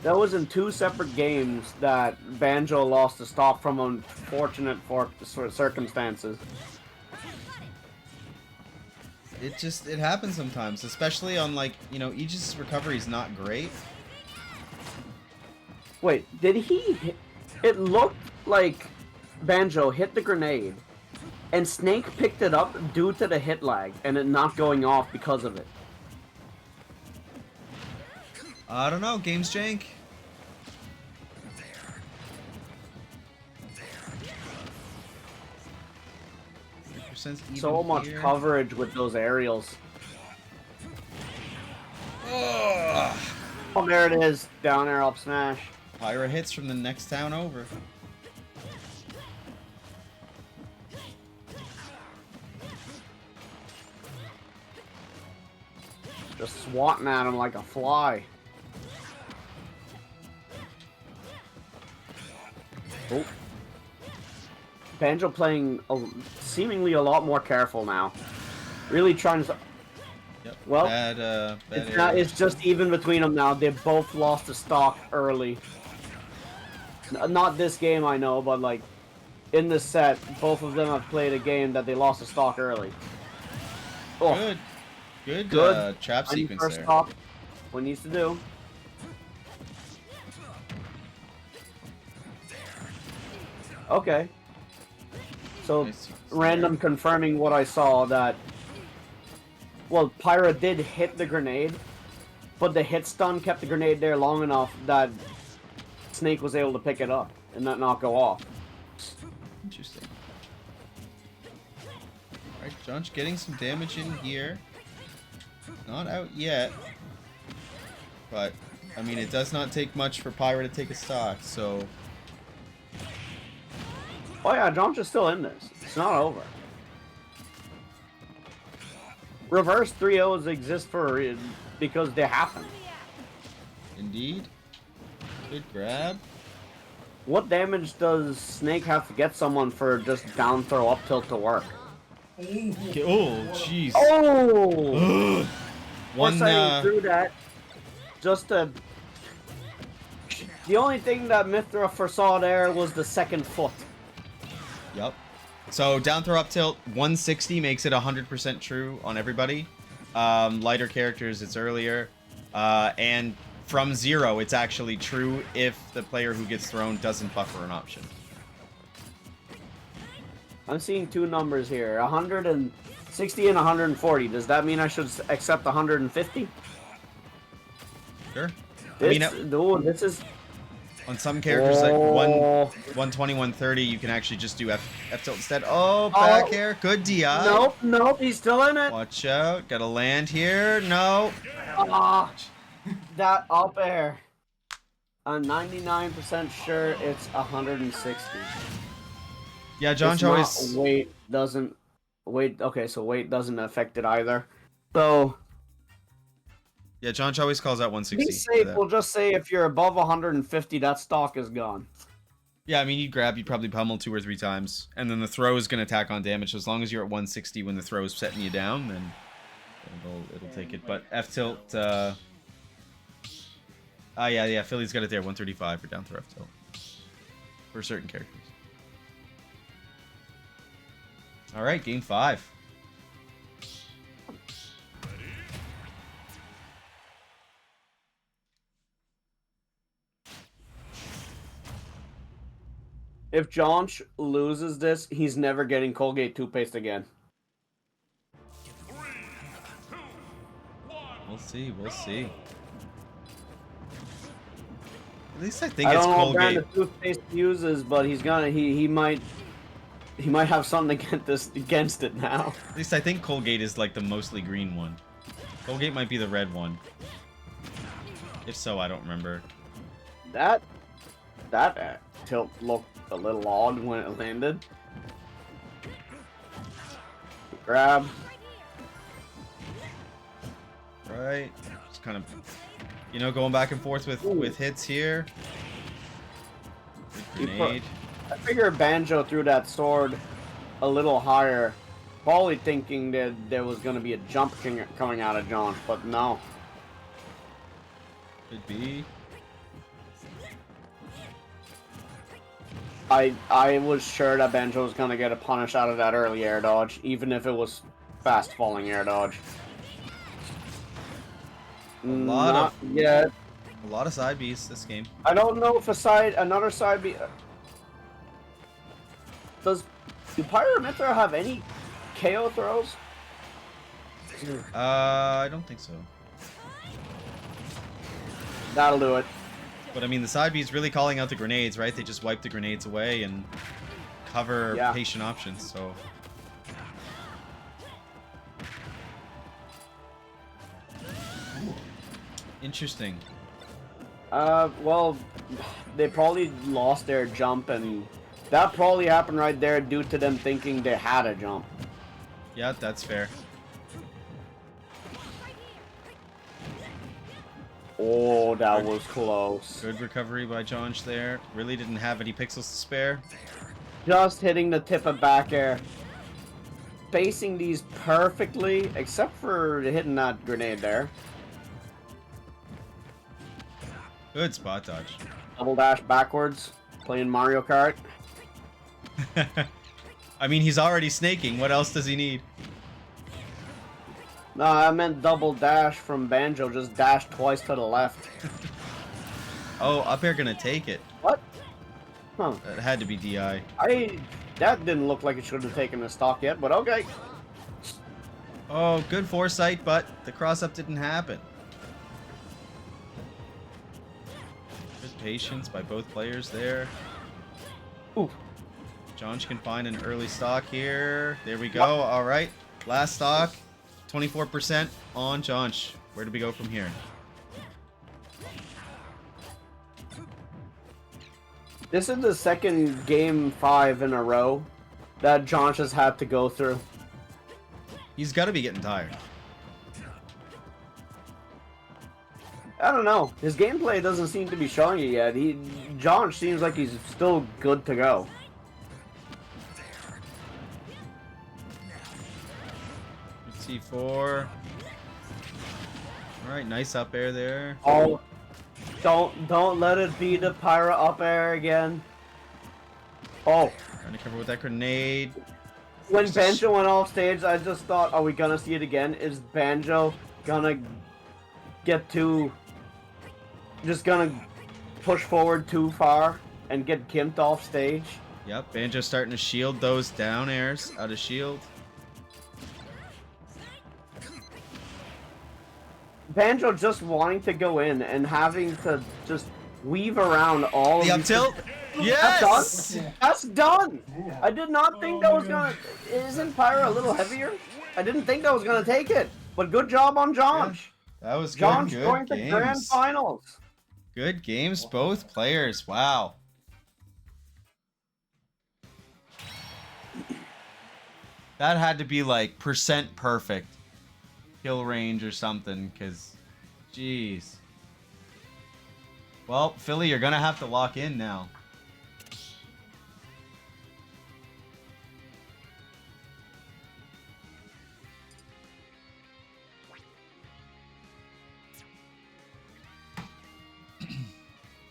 that Jonch. was in 2 separate games that Banjo lost to stop from unfortunate circumstances. It happens sometimes, especially on like, you know, Aegis' recovery is not great. Wait, did he hit? It looked like Banjo hit the grenade, and Snake picked it up due to the hit lag, and it not going off because of it. I don't know, game's jank. So much coverage with those aerials. Ugh. Oh, there it is. Down air up smash. Pyra hits from the next town over. Just swatting at him like a fly. Oh. Banjo playing seemingly a lot more careful now. Really trying to... Yep. Well, bad it's error. not. It's just even between them now. They both lost the stock early. Not this game, I know, but like in this set, both of them have played a game that they lost the stock early. Oh, Good good. trap sequence First there. stock. What needs to do? Okay. So Nice sequence random there. confirming what I saw that. Well, Pyra did hit the grenade, but the hit stun kept the grenade there long enough that Snake was able to pick it up and not go off. Interesting. Alright, John's getting some damage in here. Not out yet. But, I mean, it does not take much for Pyra to take a stock, so... Oh yeah, John's is still in this. It's not over. Reverse 3-0s exist because they happen. Indeed. Good grab. What damage does Snake have to get someone for just down throw up tilt to work? Okay, oh, jeez. Oh! One, through that. Just to... The only thing that Mithra foresaw there was the second foot. Yep. So down throw up tilt 160 makes it 100% true on everybody. Lighter characters it's earlier, and from 0 it's actually true if the player who gets thrown doesn't buffer an option. I'm seeing two numbers here, 160 and 140. Does that mean I should accept 150? Sure. This is On some characters like 120, 130, you can actually just do F tilt instead. Oh, back air. Good DI. Nope, he's still in it. Watch out. Gotta land here. No. Ah, that up air. I'm 99% sure it's 160. Yeah, John always... Weight doesn't... Okay, so weight doesn't affect it either. So... Yeah, John always calls out 160. Be safe, we'll just say if you're above 150, that stock is gone. Yeah, I mean, you'd probably pummel 2 or 3 times, and then the throw is going to tack on damage. So as long as you're at 160 when the throw is setting you down, then it'll take it. But F tilt, yeah, Philly's got it there, 135 for down throw F tilt for certain characters. All right, game 5. If John loses this, he's never getting Colgate toothpaste again. We'll see. At least I think I it's don't know what Colgate. brand of toothpaste he uses, but he's gonna he might have something against it now. At least I think Colgate is like the mostly green one. Colgate might be the red one. If so, I don't remember. That tilt looked a little odd when it landed. Grab. Right. Just kind of, going back and forth with hits here. Good grenade. I figure Banjo threw that sword a little higher, probably thinking that there was going to be a jump coming out of John, but no. Could be. I was sure that Banjo was going to get a punish out of that early air dodge, even if it was fast falling air dodge. A lot yet. A lot of side Bs this game. I don't know if another side B. Do Pyra have any KO throws? I don't think so. That'll do it. But I mean, the side B is really calling out the grenades, right? They just wipe the grenades away and cover patient options, so... Interesting. Well, they probably lost their jump, and that probably happened right there due to them thinking they had a jump. Yeah, that's fair. Oh, that was close. Good recovery by Jonch there. Really didn't have any pixels to spare. Just hitting the tip of back air. spacing these perfectly, except for hitting that grenade there. Good spot dodge. Double dash backwards, playing Mario Kart. I mean, he's already snaking. What else does he need? No, I meant double dash from Banjo, just dash twice to the left. Oh, up air gonna take it. What? Huh. That had to be DI. That didn't look like it should have taken a stock yet, but okay. Oh, good foresight, but the cross-up didn't happen. Good patience by both players there. Ooh. John can find an early stock here. There we go. All right. Last stock. 24% on Jonch. Where do we go from here? This is the second game 5 in a row that Jonch has had to go through. He's got to be getting tired. I don't know. His gameplay doesn't seem to be showing it yet. Jonch seems like he's still good to go. T4. All right, nice up air there. Oh, don't let it be the Pyra up air again. Oh, Trying to cover with that grenade. when Banjo went off stage, I just thought, are we gonna see it again? Is Banjo gonna get too... just gonna push forward too far and get gimped off stage? Yep, Banjo starting to shield those down airs out of shield. Banjo just wanting to go in and having to just weave around all The of up tilt. That's Yes. done. That's done. I did not think that was gonna. Isn't Pyra a little heavier? I didn't think that was gonna take it. But good job on Jonch. That was good. Jonch Good going to grand games. finals. Good games, both players. Wow. That had to be like percent perfect kill range or something, because, jeez. Well, Philly, you're gonna have to lock in now.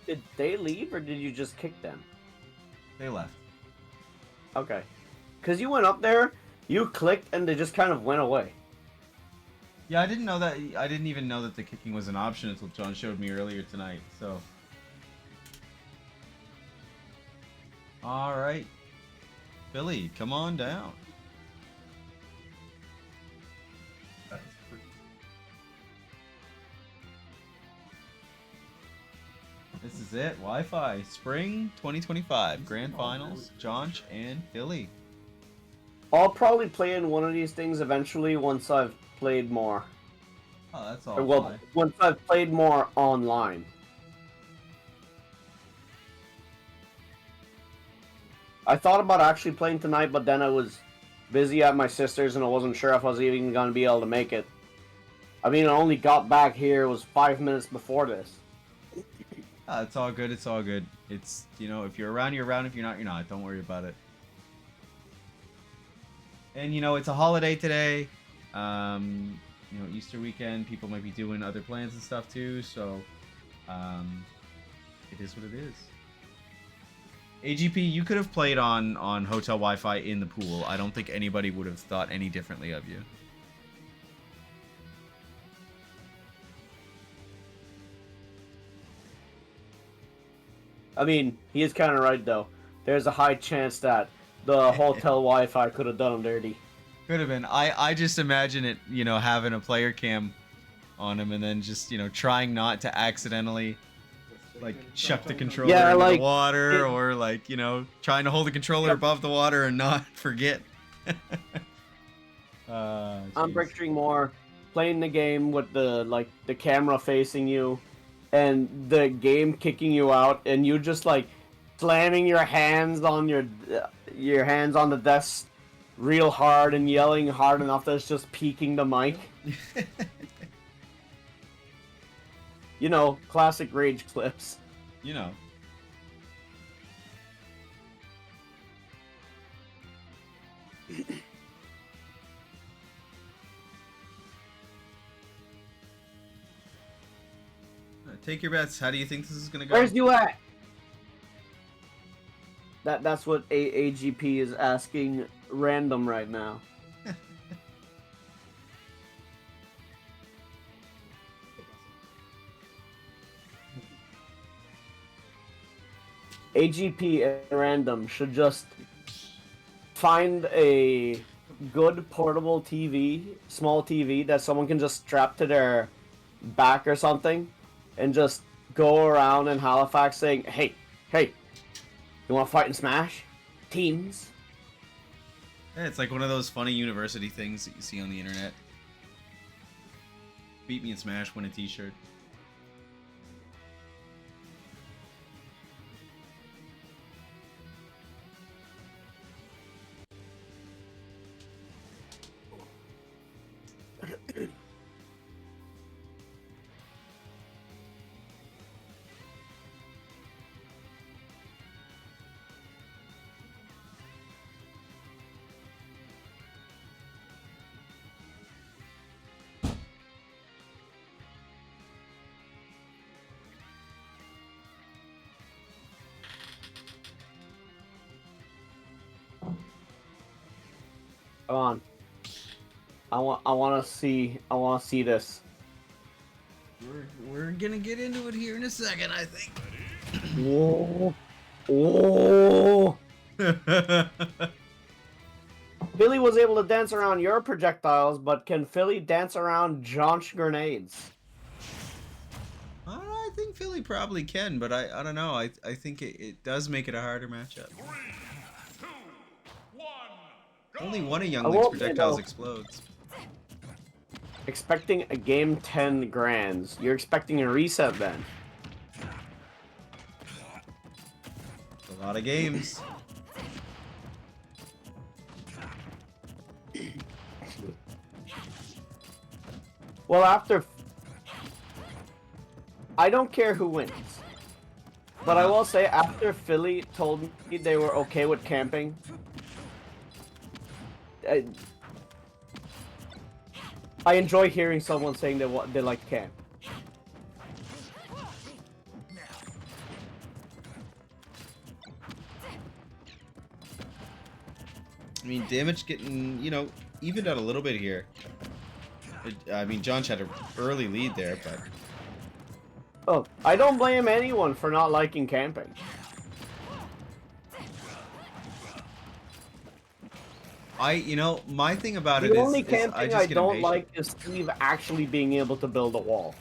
Did they leave or did you just kick them? They left. Okay. Because you went up there, you clicked, and they just kind of went away. Yeah, I didn't know that. I didn't even know that the kicking was an option until John showed me earlier tonight. So, all right, Philly, come on down. That's pretty. This is it. Wi-Fi Spring 2025 Grand Finals. Jonch and Philly. I'll probably play in one of these things eventually once I've played more. Oh, that's Or, all. well, Fine. once I've played more online. I thought about actually playing tonight, but then I was busy at my sister's and I wasn't sure if I was even going to be able to make it. I mean, I only got back here, it was 5 minutes before this. It's all good. It's all good. It's, you know, if you're around, you're around. If you're not, you're not. Don't worry about it. And, you know, it's a holiday today. You know, Easter weekend. People might be doing other plans and stuff too. So, it is what it is. AGP, you could have played on hotel Wi-Fi in the pool. I don't think anybody would have thought any differently of you. I mean, he is kind of right, though. There's a high chance that the hotel Wi-Fi could have done him dirty. Could have been. I just imagine it, you know, having a player cam on him and then just, you know, trying not to accidentally, like, chuck the controller into the water or, like, you know, trying to hold the controller above the water and not forget. I'm picturing more playing the game with the camera facing you and the game kicking you out and you just like slamming your hands on your hands on the desk real hard and yelling hard enough that it's just peaking the mic. You know, classic rage clips. You know. Take your bets. How do you think this is gonna go? Where's you at? That's what AGP is asking random right now. AGP and random should just find a good portable TV, small TV that someone can just strap to their back or something, and just go around in Halifax saying, "Hey, hey, you want to fight and smash? Teams." Yeah, it's like one of those funny university things that you see on the internet. Beat me in Smash, win a T-shirt. Come on. I want to see this. We're gonna get into it here in a second, I think. Whoa. Oh. Philly was able to dance around your projectiles, but can Philly dance around John's grenades? I think Philly probably can, but I don't know. I think it does make it a harder matchup. 3, 2, 1, go! Only one of I Youngling's won't projectiles know. explodes. Expecting a game 10 grands. You're expecting a reset then. A lot of games. Well, after... I don't care who wins. But I will say, after Philly told me they were okay with camping... I enjoy hearing someone saying they like to camp. I mean, damage getting, you know, evened out a little bit here. I mean, John had an early lead there, but... Oh, I don't blame anyone for not liking camping. You know, my thing about it The is, only is camping I I, just get don't impatient. like is Steve actually being able to build a wall.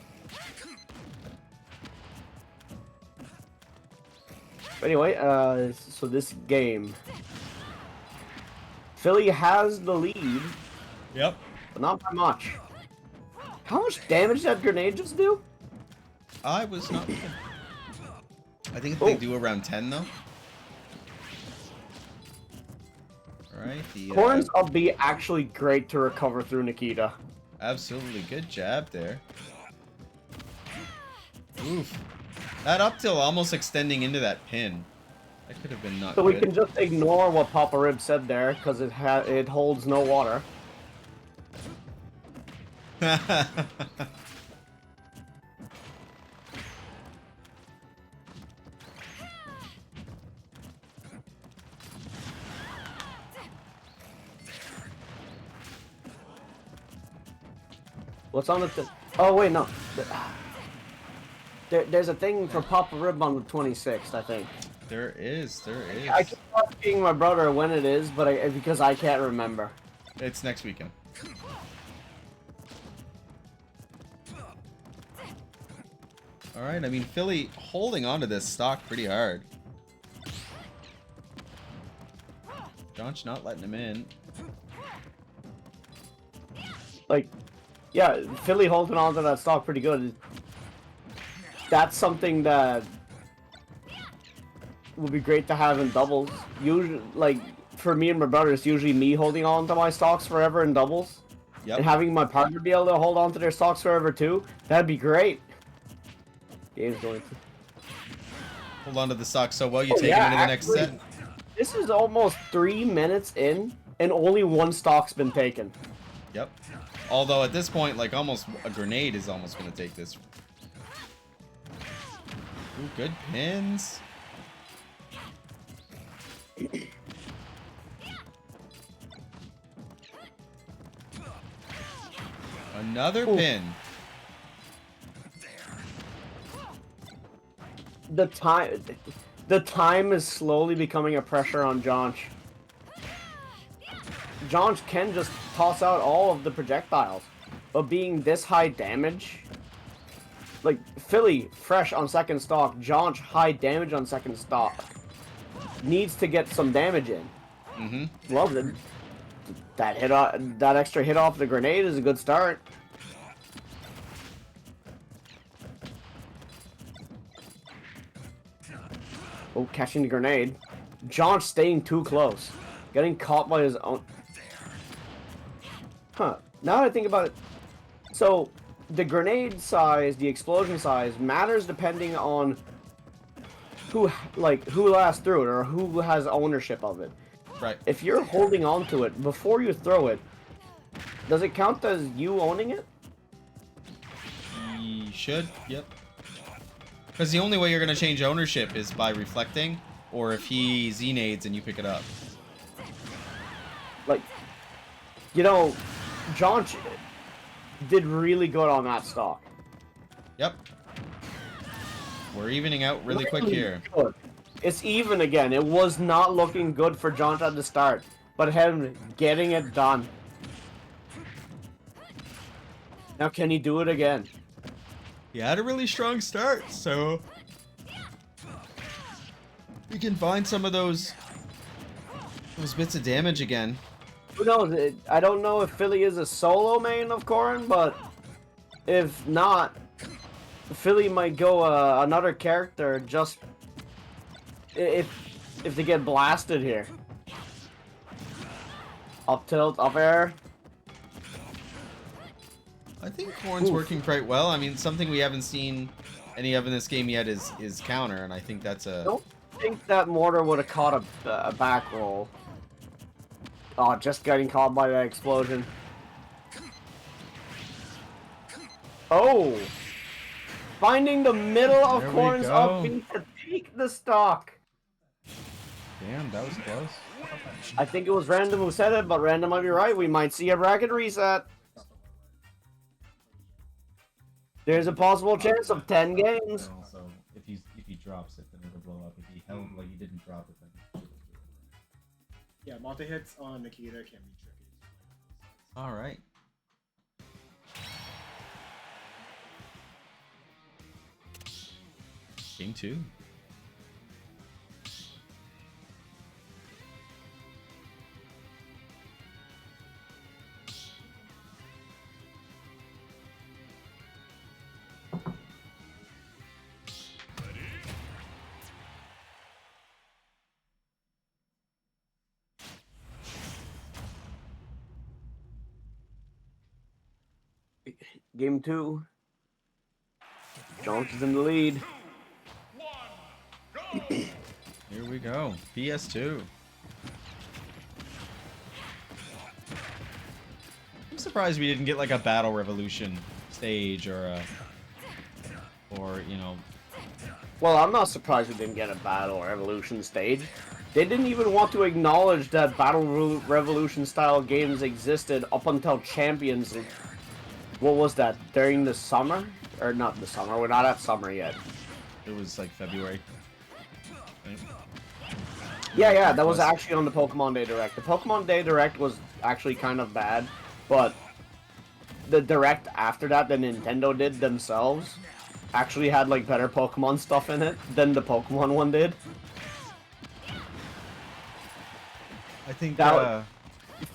But anyway, so this game, Philly has the lead, Yep. but not by much. How much damage did that grenade just do? I was not... I think Oh. they do around 10, though. Alright, the... Corns will be actually great to recover through Nikita. Absolutely good jab there. Oof. That up till almost extending into that pin. That could have been not So good. we can just ignore what Papa Rib said there, because it holds no water. What's on the... Oh, wait, no. There's a thing for Papa Rib on the 26th, I think. There is. I keep asking my brother when it is, but because I can't remember. It's next weekend. Alright, I mean, Philly holding on to this stock pretty hard. John's not letting him in. Like, yeah, Philly holding on to that stock pretty good. That's something that would be great to have in doubles. Usually, like, for me and my brother, it's usually me holding on to my stocks forever in doubles. Yep. And having my partner be able to hold on to their stocks forever too. That'd be great. Game's going to... Hold on to the stock so well, you Oh, take yeah, him into the next actually, set. This is almost 3 minutes in, and only one stock's been taken. Yep. Although at this point, like, almost a grenade is almost going to take this. Ooh, good pins. Another Ooh. pin. The time is slowly becoming a pressure on Jonch. Jonch can just toss out all of the projectiles, but being this high damage, like Philly fresh on second stock, Jonch high damage on second stock, needs to get some damage in. Mm-hmm. Well, that extra hit off the grenade is a good start. Oh, catching the grenade. Jonch staying too close. Getting caught by his own... Huh. Now that I think about it... So, the grenade size, the explosion size, matters depending on who lasts through it, or who has ownership of it. Right. If you're holding on to it before you throw it, does it count as you owning it? You should. Yep. Because the only way you're going to change ownership is by reflecting, or if he Z-nades and you pick it up. Like, you know, Jonch did really good on that stock. Yep. We're evening out really quick here. Good. It's even again. It was not looking good for Jonch at the start, but him getting it done. Now can he do it again? He had a really strong start, so we can find some of those bits of damage again. Who knows? I don't know if Philly is a solo main of Corrin, but if not, Philly might go another character just if they get blasted here. Up tilt, up air. I think Corrin's working quite well. I mean, something we haven't seen any of in this game yet is counter, and I think that's a... I don't think that mortar would have caught a back roll. Oh, just getting caught by that explosion. Oh! Finding the middle of There we Corrin's go. up B to take the stock. Damn, that was close. I think it was Random who said it, but Random might be right. We might see a bracket reset. There's a possible chance of 10 games. Also, if he drops it, then it'll blow up. If he held like he didn't drop it, then... Yeah, multi-hits on Nikita can be tricky. All right. Game 2. Game 2. Jonch is in the lead. Here we go. PS2. I'm surprised we didn't get like a Battle Revolution stage or you know. Well, I'm not surprised we didn't get a Battle Revolution stage. They didn't even want to acknowledge that Battle Revolution style games existed up until Champions. What was that? During the summer? Or not the summer, we're not at summer yet. It was like February. Right? Yeah, that was actually on the Pokemon Day Direct. The Pokemon Day Direct was actually kind of bad, but the Direct after that that Nintendo did themselves actually had like better Pokemon stuff in it than the Pokemon one did. I think That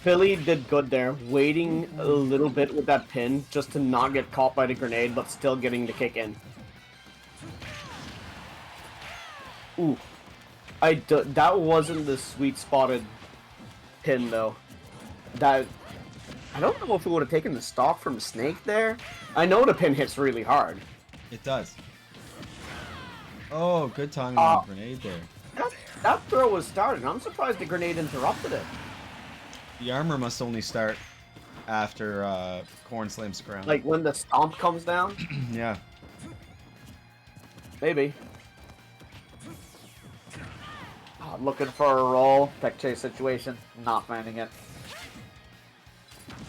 Philly did good there, waiting a little bit with that pin just to not get caught by the grenade, but still getting the kick in. Ooh. That wasn't the sweet spotted pin though. I don't know if it would have taken the stock from Snake there. I know the pin hits really hard. it does. Oh, good timing on the grenade there. That throw was started. I'm surprised the grenade interrupted it. The armor must only start after Corrin slams the ground. Like when the stomp comes down? yeah. Maybe. looking for a roll. Tech chase situation. Not finding it.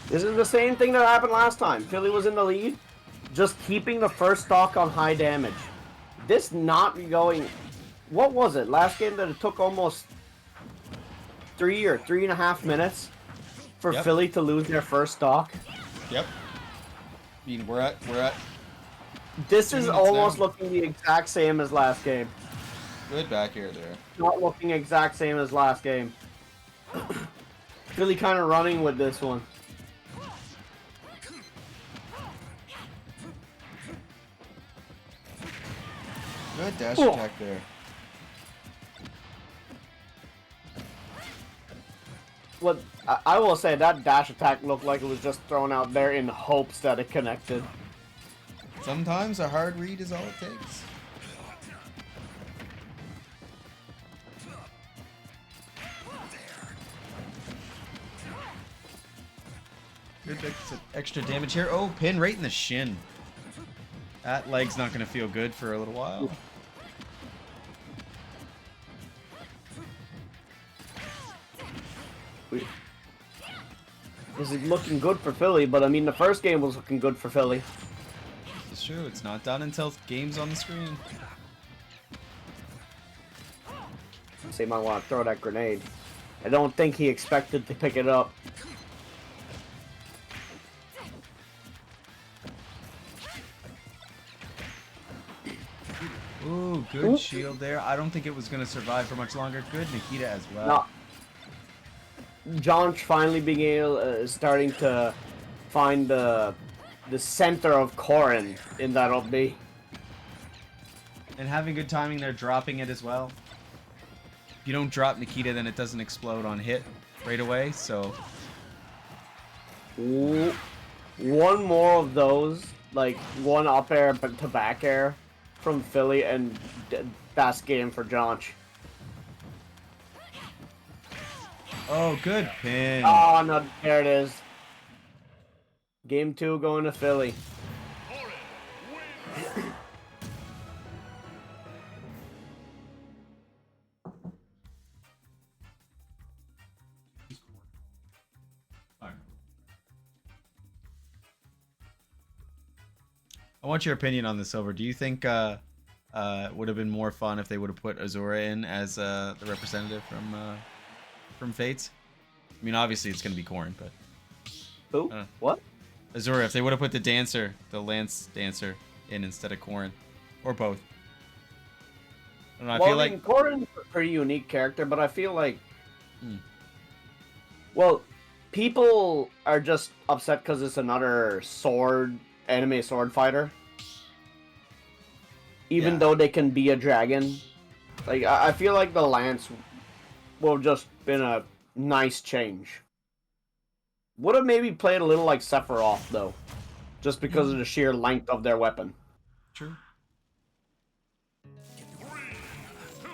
This is the same thing that happened last time. Philly was in the lead. Just keeping the first stock on high damage. This not going... What was it? Last game that it took almost 3 or 3.5 minutes for Philly to lose their first stock. Yep. I mean, we're at This is almost looking the exact same as last game. good back air there. Not looking exact same as last game. Philly kind of running with this one. Good dash attack there. What I will say, that dash attack looked like it was just thrown out there in hopes that it connected. Sometimes a hard read is all it takes. Good extra damage here. Oh, pin right in the shin. That leg's not going to feel good for a little while. This is looking good for Philly, but I mean the first game was looking good for Philly. It's true. It's not done until game's on the screen. They might want to throw that grenade. I don't think he expected to pick it up. Ooh, good shield there. I don't think it was going to survive for much longer. Good Nikita as well. No. John finally being able, starting to find the center of Corrin in that up B. And having good timing there, dropping it as well. If you don't drop Nikita, then it doesn't explode on hit right away, so... Ooh. One more of those, like one up air but to back air from Philly, and that's game for Jonch. Oh, good pin. Oh, no, there it is. Game 2 going to Philly. I want your opinion on this, Silver. Do you think would have been more fun if they would have put Azura in as the representative from Fates? I mean, obviously it's going to be Corrin, but... Who? What? Azura, if they would have put the Lance Dancer in instead of Corrin. Or both. I don't know, I feel like... Corrin's a pretty unique character, but I feel like... Well, people are just upset because it's another anime sword fighter. Even though they can be a dragon. Like, I feel like the Lance will just been a nice change. Would have maybe played a little like Sephiroth, though. Just because of the sheer length of their weapon. True. 3, 2,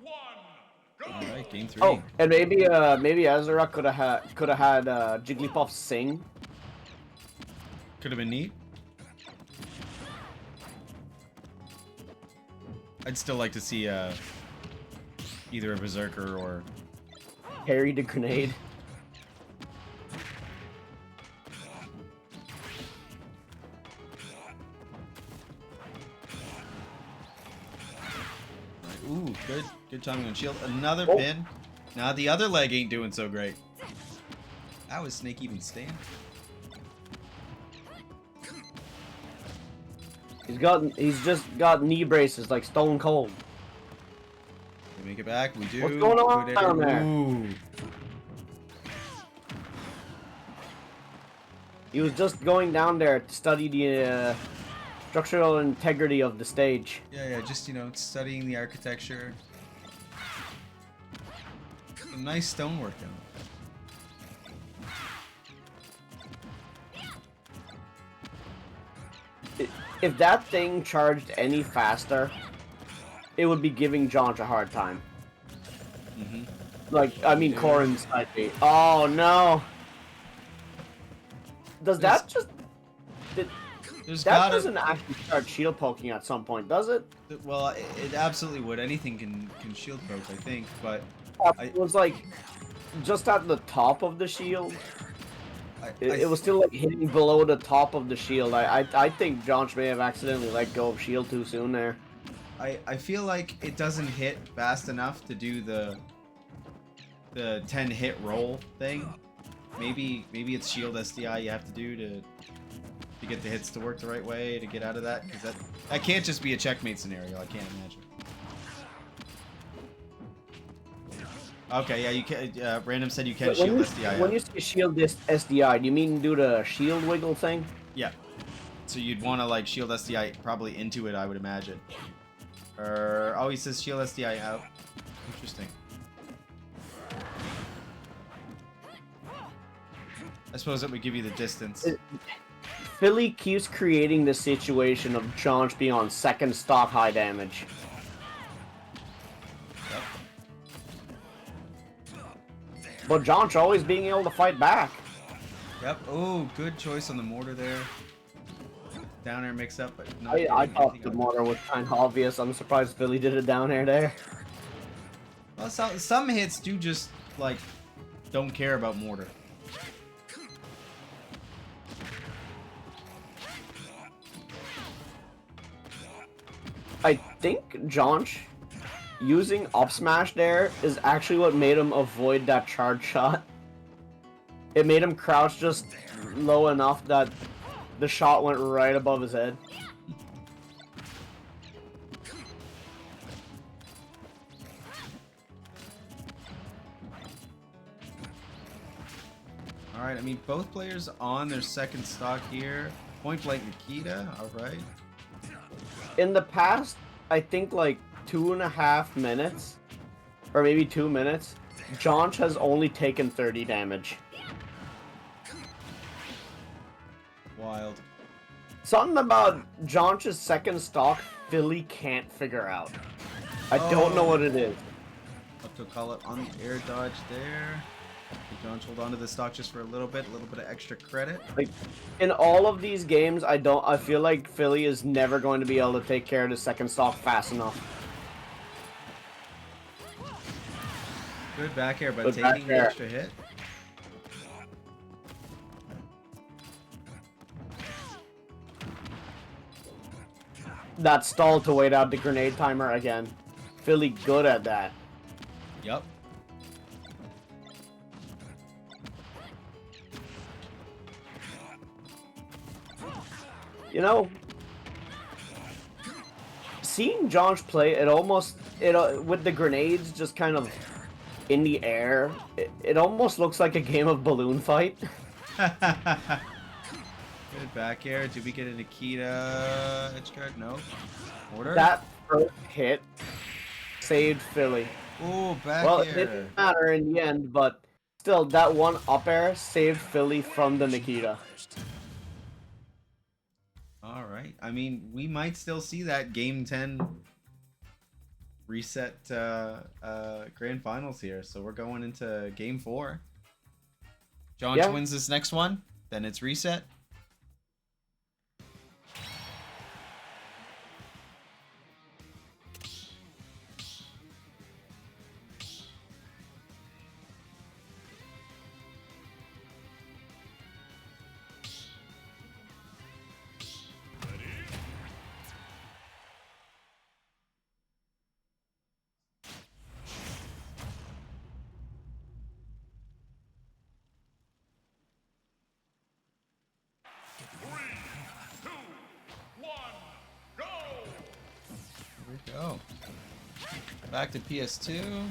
1, go! Alright, game 3. Oh, and maybe Azura could have had Jigglypuff sing. Could have been neat. I'd still like to see either a Berserker or... Parry the grenade. Ooh, good timing on shield. Another pin. Now the other leg ain't doing so great. How is Snake even stand? He's just got knee braces like Stone Cold. We make it back. We do. What's going on Good down there? Ooh. He was just going down there to study the structural integrity of the stage. Yeah, just, studying the architecture. Some nice stonework in it. If that thing charged any faster, it would be giving Jonch a hard time. Like, I mean, Corrin's side B. Oh, no. Does that just... There's That gotta. doesn't actually start shield poking at some point, does it? Well, it absolutely would. Anything can shield poke, I think. But It was like just at the top of the shield. It was still like hitting below the top of the shield. I think Josh may have accidentally let go of shield too soon there. I feel like it doesn't hit fast enough to do the 10 hit roll thing. Maybe it's shield SDI you have to do to get the hits to work the right way to get out of that, because that can't just be a checkmate scenario. I can't imagine. Okay, yeah, you can. Random said you can shield SDI. When you say shield this SDI, do you mean do the shield wiggle thing? Yeah. So you'd want to like shield SDI probably into it, I would imagine. Oh, he says shield SDI out. Interesting. I suppose it would give you the distance. Philly keeps creating the situation of Josh being on second stock high damage. But Josh always being able to fight back. Yep. Oh, good choice on the mortar there. Down air mix up, but not I getting thought anything the on it. mortar was kind of obvious. I'm surprised Philly did it down air there. Well, some hits do just like don't care about mortar. I think Josh using up smash there is actually what made him avoid that charge shot. It made him crouch just low enough that the shot went right above his head. Alright, I mean, both players on their second stock here. Point blank Nikita, alright. In the past, I think like 2.5 minutes, or maybe 2 minutes, Josh has only taken 30 damage. Wild. Something about Josh's second stock, Philly can't figure out. I don't know what it is. Up to call it on the air dodge there. John hold on to the stock just for a little bit of extra credit. Like, in all of these games, I feel like Philly is never going to be able to take care of the second stock fast enough. Good back air, but Good taking back the air. extra hit. That stall to wait out the grenade timer again. Philly good at that. Yep. You know, seeing Josh play, with the grenades just kind of in the air, it almost looks like a game of balloon fight. Good back air. Did we get a Nikita edge guard? No. Order? That first hit saved Philly. Ooh, back Well, air. it didn't matter in the end, but still, that one up air saved Philly from the Nikita. All right. I mean, we might still see that game 10 reset grand finals here. So we're going into game 4. John Yeah. wins this next one, then it's reset. Here we go. Back to PS2.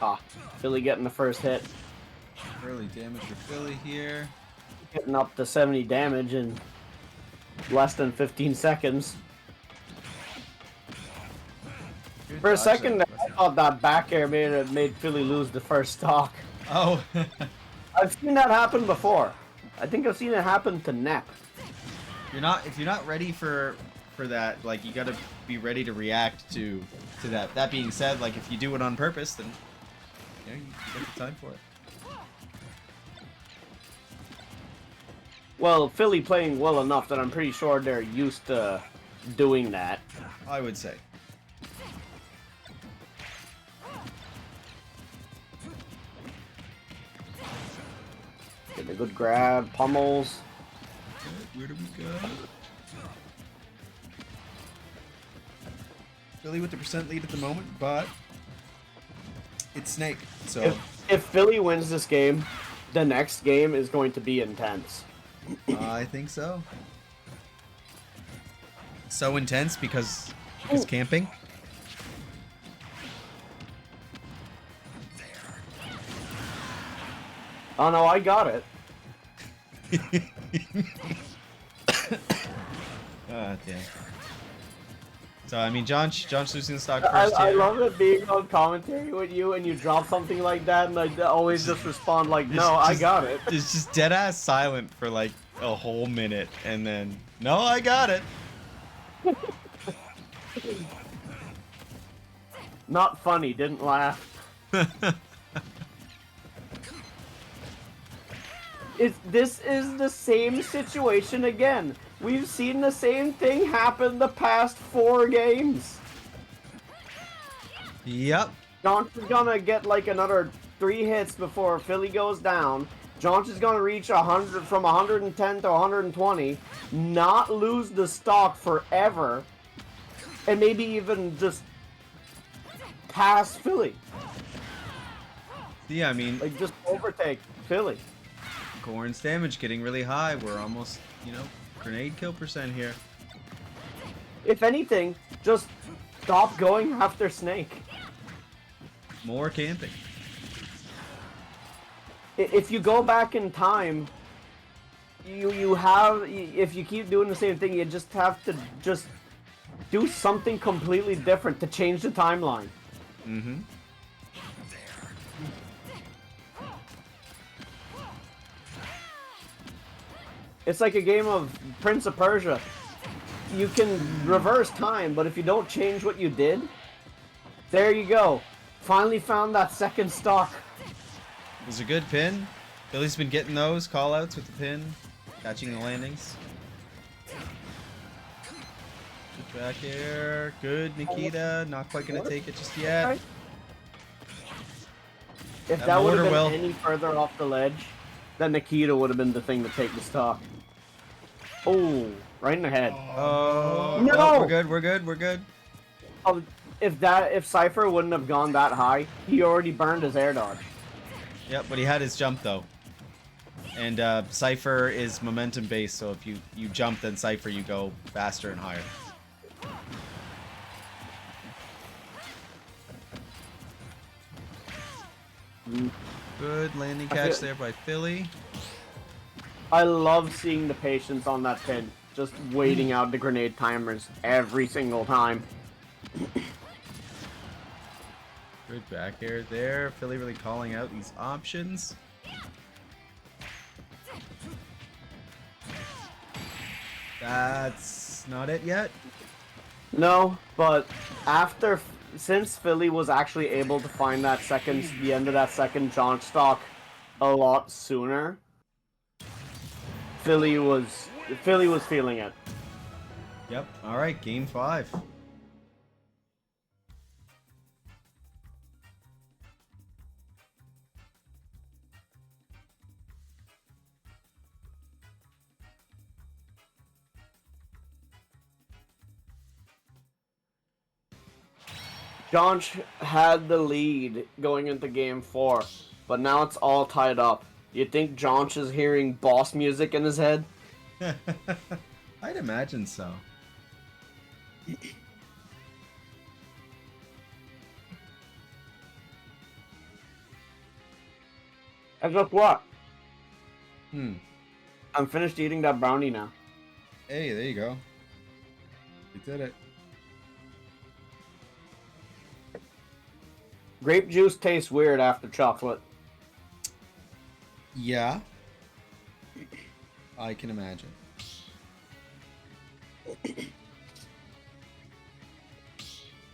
Ah, Philly getting the first hit. Early damage for Philly here. Getting up to 70 damage in less than 15 seconds. Good For a dodge second, there. I thought that back air made Philly lose the first stock. Oh. I've seen that happen before. I think I've seen it happen to Nep. If you're not ready for that, like, you gotta be ready to react to that. That being said, like, if you do it on purpose, then you get the time for it. Well, Philly playing well enough that I'm pretty sure they're used to doing that. I would say. Get a good grab, pummels. Where do we go? Philly with the percent lead at the moment, but it's Snake. So If Philly wins this game, the next game is going to be intense. I think so. So intense because it's camping. Oh no, I got it. Ah, damn. So I mean, John's losing the stock I, first I here. love it being on commentary with you and you drop something like that and I always just respond like, no, I got it. It's just dead ass silent for like a whole minute, and then no, I got it. Not funny, didn't laugh. This is the same situation again. We've seen the same thing happen the past 4 games. Yep. Johnson's gonna get like another 3 hits before Philly goes down. Johnson's gonna reach 100 from 110 to 120, not lose the stock forever, and maybe even just pass Philly. Yeah, I mean, Like just overtake Philly. Corn's damage getting really high. We're almost, grenade kill percent here. If anything, just stop going after Snake. More camping. If you go back in time, if you keep doing the same thing, you just have to just do something completely different to change the timeline. Mm-hmm. It's like a game of Prince of Persia. You can reverse time, but if you don't change what you did, there you go. Finally found that second stock. It was a good pin. Billy's been getting those call-outs with the pin, catching the landings. Good back air. Good, Nikita. Not quite gonna take it just yet. If That that would have mortar been will. any further off the ledge, then Nikita would have been the thing to take the stock. Oh, right in the head. Oh, No! oh, we're good. We're good. We're good. Oh, if Cypher wouldn't have gone that high, he already burned his air dodge. Yep, but he had his jump though. And Cypher is momentum based, so if you jump, then Cypher you go faster and higher. Good landing catch there by Philly. I love seeing the patience on that pin. Just waiting out the grenade timers every single time. Good back air there. Philly really calling out these options. That's not it yet. No, but since Philly was actually able to find the end of that second jaunt stock a lot sooner, Philly was feeling it. Yep. All right, game 5. Jonch had the lead going into game 4, but now it's all tied up. You think Jonch is hearing boss music in his head? I'd imagine so. And guess what? Hmm. I'm finished eating that brownie now. Hey, there you go. You did it. Grape juice tastes weird after chocolate. Yeah. I can imagine.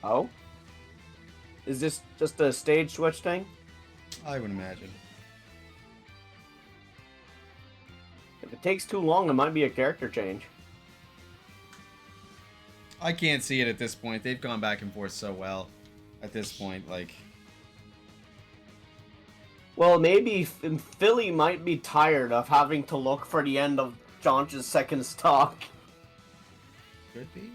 Oh? Is this just a stage switch thing? I would imagine. If it takes too long, it might be a character change. I can't see it at this point. They've gone back and forth so well. At this point, like... Well, maybe Philly might be tired of having to look for the end of Jonch's second stock. Could be.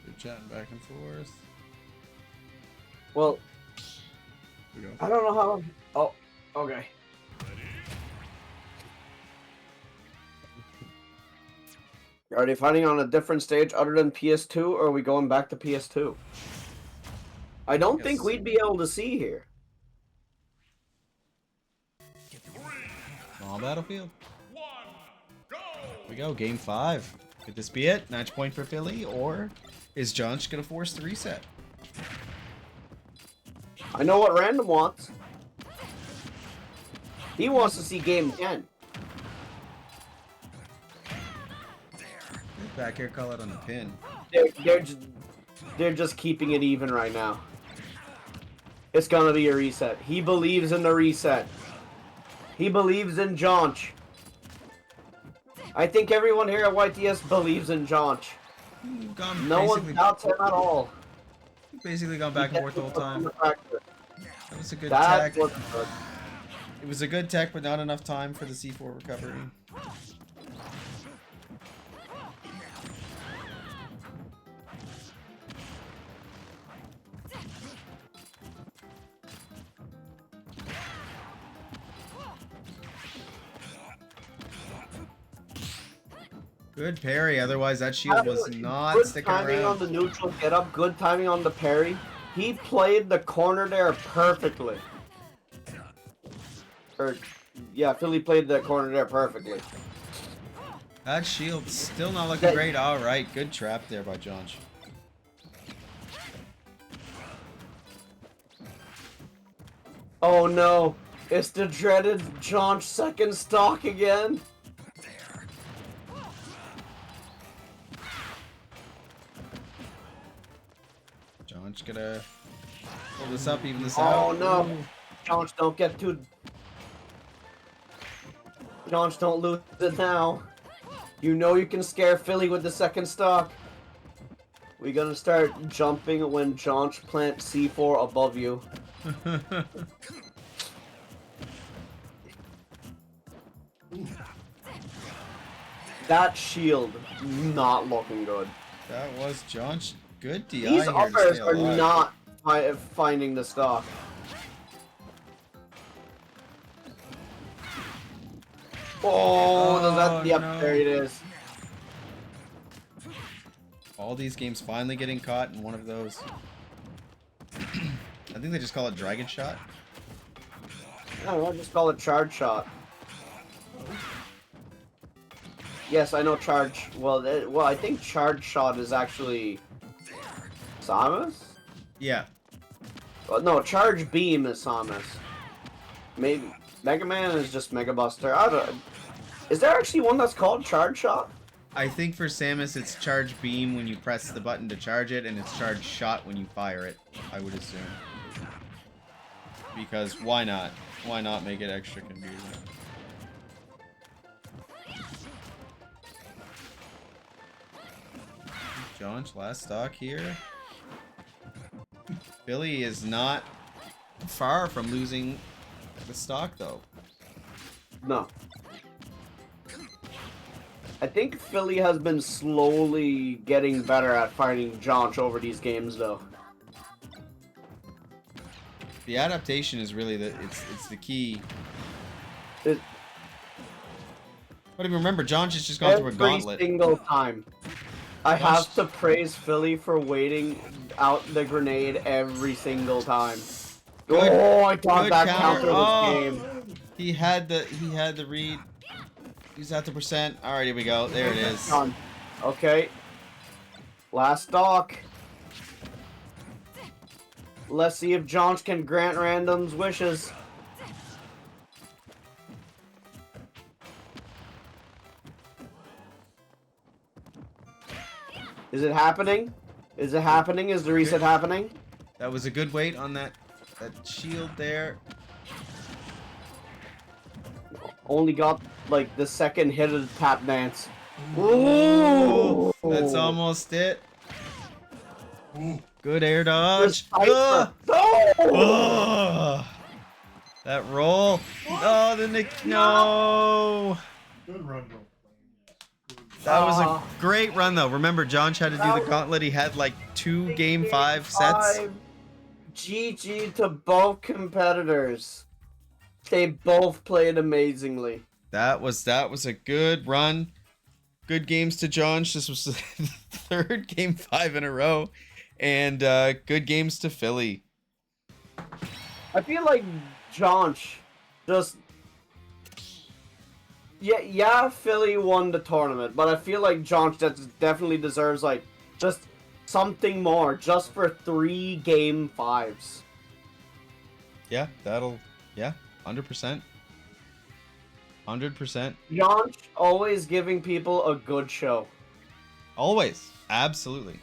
They're chatting back and forth. Well, We go. I don't know how... Oh, okay. Are they fighting on a different stage other than PS2, or are we going back to PS2? I don't think Yes. we'd be able to see here. Small battlefield. One, go! Here we go, game 5. Could this be it? Match point for Philly, or is Jonch gonna force the reset? I know what Random wants. He wants to see game 10. Back here, call it on the pin. They're just keeping it even right now. It's gonna be a reset. He believes in the reset. He believes in Jonch. I think everyone here at YTS believes in Jonch. We've gone No one basically, doubts him at all. basically gone back and forth the whole time. That was a good That tech. was good. It was a good tech, but not enough time for the C4 recovery. Good parry, otherwise that shield was not Good sticking timing on around. the neutral get up, good timing on the parry. He played the corner there perfectly. Yeah, Philly played the corner there perfectly. That shield's still not looking great. Alright, good trap there by Jonch. Oh no, it's the dreaded Jonch second stock again. Jonch gonna pull this up, even this Oh out. no, Jonch don't get too... Jonch don't lose it now. You know you can scare Philly with the second stock. We're gonna start jumping when Jonch plants C4 above you. That shield, not looking good. That was Jonch. Good DI These here to uppers stay are alive. not finding the stock. Oh, yep, no. there it is. All these games finally getting caught in one of those. I think they just call it Dragon Shot. I don't know, just call it charge shot. Yes, I know charge. Well, I think charge shot is actually Samus. Yeah. Well, no, charge beam is Samus. Maybe Mega Man is just Mega Buster. I don't. Is there actually one that's called charge shot? I think for Samus it's charge beam when you press the button to charge it, and it's charge shot when you fire it, I would assume. Because why not? Why not make it extra confusing? Jonch, last stock here. Billy is not far from losing the stock though. No. I think Philly has been slowly getting better at fighting Jonch over these games, though. The adaptation is really it's the key. It, But if you remember, John's just gone through a every gauntlet. single time. I Josh- have to praise Philly for waiting out the grenade every single time. Good- Oh, I thought good that counter. counter was Oh. game. He had the read. He's at the percent. All right, here we go. There it is. Done. Okay. Last stock. Let's see if John can grant random's wishes. Is it happening? Is it happening? Is the reset happening? That was a good weight on that shield there. Only got like the second hit of the tap dance. Ooh, that's Ooh. almost it. Ooh. Good air The dodge. cipher. No! Oh, that roll. Oh, the Nick. No. Good run, bro. That was a great run, though. Remember, John tried to do the gauntlet. He had like 2 game 5 sets. GG to both competitors. They both played amazingly. That was a good run. Good games to John. This was the 3rd game 5 in a row, and good games to Philly. I feel like Jonch just yeah, Philly won the tournament, but I feel like Jonch definitely deserves like just something more just for 3 game 5s. Yeah, 100%. 100%. Jonch always giving people a good show. Always. Absolutely.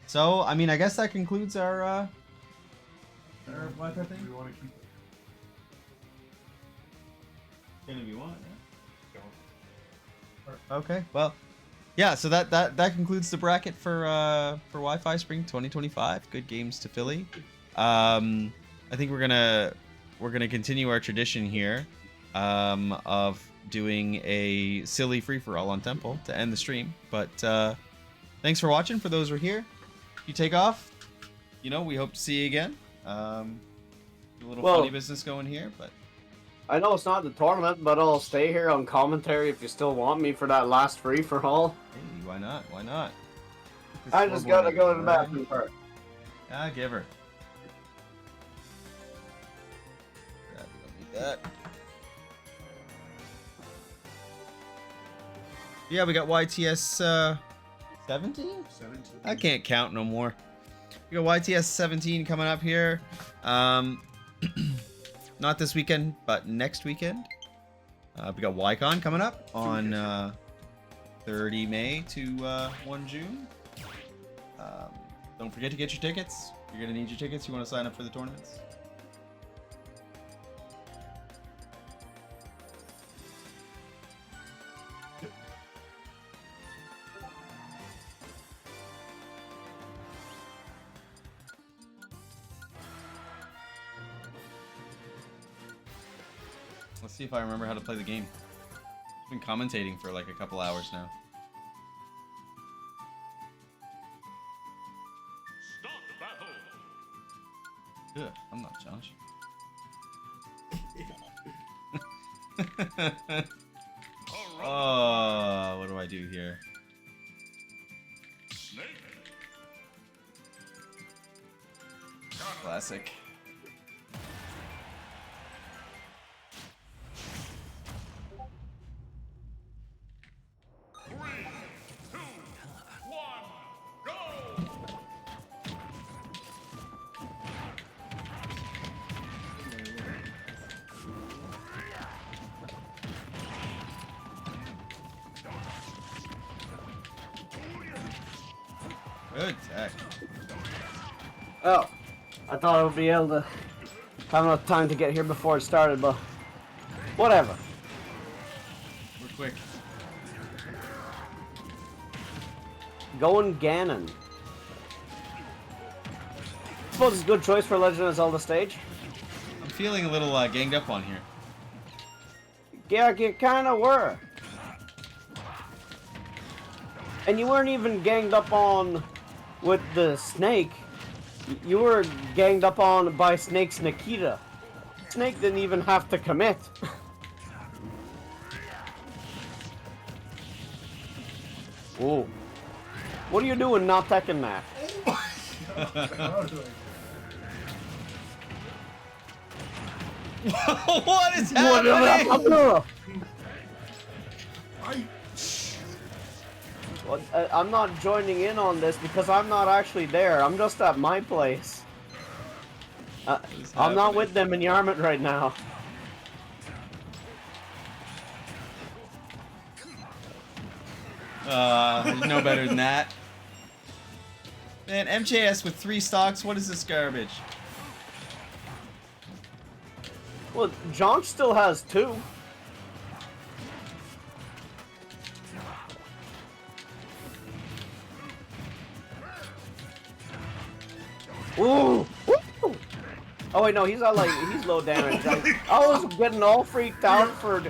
So, I mean, I guess that concludes our Wi-Fi thing. We want to keep it. If you want, yeah. Okay, well, yeah. So that concludes the bracket for Wi-Fi Spring 2025. Good games to Philly. I think we're gonna continue our tradition here of doing a silly free for all on Temple to end the stream. But thanks for watching. For those who are here, you take off. You know, we hope to see you again. A little funny business going here, but. I know it's not the tournament, but I'll stay here on commentary if you still want me for that last free for all. Hey, why not? Why not? I just gotta go to the bathroom first. Ah, give her. Yeah, we don't need that. Yeah, we got YTS 17? 17. I can't count no more. We got YTS 17 coming up here. Not this weekend, but next weekend. We got YCon coming up on 30 May to 1 June. Don't forget to get your tickets. You're going to need your tickets. You want to sign up for the tournaments. Let's see if I remember how to play the game. I've been commentating for like a couple hours now. Stop battle. Ugh, I'm not Josh. Oh, what do I do here? Snake. Classic. Good tech. Oh, I thought I would be able to have enough time to get here before it started, but whatever. We're quick. Going Ganon. Suppose it's a good choice for Legend of Zelda stage. I'm feeling a little ganged up on here. Yeah, you kind of were. And you weren't even ganged up on with the snake. You were ganged up on by Snake's Nikita. Snake didn't even have to commit. Ooh. What are you doing not taking that? What is happening? Well, I'm not joining in on this because I'm not actually there. I'm just at my place. I'm not with them in Yarmouth right now. No better than that. Man, MJS with 3 stocks, what is this garbage? Well, John still has 2. Ooh! Woo! Oh wait, no, he's not like he's low damage. I was getting all freaked out for.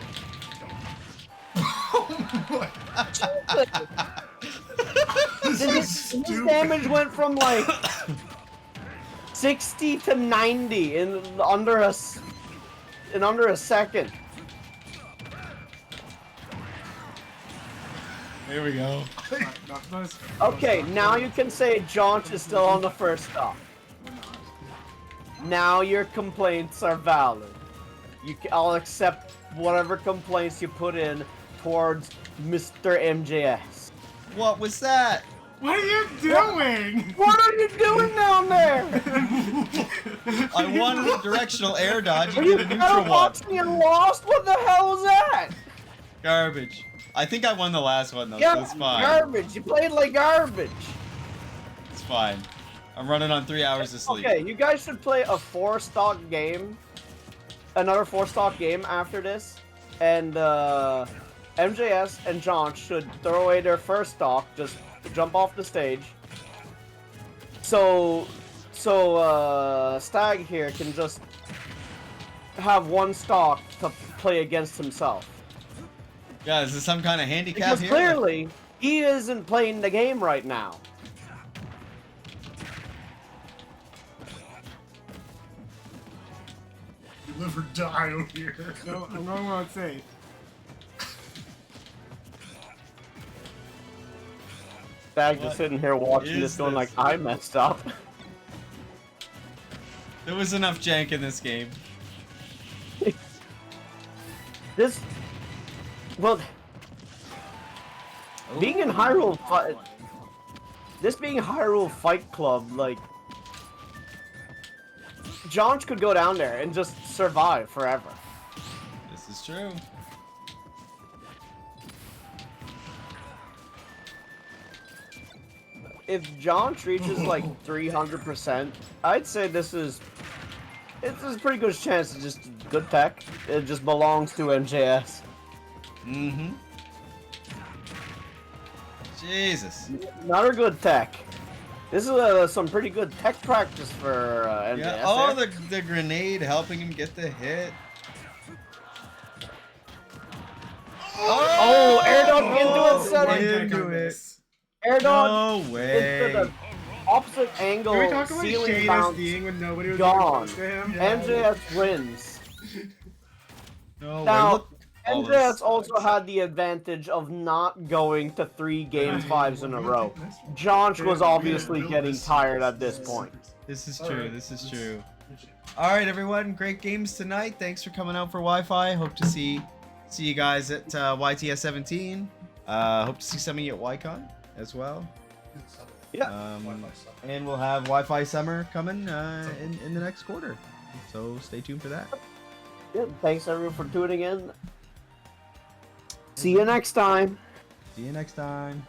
His damage went from like 60 to 90 in under a second. Here we go. Okay, now you can say Jaunch is still on the first stop. Now your complaints are valid. I'll accept whatever complaints you put in towards Mr. MJS. What was that? What are you doing? What are you doing down there? I wanted a directional air dodge. Are You you did a neutral one. watching and lost? What the hell was that? Garbage. I think I won the last one though, Yeah, so it's fine. garbage. You played like garbage. It's fine. I'm running on 3 hours of sleep. Okay, you guys should play a 4-stock game. Another 4-stock game after this. And MJS and John should throw away their first stock, just jump off the stage. So Stag here can just have 1 stock to play against himself. Yeah, is this some kind of handicap Because here? clearly, he isn't playing the game right now. You live or die over here. No, I'm going on safe. Stag What just sitting here watching is this going this? like, I messed up. There was enough jank in this game. This... Well... Being in Hyrule Fight... This being Hyrule Fight Club, like... John could go down there and just survive forever. This is true. If John reaches like 300%, I'd say this is... It's a pretty good chance it's just good tech. It just belongs to MJS. Mm-hmm. Jesus. Not a good tech. This is some pretty good tech practice for MJS. Yeah. Oh, there. the grenade helping him get the hit. Oh, air dodge into it, set it. Into it. Air dodge No way. into the opposite angle, Can we talk about ceiling Shane bounce. SDing when nobody was Gone. even close to him? MJS wins. No way. Now, Look at all MJS this. also had the advantage of not going to 3 game 5s in a row. Johnch was obviously getting tired at this point. This is true. This is true. All right, everyone. Great games tonight. Thanks for coming out for Wi-Fi. Hope to see you guys at YTS 17. Hope to see some of you at YCon as well. Yeah. And we'll have Wi-Fi Summer coming in the next quarter. So stay tuned for that. Yeah, thanks everyone for tuning in. See you next time. See you next time.